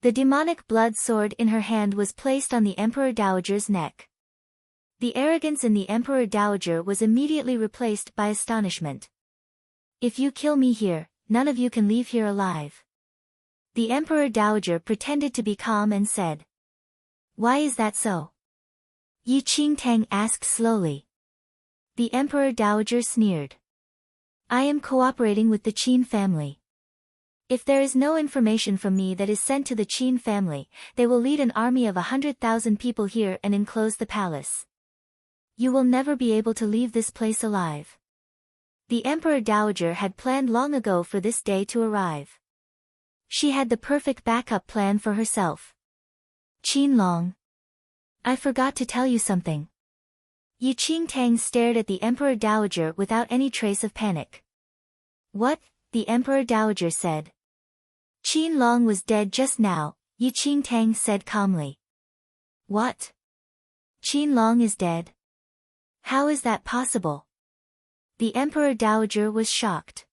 The demonic blood sword in her hand was placed on the Emperor Dowager's neck. The arrogance in the Emperor Dowager was immediately replaced by astonishment. If you kill me here, none of you can leave here alive. The Emperor Dowager pretended to be calm and said. Why is that so? Yi Qingtang asked slowly. The Emperor Dowager sneered. I am cooperating with the Qin family. If there is no information from me that is sent to the Qin family, they will lead an army of 100,000 people here and enclose the palace. You will never be able to leave this place alive. The Emperor Dowager had planned long ago for this day to arrive. She had the perfect backup plan for herself. Qin Long. I forgot to tell you something. Yi Qingtang stared at the Emperor Dowager without any trace of panic. What? The Emperor Dowager said. Qin Long was dead just now, Yi Qingtang said calmly. What? Qin Long is dead? How is that possible? The Emperor Dowager was shocked.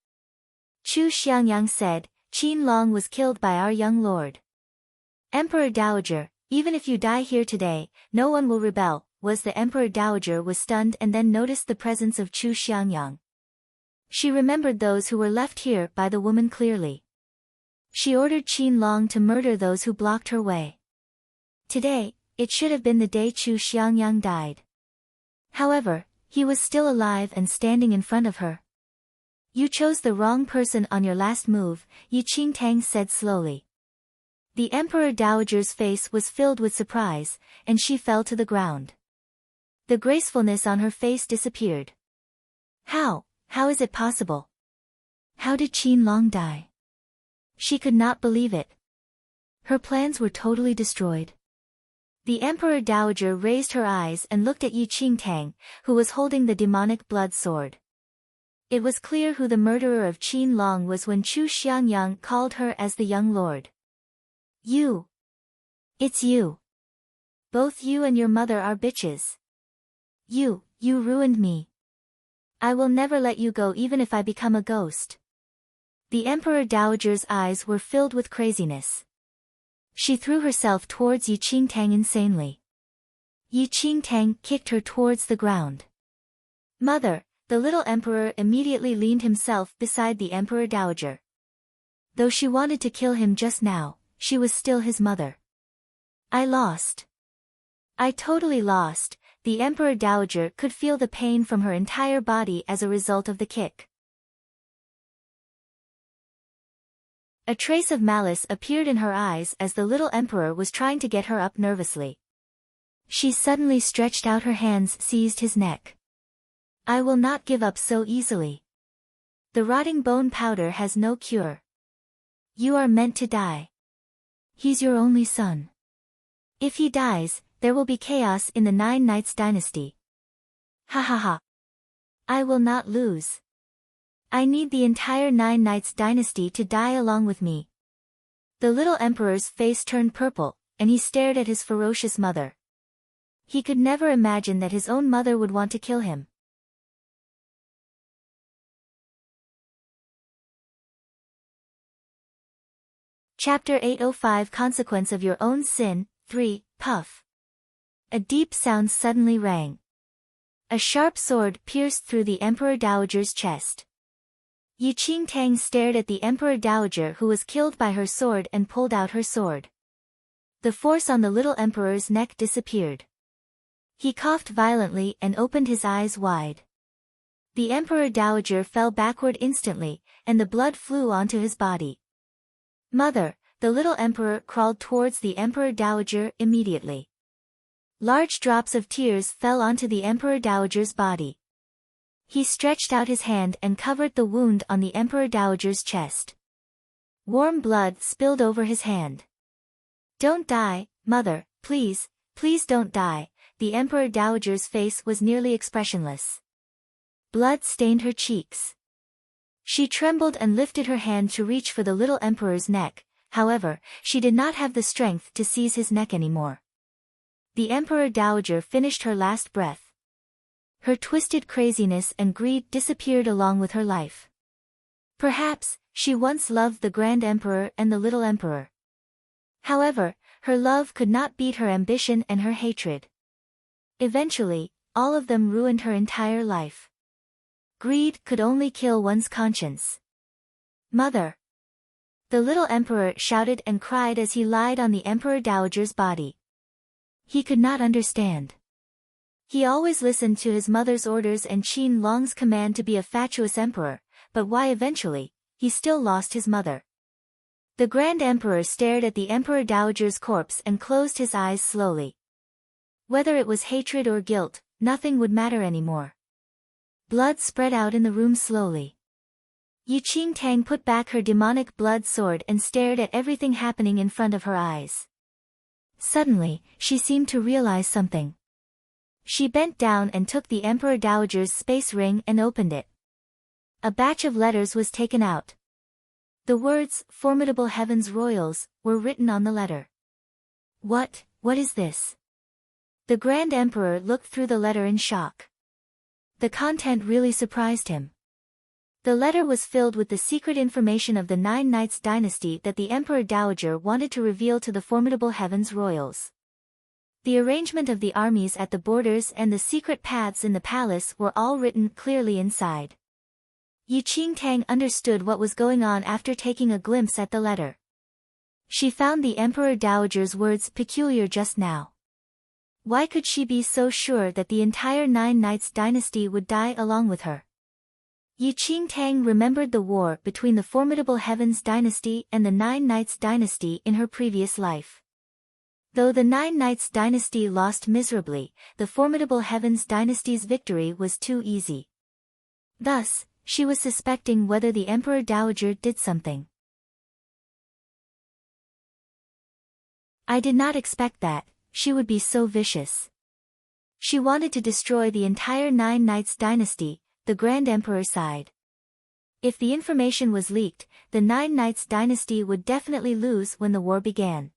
Chu Xiangyang said, Qin Long was killed by our young lord. Emperor Dowager, even if you die here today, no one will rebel. Was the Emperor Dowager was stunned and then noticed the presence of Chu Xiangyang. She remembered those who were left here by the woman clearly. She ordered Qin Long to murder those who blocked her way. Today, it should have been the day Chu Xiangyang died. However, he was still alive and standing in front of her. You chose the wrong person on your last move, Yi Qingtang said slowly. The Emperor Dowager's face was filled with surprise, and she fell to the ground. The gracefulness on her face disappeared. How is it possible? How did Qin Long die? She could not believe it. Her plans were totally destroyed. The Emperor Dowager raised her eyes and looked at Yi Qingtang, who was holding the demonic blood sword. It was clear who the murderer of Qin Long was when Chu Xiangyang called her as the young lord. You. It's you. Both you and your mother are bitches. You ruined me. I will never let you go even if I become a ghost. The Emperor Dowager's eyes were filled with craziness. She threw herself towards Yi Qingtang insanely. Yi Qingtang kicked her towards the ground. Mother, the little emperor immediately leaned himself beside the Emperor Dowager. Though she wanted to kill him just now, she was still his mother. I lost. I totally lost. The Emperor Dowager could feel the pain from her entire body as a result of the kick. A trace of malice appeared in her eyes as the little emperor was trying to get her up nervously. She suddenly stretched out her hands, seized his neck. I will not give up so easily. The rotting bone powder has no cure. You are meant to die. He's your only son. If he dies, there will be chaos in the Nine Knights dynasty. Ha ha ha. I will not lose. I need the entire Nine Knights dynasty to die along with me. The little emperor's face turned purple, and he stared at his ferocious mother. He could never imagine that his own mother would want to kill him. Chapter 805 Consequence of Your Own Sin, 3, Puff. A deep sound suddenly rang. A sharp sword pierced through the Emperor Dowager's chest. Yi Qingtang stared at the Emperor Dowager, who was killed by her sword, and pulled out her sword. The force on the little emperor's neck disappeared. He coughed violently and opened his eyes wide. The Emperor Dowager fell backward instantly, and the blood flew onto his body. Mother, the little emperor crawled towards the Emperor Dowager immediately. Large drops of tears fell onto the Emperor Dowager's body. He stretched out his hand and covered the wound on the Emperor Dowager's chest. Warm blood spilled over his hand. Don't die, mother, please, please don't die. The Emperor Dowager's face was nearly expressionless. Blood stained her cheeks. She trembled and lifted her hand to reach for the little emperor's neck, however, she did not have the strength to seize his neck anymore. The Emperor Dowager finished her last breath. Her twisted craziness and greed disappeared along with her life. Perhaps, she once loved the Grand Emperor and the Little Emperor. However, her love could not beat her ambition and her hatred. Eventually, all of them ruined her entire life. Greed could only kill one's conscience. Mother! The Little Emperor shouted and cried as he lied on the Emperor Dowager's body. He could not understand. He always listened to his mother's orders and Qin Long's command to be a fatuous emperor, but why eventually, he still lost his mother. The Grand Emperor stared at the Emperor Dowager's corpse and closed his eyes slowly. Whether it was hatred or guilt, nothing would matter anymore. Blood spread out in the room slowly. Yi Qingtang put back her demonic blood sword and stared at everything happening in front of her eyes. Suddenly, she seemed to realize something. She bent down and took the Emperor Dowager's space ring and opened it. A batch of letters was taken out. The words, "Formidable Heavens Royals," were written on the letter. What is this? The Grand Emperor looked through the letter in shock. The content really surprised him. The letter was filled with the secret information of the Nine Knights dynasty that the Emperor Dowager wanted to reveal to the Formidable Heavens Royals. The arrangement of the armies at the borders and the secret paths in the palace were all written clearly inside. Yi Qingtang understood what was going on after taking a glimpse at the letter. She found the Emperor Dowager's words peculiar just now. Why could she be so sure that the entire Nine Knights dynasty would die along with her? Yi Qingtang remembered the war between the Formidable Heavens dynasty and the Nine Knights dynasty in her previous life. Though the Nine Knights dynasty lost miserably, the Formidable Heavens dynasty's victory was too easy. Thus, she was suspecting whether the Emperor Dowager did something. I did not expect that, she would be so vicious. She wanted to destroy the entire Nine Knights dynasty, the Grand Emperor sighed. If the information was leaked, the Nine Knights dynasty would definitely lose when the war began.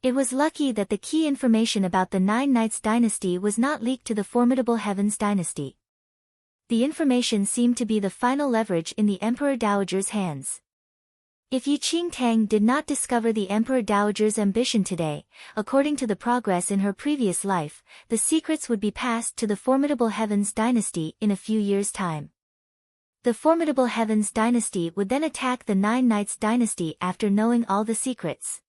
It was lucky that the key information about the Nine Knights dynasty was not leaked to the formidable Heavens dynasty. The information seemed to be the final leverage in the Emperor Dowager's hands. If Yi Qingtang did not discover the Emperor Dowager's ambition today, according to the progress in her previous life, the secrets would be passed to the formidable Heavens dynasty in a few years' time. The formidable Heavens dynasty would then attack the Nine Knights dynasty after knowing all the secrets.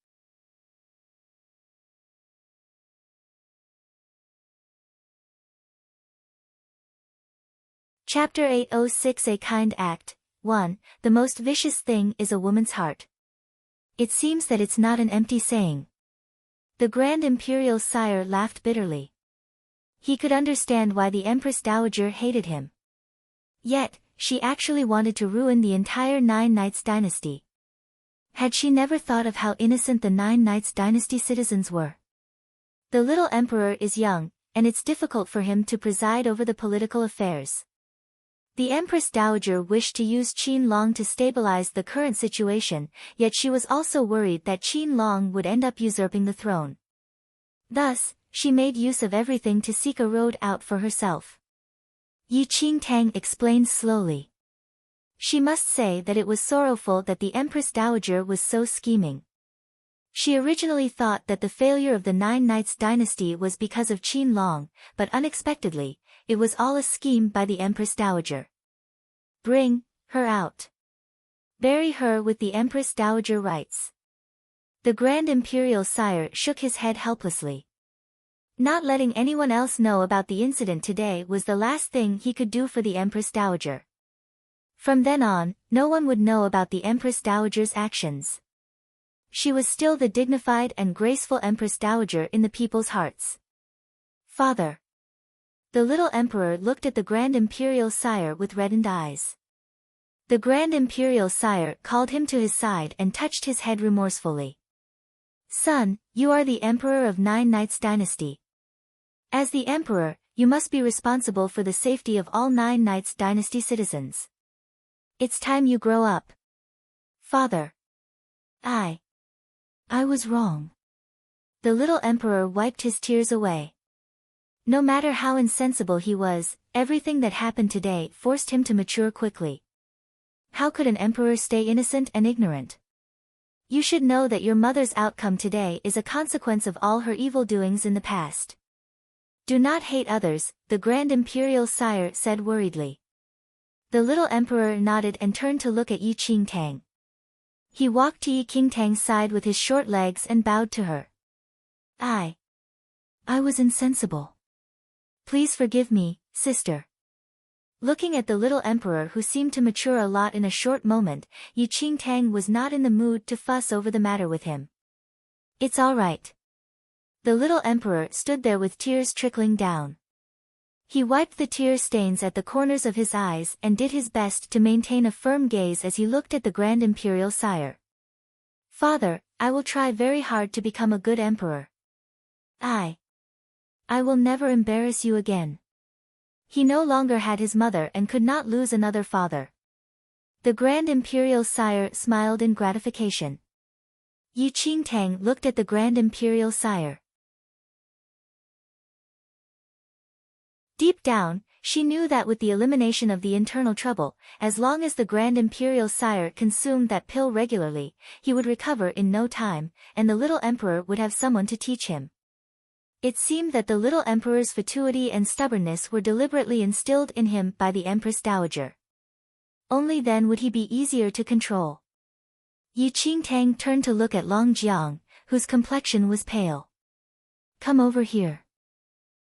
Chapter 806 A Kind Act. 1. The most vicious thing is a woman's heart. It seems that it's not an empty saying. The Grand Imperial Sire laughed bitterly. He could understand why the Empress Dowager hated him. Yet, she actually wanted to ruin the entire Nine Knights dynasty. Had she never thought of how innocent the Nine Knights dynasty citizens were? The little emperor is young, and it's difficult for him to preside over the political affairs. The Empress Dowager wished to use Qin Long to stabilize the current situation, yet she was also worried that Qin Long would end up usurping the throne. Thus, she made use of everything to seek a road out for herself. Yi Qingtang explained slowly. She must say that it was sorrowful that the Empress Dowager was so scheming. She originally thought that the failure of the Nine Knights dynasty was because of Qin Long, but unexpectedly, it was all a scheme by the Empress Dowager. Bring her out. Bury her with the Empress Dowager rights. The Grand Imperial Sire shook his head helplessly. Not letting anyone else know about the incident today was the last thing he could do for the Empress Dowager. From then on, no one would know about the Empress Dowager's actions. She was still the dignified and graceful Empress Dowager in the people's hearts. Father. The little emperor looked at the Grand Imperial Sire with reddened eyes. The Grand Imperial Sire called him to his side and touched his head remorsefully. Son, you are the Emperor of Nine Knights dynasty. As the Emperor, you must be responsible for the safety of all Nine Knights dynasty citizens. It's time you grow up. Father. I was wrong. The little emperor wiped his tears away. No matter how insensible he was, everything that happened today forced him to mature quickly. How could an emperor stay innocent and ignorant? You should know that your mother's outcome today is a consequence of all her evil doings in the past. Do not hate others, the Grand Imperial Sire said worriedly. The little emperor nodded and turned to look at Yi Qingtang. He walked to Yi Qingtang's side with his short legs and bowed to her. I was insensible. Please forgive me, sister. Looking at the little emperor who seemed to mature a lot in a short moment, Yi Qingtang was not in the mood to fuss over the matter with him. It's all right. The little emperor stood there with tears trickling down. He wiped the tear stains at the corners of his eyes and did his best to maintain a firm gaze as he looked at the Grand Imperial Sire. Father, I will try very hard to become a good emperor. I will never embarrass you again. He no longer had his mother and could not lose another father. The Grand Imperial Sire smiled in gratification. Yi Qingtang looked at the Grand Imperial Sire. Deep down, she knew that with the elimination of the internal trouble, as long as the Grand Imperial Sire consumed that pill regularly, he would recover in no time, and the little emperor would have someone to teach him. It seemed that the little emperor's fatuity and stubbornness were deliberately instilled in him by the Empress Dowager. Only then would he be easier to control. Yi Qingtang turned to look at Long Jiang, whose complexion was pale. Come over here.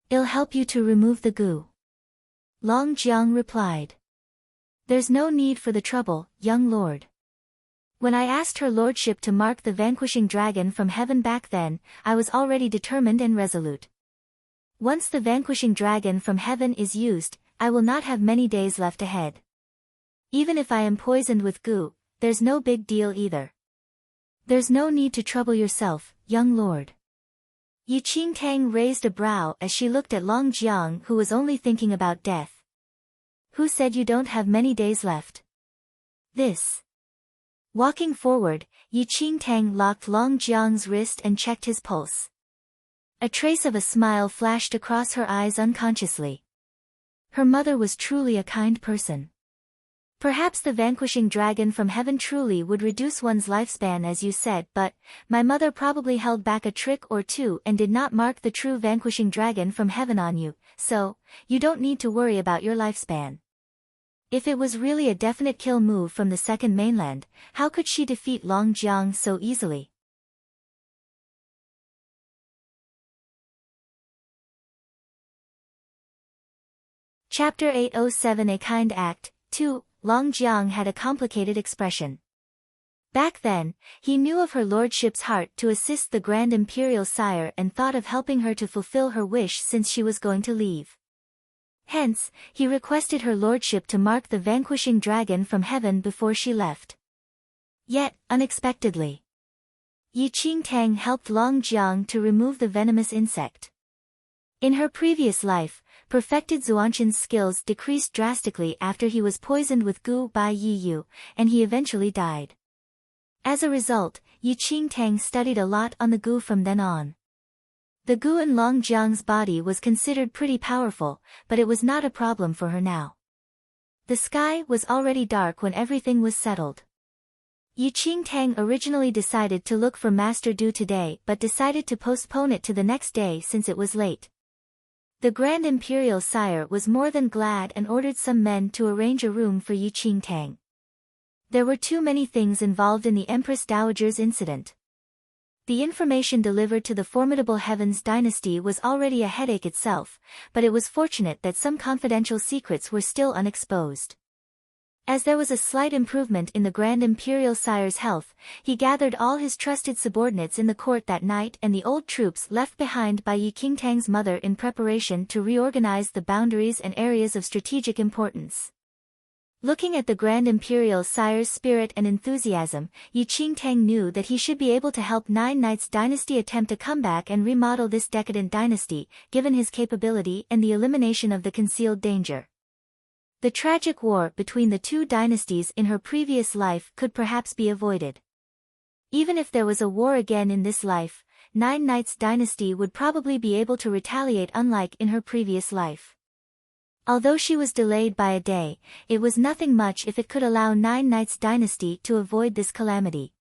I'll help you to remove the goo. Long Jiang replied. There's no need for the trouble, young lord. When I asked her lordship to mark the vanquishing dragon from heaven back then, I was already determined and resolute. Once the vanquishing dragon from heaven is used, I will not have many days left ahead. Even if I am poisoned with goo, there's no big deal either. There's no need to trouble yourself, young lord. Yi Qingtang raised a brow as she looked at Long Jiang, who was only thinking about death. Who said you don't have many days left? This. Walking forward, Yi Qingtang locked Long Jiang's wrist and checked his pulse. A trace of a smile flashed across her eyes unconsciously. Her mother was truly a kind person. Perhaps the vanquishing dragon from heaven truly would reduce one's lifespan as you said, but my mother probably held back a trick or two and did not mark the true vanquishing dragon from heaven on you, so you don't need to worry about your lifespan. If it was really a definite kill move from the second mainland, how could she defeat Long Jiang so easily? Chapter 807 A Kind Act, 2. Long Jiang had a complicated expression. Back then, he knew of her lordship's heart to assist the Grand Imperial Sire and thought of helping her to fulfill her wish since she was going to leave. Hence, he requested her lordship to mark the vanquishing dragon from heaven before she left. Yet, unexpectedly, Yi Qingtang helped Long Jiang to remove the venomous insect. In her previous life, perfected Zuanchen's skills decreased drastically after he was poisoned with goo by Yi Yu, and he eventually died. As a result, Yi Qingtang studied a lot on the goo from then on. The goo in Long Jiang's body was considered pretty powerful, but it was not a problem for her now. The sky was already dark when everything was settled. Yi Qingtang originally decided to look for Master Du today but decided to postpone it to the next day since it was late. The Grand Imperial Sire was more than glad and ordered some men to arrange a room for Yi Qingtang. There were too many things involved in the Empress Dowager's incident. The information delivered to the formidable Heavens dynasty was already a headache itself, but it was fortunate that some confidential secrets were still unexposed. As there was a slight improvement in the Grand Imperial Sire's health, he gathered all his trusted subordinates in the court that night and the old troops left behind by Yi Qingtang's mother in preparation to reorganize the boundaries and areas of strategic importance. Looking at the Grand Imperial Sire's spirit and enthusiasm, Yi Qingtang knew that he should be able to help Nine Knights dynasty attempt a comeback and remodel this decadent dynasty, given his capability and the elimination of the concealed danger. The tragic war between the two dynasties in her previous life could perhaps be avoided. Even if there was a war again in this life, Nine Knights dynasty would probably be able to retaliate unlike in her previous life. Although she was delayed by a day, it was nothing much if it could allow Nine Knights dynasty to avoid this calamity.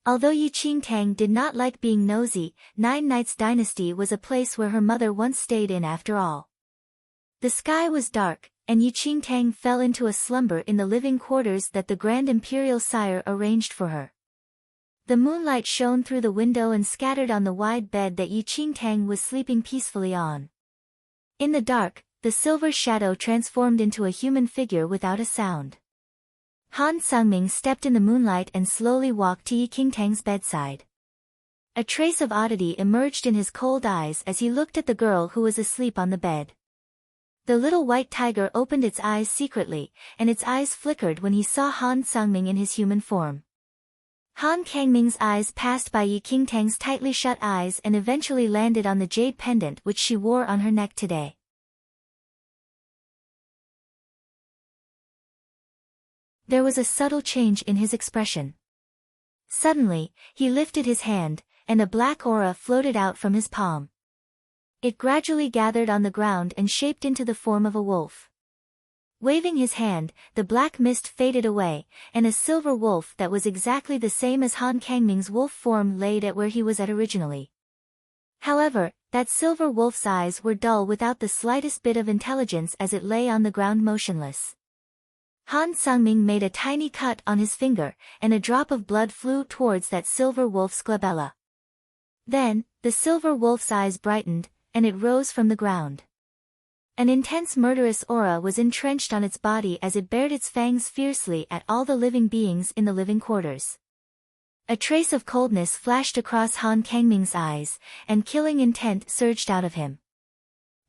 Although Yi Qingtang did not like being nosy, Nine Knights dynasty was a place where her mother once stayed in after all. The sky was dark, and Yi Qingtang fell into a slumber in the living quarters that the Grand Imperial Sire arranged for her. The moonlight shone through the window and scattered on the wide bed that Yi Qingtang was sleeping peacefully on. In the dark, the silver shadow transformed into a human figure without a sound. Han Sungming stepped in the moonlight and slowly walked to Yi Qingtang's bedside. A trace of oddity emerged in his cold eyes as he looked at the girl who was asleep on the bed. The little white tiger opened its eyes secretly, and its eyes flickered when he saw Han Sungming in his human form. Han Kangming's eyes passed by Yi Qingtang's tightly shut eyes and eventually landed on the jade pendant which she wore on her neck today. There was a subtle change in his expression. Suddenly, he lifted his hand, and a black aura floated out from his palm. It gradually gathered on the ground and shaped into the form of a wolf. Waving his hand, the black mist faded away, and a silver wolf that was exactly the same as Han Kangming's wolf form laid at where he was at originally. However, that silver wolf's eyes were dull without the slightest bit of intelligence as it lay on the ground motionless. Han Sungming made a tiny cut on his finger, and a drop of blood flew towards that silver wolf's glabella. Then, the silver wolf's eyes brightened, and it rose from the ground. An intense murderous aura was entrenched on its body as it bared its fangs fiercely at all the living beings in the living quarters. A trace of coldness flashed across Han Kangming's eyes, and killing intent surged out of him.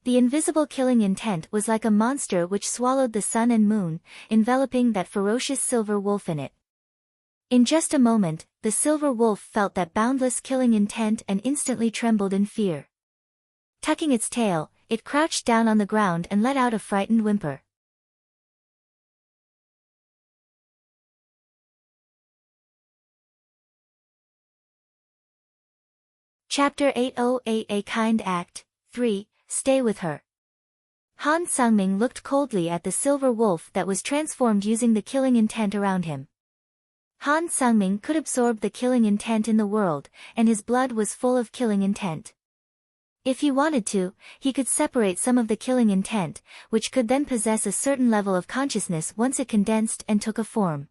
The invisible killing intent was like a monster which swallowed the sun and moon, enveloping that ferocious silver wolf in it. In just a moment, the silver wolf felt that boundless killing intent and instantly trembled in fear. Tucking its tail, it crouched down on the ground and let out a frightened whimper. Chapter 808 A Kind Act, 3, Stay with Her. Han Sungming looked coldly at the silver wolf that was transformed using the killing intent around him. Han Sungming could absorb the killing intent in the world, and his blood was full of killing intent. If he wanted to, he could separate some of the killing intent, which could then possess a certain level of consciousness once it condensed and took a form.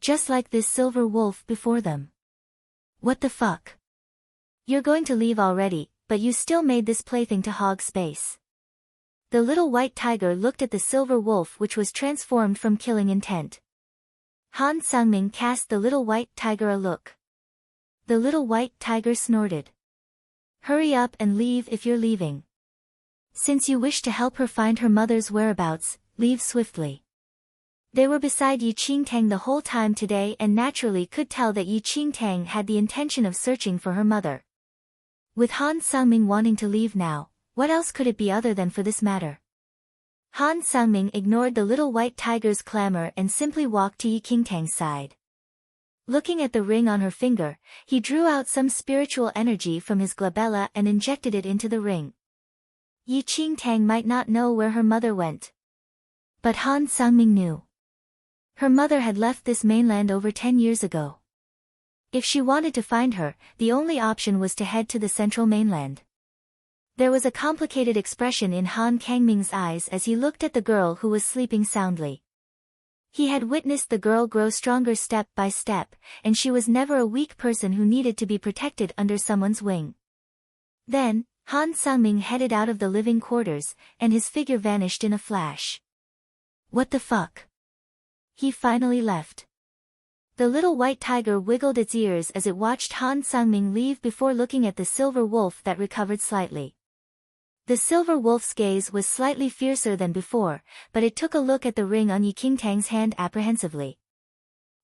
Just like this silver wolf before them. What the fuck? You're going to leave already, but you still made this plaything to hog space. The little white tiger looked at the silver wolf which was transformed from killing intent. Han Sungming cast the little white tiger a look. The little white tiger snorted. Hurry up and leave if you're leaving. Since you wish to help her find her mother's whereabouts, leave swiftly. They were beside Yi Qingtang the whole time today and naturally could tell that Yi Qingtang had the intention of searching for her mother. With Han Sungming wanting to leave now, what else could it be other than for this matter? Han Sungming ignored the little white tiger's clamor and simply walked to Yi Qingtang's side. Looking at the ring on her finger, he drew out some spiritual energy from his glabella and injected it into the ring. Yi Qingtang might not know where her mother went. But Han Sungming knew. Her mother had left this mainland over 10 years ago. If she wanted to find her, the only option was to head to the central mainland. There was a complicated expression in Han Kangming's eyes as he looked at the girl who was sleeping soundly. He had witnessed the girl grow stronger step by step, and she was never a weak person who needed to be protected under someone's wing. Then, Han Sungming headed out of the living quarters, and his figure vanished in a flash. What the fuck? He finally left. The little white tiger wiggled its ears as it watched Han Sungming leave before looking at the silver wolf that recovered slightly. The silver wolf's gaze was slightly fiercer than before, but it took a look at the ring on Yi Qingtang's hand apprehensively.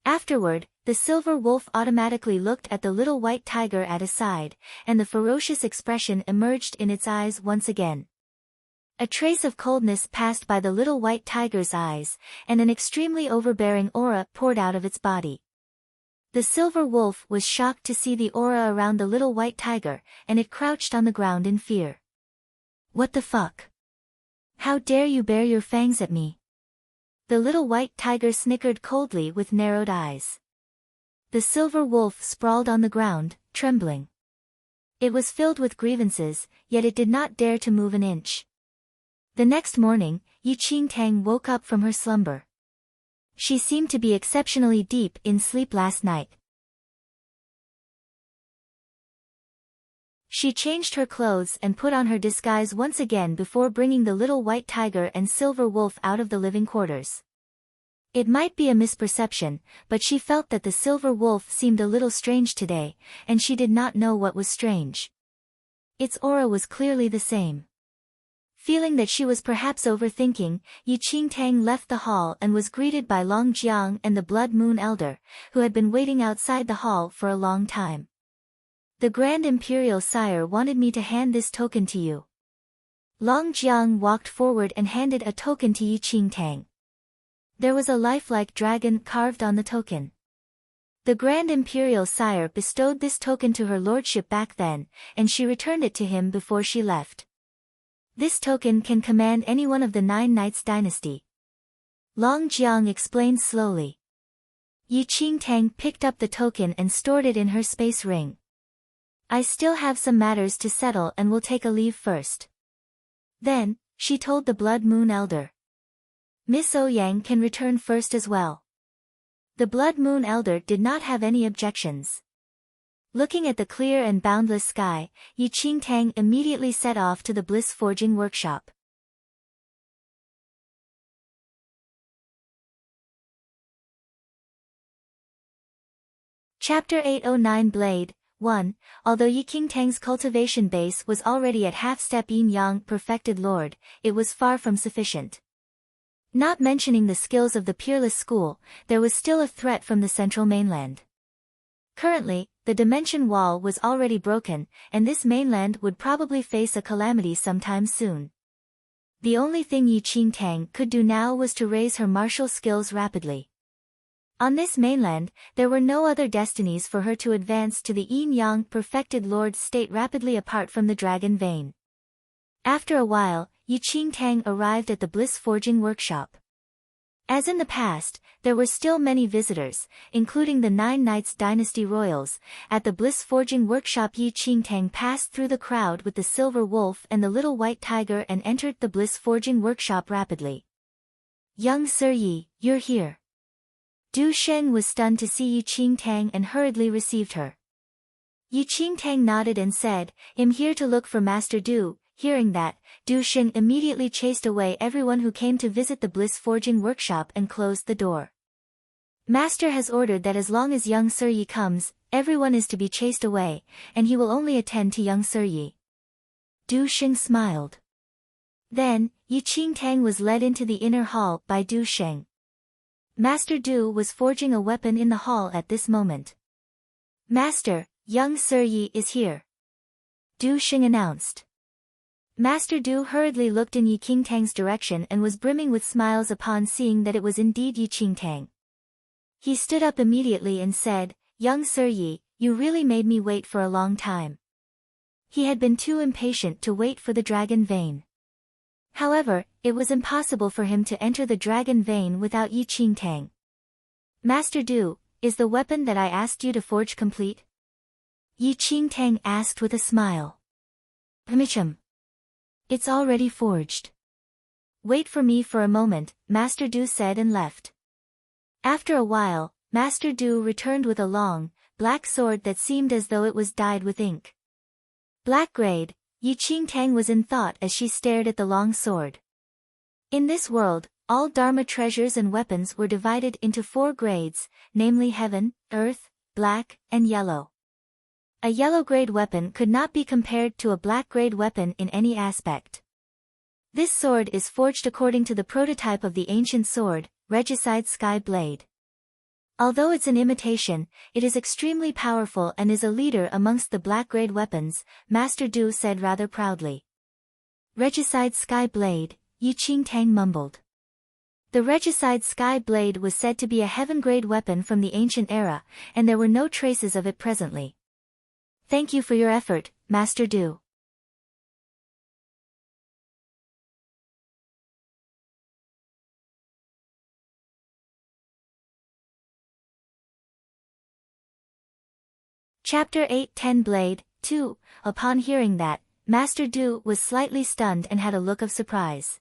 Afterward, the silver wolf automatically looked at the little white tiger at his side, and the ferocious expression emerged in its eyes once again. A trace of coldness passed by the little white tiger's eyes, and an extremely overbearing aura poured out of its body. The silver wolf was shocked to see the aura around the little white tiger, and it crouched on the ground in fear. What the fuck? How dare you bare your fangs at me? The little white tiger snickered coldly with narrowed eyes. The silver wolf sprawled on the ground, trembling. It was filled with grievances, yet it did not dare to move an inch. The next morning, Yi Qingtang woke up from her slumber. She seemed to be exceptionally deep in sleep last night. She changed her clothes and put on her disguise once again before bringing the little white tiger and silver wolf out of the living quarters. It might be a misperception, but she felt that the silver wolf seemed a little strange today, and she did not know what was strange. Its aura was clearly the same. Feeling that she was perhaps overthinking, Yi Qingtang left the hall and was greeted by Long Jiang and the Blood Moon Elder, who had been waiting outside the hall for a long time. The Grand Imperial Sire wanted me to hand this token to you. Long Jiang walked forward and handed a token to Yi Qingtang. There was a lifelike dragon carved on the token. The Grand Imperial Sire bestowed this token to her lordship back then, and she returned it to him before she left. This token can command any one of the 9 Knights dynasty. Long Jiang explained slowly. Yi Qingtang picked up the token and stored it in her space ring. I still have some matters to settle and will take a leave first. Then, she told the Blood Moon Elder. Miss Ouyang can return first as well. The Blood Moon Elder did not have any objections. Looking at the clear and boundless sky, Yi Qingtang immediately set off to the Bliss Forging workshop. Chapter 809 Blade 1. Although Yi Qingtang's cultivation base was already at half-step yin-yang perfected lord, it was far from sufficient. Not mentioning the skills of the peerless school, there was still a threat from the central mainland. Currently, the dimension wall was already broken, and this mainland would probably face a calamity sometime soon. The only thing Yi Qingtang could do now was to raise her martial skills rapidly. On this mainland, there were no other destinies for her to advance to the yin-yang perfected Lord's state rapidly apart from the dragon vein. After a while, Yi Qingtang arrived at the Bliss Forging Workshop. As in the past, there were still many visitors, including the 9 Knights Dynasty royals. At the Bliss Forging Workshop, Yi Qingtang passed through the crowd with the Silver Wolf and the Little White Tiger and entered the Bliss Forging Workshop rapidly. Young Sir Yi, you're here. Du Sheng was stunned to see Yi Qingtang and hurriedly received her. Yi Qingtang nodded and said, "I'm here to look for Master Du." Hearing that, Du Sheng immediately chased away everyone who came to visit the Bliss Forging Workshop and closed the door. Master has ordered that as long as young Sir Yi comes, everyone is to be chased away, and he will only attend to young Sir Yi. Du Sheng smiled. Then, Yi Qingtang was led into the inner hall by Du Sheng. Master Du was forging a weapon in the hall at this moment. "Master, young Sir Yi is here," Du Sheng announced. Master Du hurriedly looked in Yi Qingtang's direction and was brimming with smiles upon seeing that it was indeed Yi Qingtang. He stood up immediately and said, "Young Sir Yi, you really made me wait for a long time." He had been too impatient to wait for the dragon vein. However, it was impossible for him to enter the dragon vein without Yi Qingtang. "Master Du, is the weapon that I asked you to forge complete?" Yi Qingtang asked with a smile. "Permission. It's already forged." "Wait for me for a moment," Master Du said and left. After a while, Master Du returned with a long, black sword that seemed as though it was dyed with ink. Black grade, Yi Qingtang was in thought as she stared at the long sword. In this world, all Dharma treasures and weapons were divided into 4 grades, namely heaven, earth, black, and yellow. A yellow-grade weapon could not be compared to a black-grade weapon in any aspect. This sword is forged according to the prototype of the ancient sword, Regicide Sky Blade. Although it's an imitation, it is extremely powerful and is a leader amongst the black-grade weapons, Master Du said rather proudly. Regicide Sky Blade, Yi Qingtang mumbled. The Regicide Sky Blade was said to be a heaven-grade weapon from the ancient era, and there were no traces of it presently. "Thank you for your effort, Master Du." Chapter 8 10 Blade 2. Upon hearing that, Master Du was slightly stunned and had a look of surprise.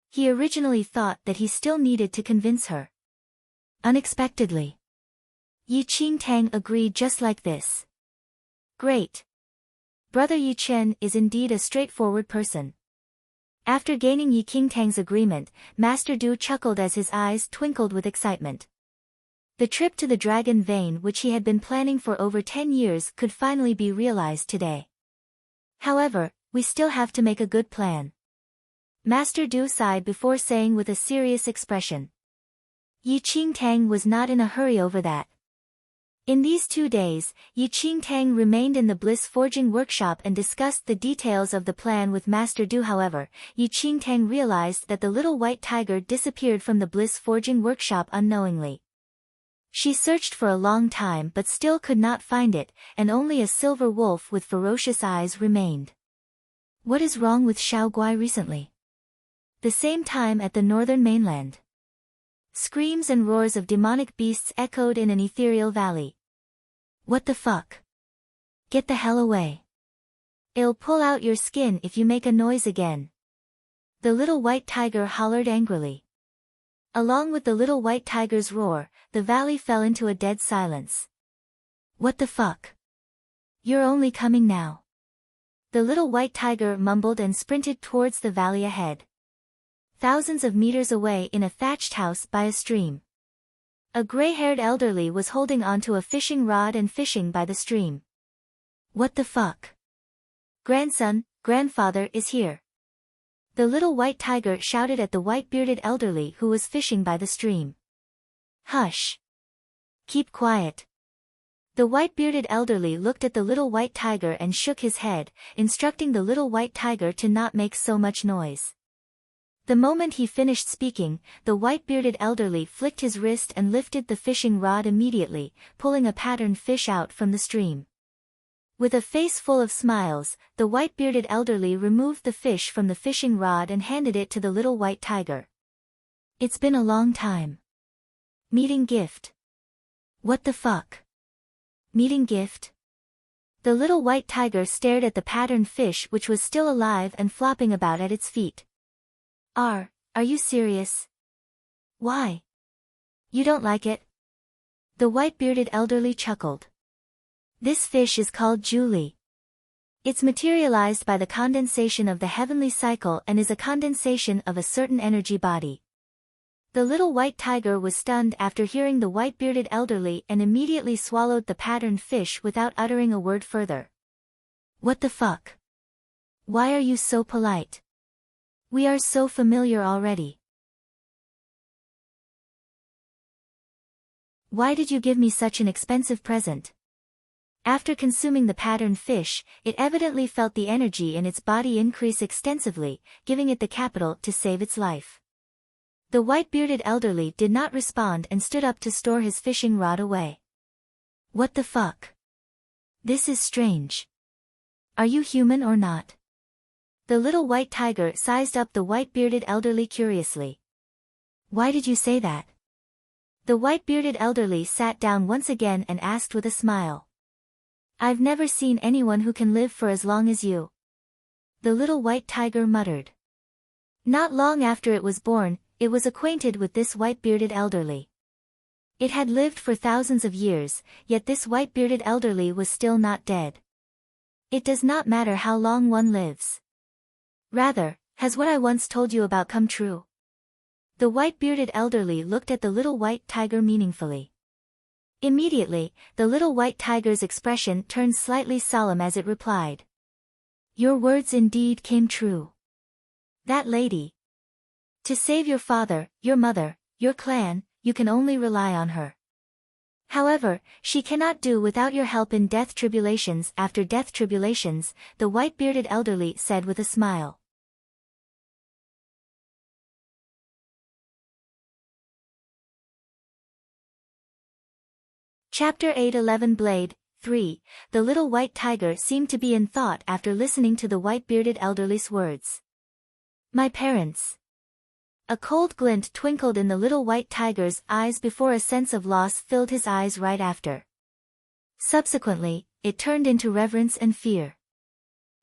He originally thought that he still needed to convince her. Unexpectedly, Yi Qingtang agreed just like this. "Great. Brother Yi Chen is indeed a straightforward person." After gaining Yi Qingtang's agreement, Master Du chuckled as his eyes twinkled with excitement. The trip to the Dragon Vein which he had been planning for over 10 years could finally be realized today. However, we still have to make a good plan. Master Du sighed before saying with a serious expression. Yi Qingtang was not in a hurry over that. In these 2 days, Yi Qingtang remained in the Bliss Forging Workshop and discussed the details of the plan with Master Du. However, Yi Qingtang realized that the little white tiger disappeared from the Bliss Forging Workshop unknowingly. She searched for a long time but still could not find it, and only a silver wolf with ferocious eyes remained. What is wrong with Xiaoguai recently? The same time at the northern mainland. Screams and roars of demonic beasts echoed in an ethereal valley. "What the fuck? Get the hell away. I'll pull out your skin if you make a noise again." The little white tiger hollered angrily. Along with the little white tiger's roar, the valley fell into a dead silence. "What the fuck? You're only coming now." The little white tiger mumbled and sprinted towards the valley ahead. Thousands of meters away in a thatched house by a stream, a gray-haired elderly was holding onto a fishing rod and fishing by the stream. "What the fuck? Grandson, grandfather is here." The little white tiger shouted at the white-bearded elderly who was fishing by the stream. Hush! Keep quiet. The white-bearded elderly looked at the little white tiger and shook his head, instructing the little white tiger to not make so much noise. The moment he finished speaking, the white-bearded elderly flicked his wrist and lifted the fishing rod immediately, pulling a patterned fish out from the stream. With a face full of smiles, the white-bearded elderly removed the fish from the fishing rod and handed it to the little white tiger. It's been a long time. Meeting gift. What the fuck? Meeting gift? The little white tiger stared at the patterned fish which was still alive and flopping about at its feet. Are you serious? Why? You don't like it? The white-bearded elderly chuckled. This fish is called Julie. It's materialized by the condensation of the heavenly cycle and is a condensation of a certain energy body. The little white tiger was stunned after hearing the white-bearded elderly and immediately swallowed the patterned fish without uttering a word further. What the fuck? Why are you so polite? We are so familiar already. Why did you give me such an expensive present? After consuming the patterned fish, it evidently felt the energy in its body increase extensively, giving it the capital to save its life. The white-bearded elderly did not respond and stood up to store his fishing rod away. What the fuck? This is strange. Are you human or not? The little white tiger sized up the white-bearded elderly curiously. Why did you say that? The white-bearded elderly sat down once again and asked with a smile. I've never seen anyone who can live for as long as you. The little white tiger muttered. Not long after it was born, it was acquainted with this white-bearded elderly. It had lived for thousands of years, yet this white-bearded elderly was still not dead. It does not matter how long one lives. Rather, has what I once told you about come true? The white-bearded elderly looked at the little white tiger meaningfully. Immediately, the little white tiger's expression turned slightly solemn as it replied. Your words indeed came true. That lady. To save your father, your mother, your clan, you can only rely on her. However, she cannot do without your help in death tribulations after death tribulations, the white-bearded elderly said with a smile. Chapter 8:11 Blade 3. The little white tiger seemed to be in thought after listening to the white-bearded elderly's words. My parents. A cold glint twinkled in the little white tiger's eyes before a sense of loss filled his eyes right after. Subsequently, it turned into reverence and fear.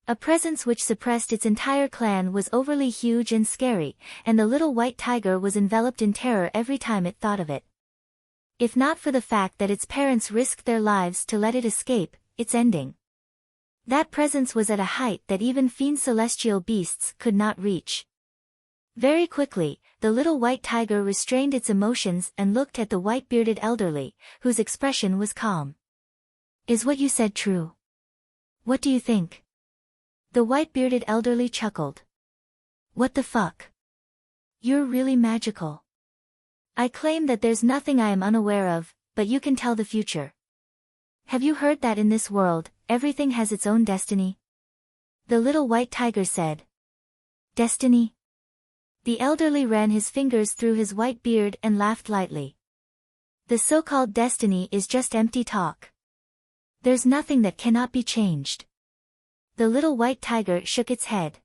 A presence which suppressed its entire clan was overly huge and scary, and the little white tiger was enveloped in terror every time it thought of it. If not for the fact that its parents risked their lives to let it escape, its ending. That presence was at a height that even fiend celestial beasts could not reach. Very quickly, the little white tiger restrained its emotions and looked at the white-bearded elderly, whose expression was calm. Is what you said true? What do you think? The white-bearded elderly chuckled. What the fuck? You're really magical. I claim that there's nothing I am unaware of, but you can tell the future. Have you heard that in this world, everything has its own destiny? The little white tiger said. Destiny? The elderly ran his fingers through his white beard and laughed lightly. The so-called destiny is just empty talk. There's nothing that cannot be changed. The little white tiger shook its head.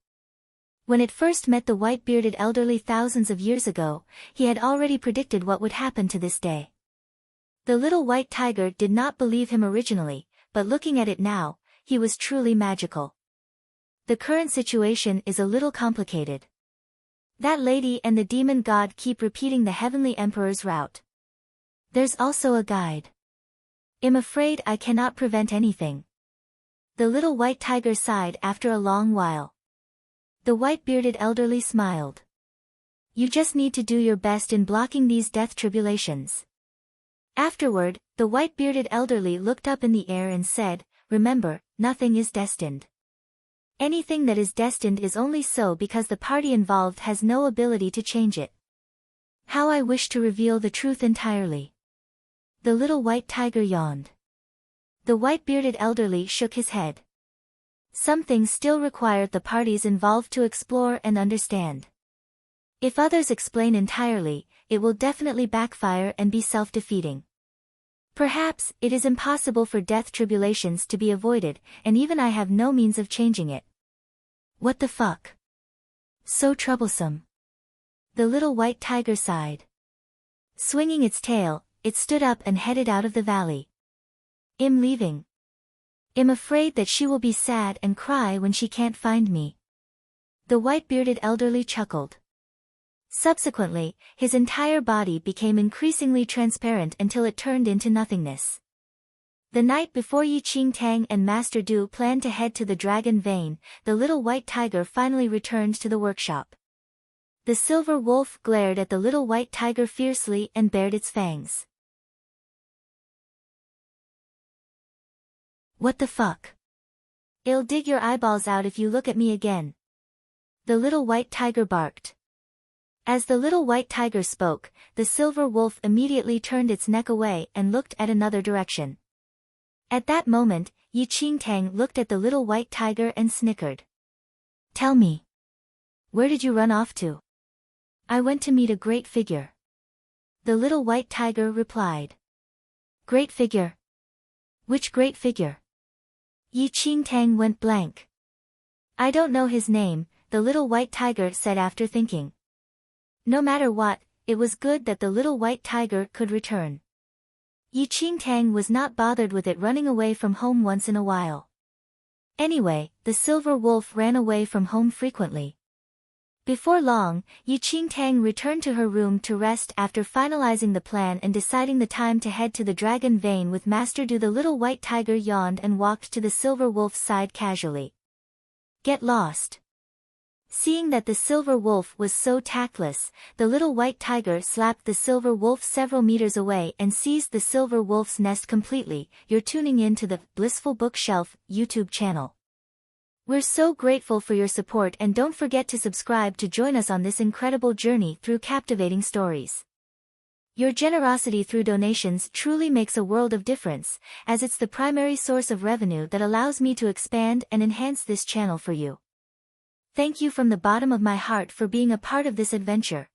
When it first met the white-bearded elderly thousands of years ago, he had already predicted what would happen to this day. The little white tiger did not believe him originally, but looking at it now, he was truly magical. The current situation is a little complicated. That lady and the demon god keep repeating the heavenly emperor's route. There's also a guide. I'm afraid I cannot prevent anything. The little white tiger sighed after a long while. The white-bearded elderly smiled. You just need to do your best in blocking these death tribulations. Afterward, the white-bearded elderly looked up in the air and said, remember, nothing is destined. Anything that is destined is only so because the party involved has no ability to change it. How I wish to reveal the truth entirely. The little white tiger yawned. The white-bearded elderly shook his head. Some things still required the parties involved to explore and understand. If others explain entirely, it will definitely backfire and be self-defeating. Perhaps, it is impossible for death tribulations to be avoided, and even I have no means of changing it. What the fuck? So troublesome. The little white tiger sighed. Swinging its tail, it stood up and headed out of the valley. I'm leaving. I'm afraid that she will be sad and cry when she can't find me. The white-bearded elderly chuckled. Subsequently, his entire body became increasingly transparent until it turned into nothingness. The night before Yi Qingtang and Master Du planned to head to the Dragon Vein, the little white tiger finally returned to the workshop. The silver wolf glared at the little white tiger fiercely and bared its fangs. What the fuck? I'll dig your eyeballs out if you look at me again. The little white tiger barked. As the little white tiger spoke, the silver wolf immediately turned its neck away and looked at another direction. At that moment, Yi Qingtang looked at the little white tiger and snickered. Tell me. Where did you run off to? I went to meet a great figure. The little white tiger replied. Great figure? Which great figure? Yi Qingtang went blank. I don't know his name, the little white tiger said after thinking. No matter what, it was good that the little white tiger could return. Yi Qingtang was not bothered with it running away from home once in a while. Anyway, the silver wolf ran away from home frequently. Before long, Yi Qingtang returned to her room to rest after finalizing the plan and deciding the time to head to the Dragon Vein with Master Du. The little white tiger yawned and walked to the silver wolf's side casually. Get lost. Seeing that the silver wolf was so tactless, the little white tiger slapped the silver wolf several meters away and seized the silver wolf's nest completely. You're tuning in to the Blissful Bookshelf YouTube channel. We're so grateful for your support, and don't forget to subscribe to join us on this incredible journey through captivating stories. Your generosity through donations truly makes a world of difference, as it's the primary source of revenue that allows me to expand and enhance this channel for you. Thank you from the bottom of my heart for being a part of this adventure.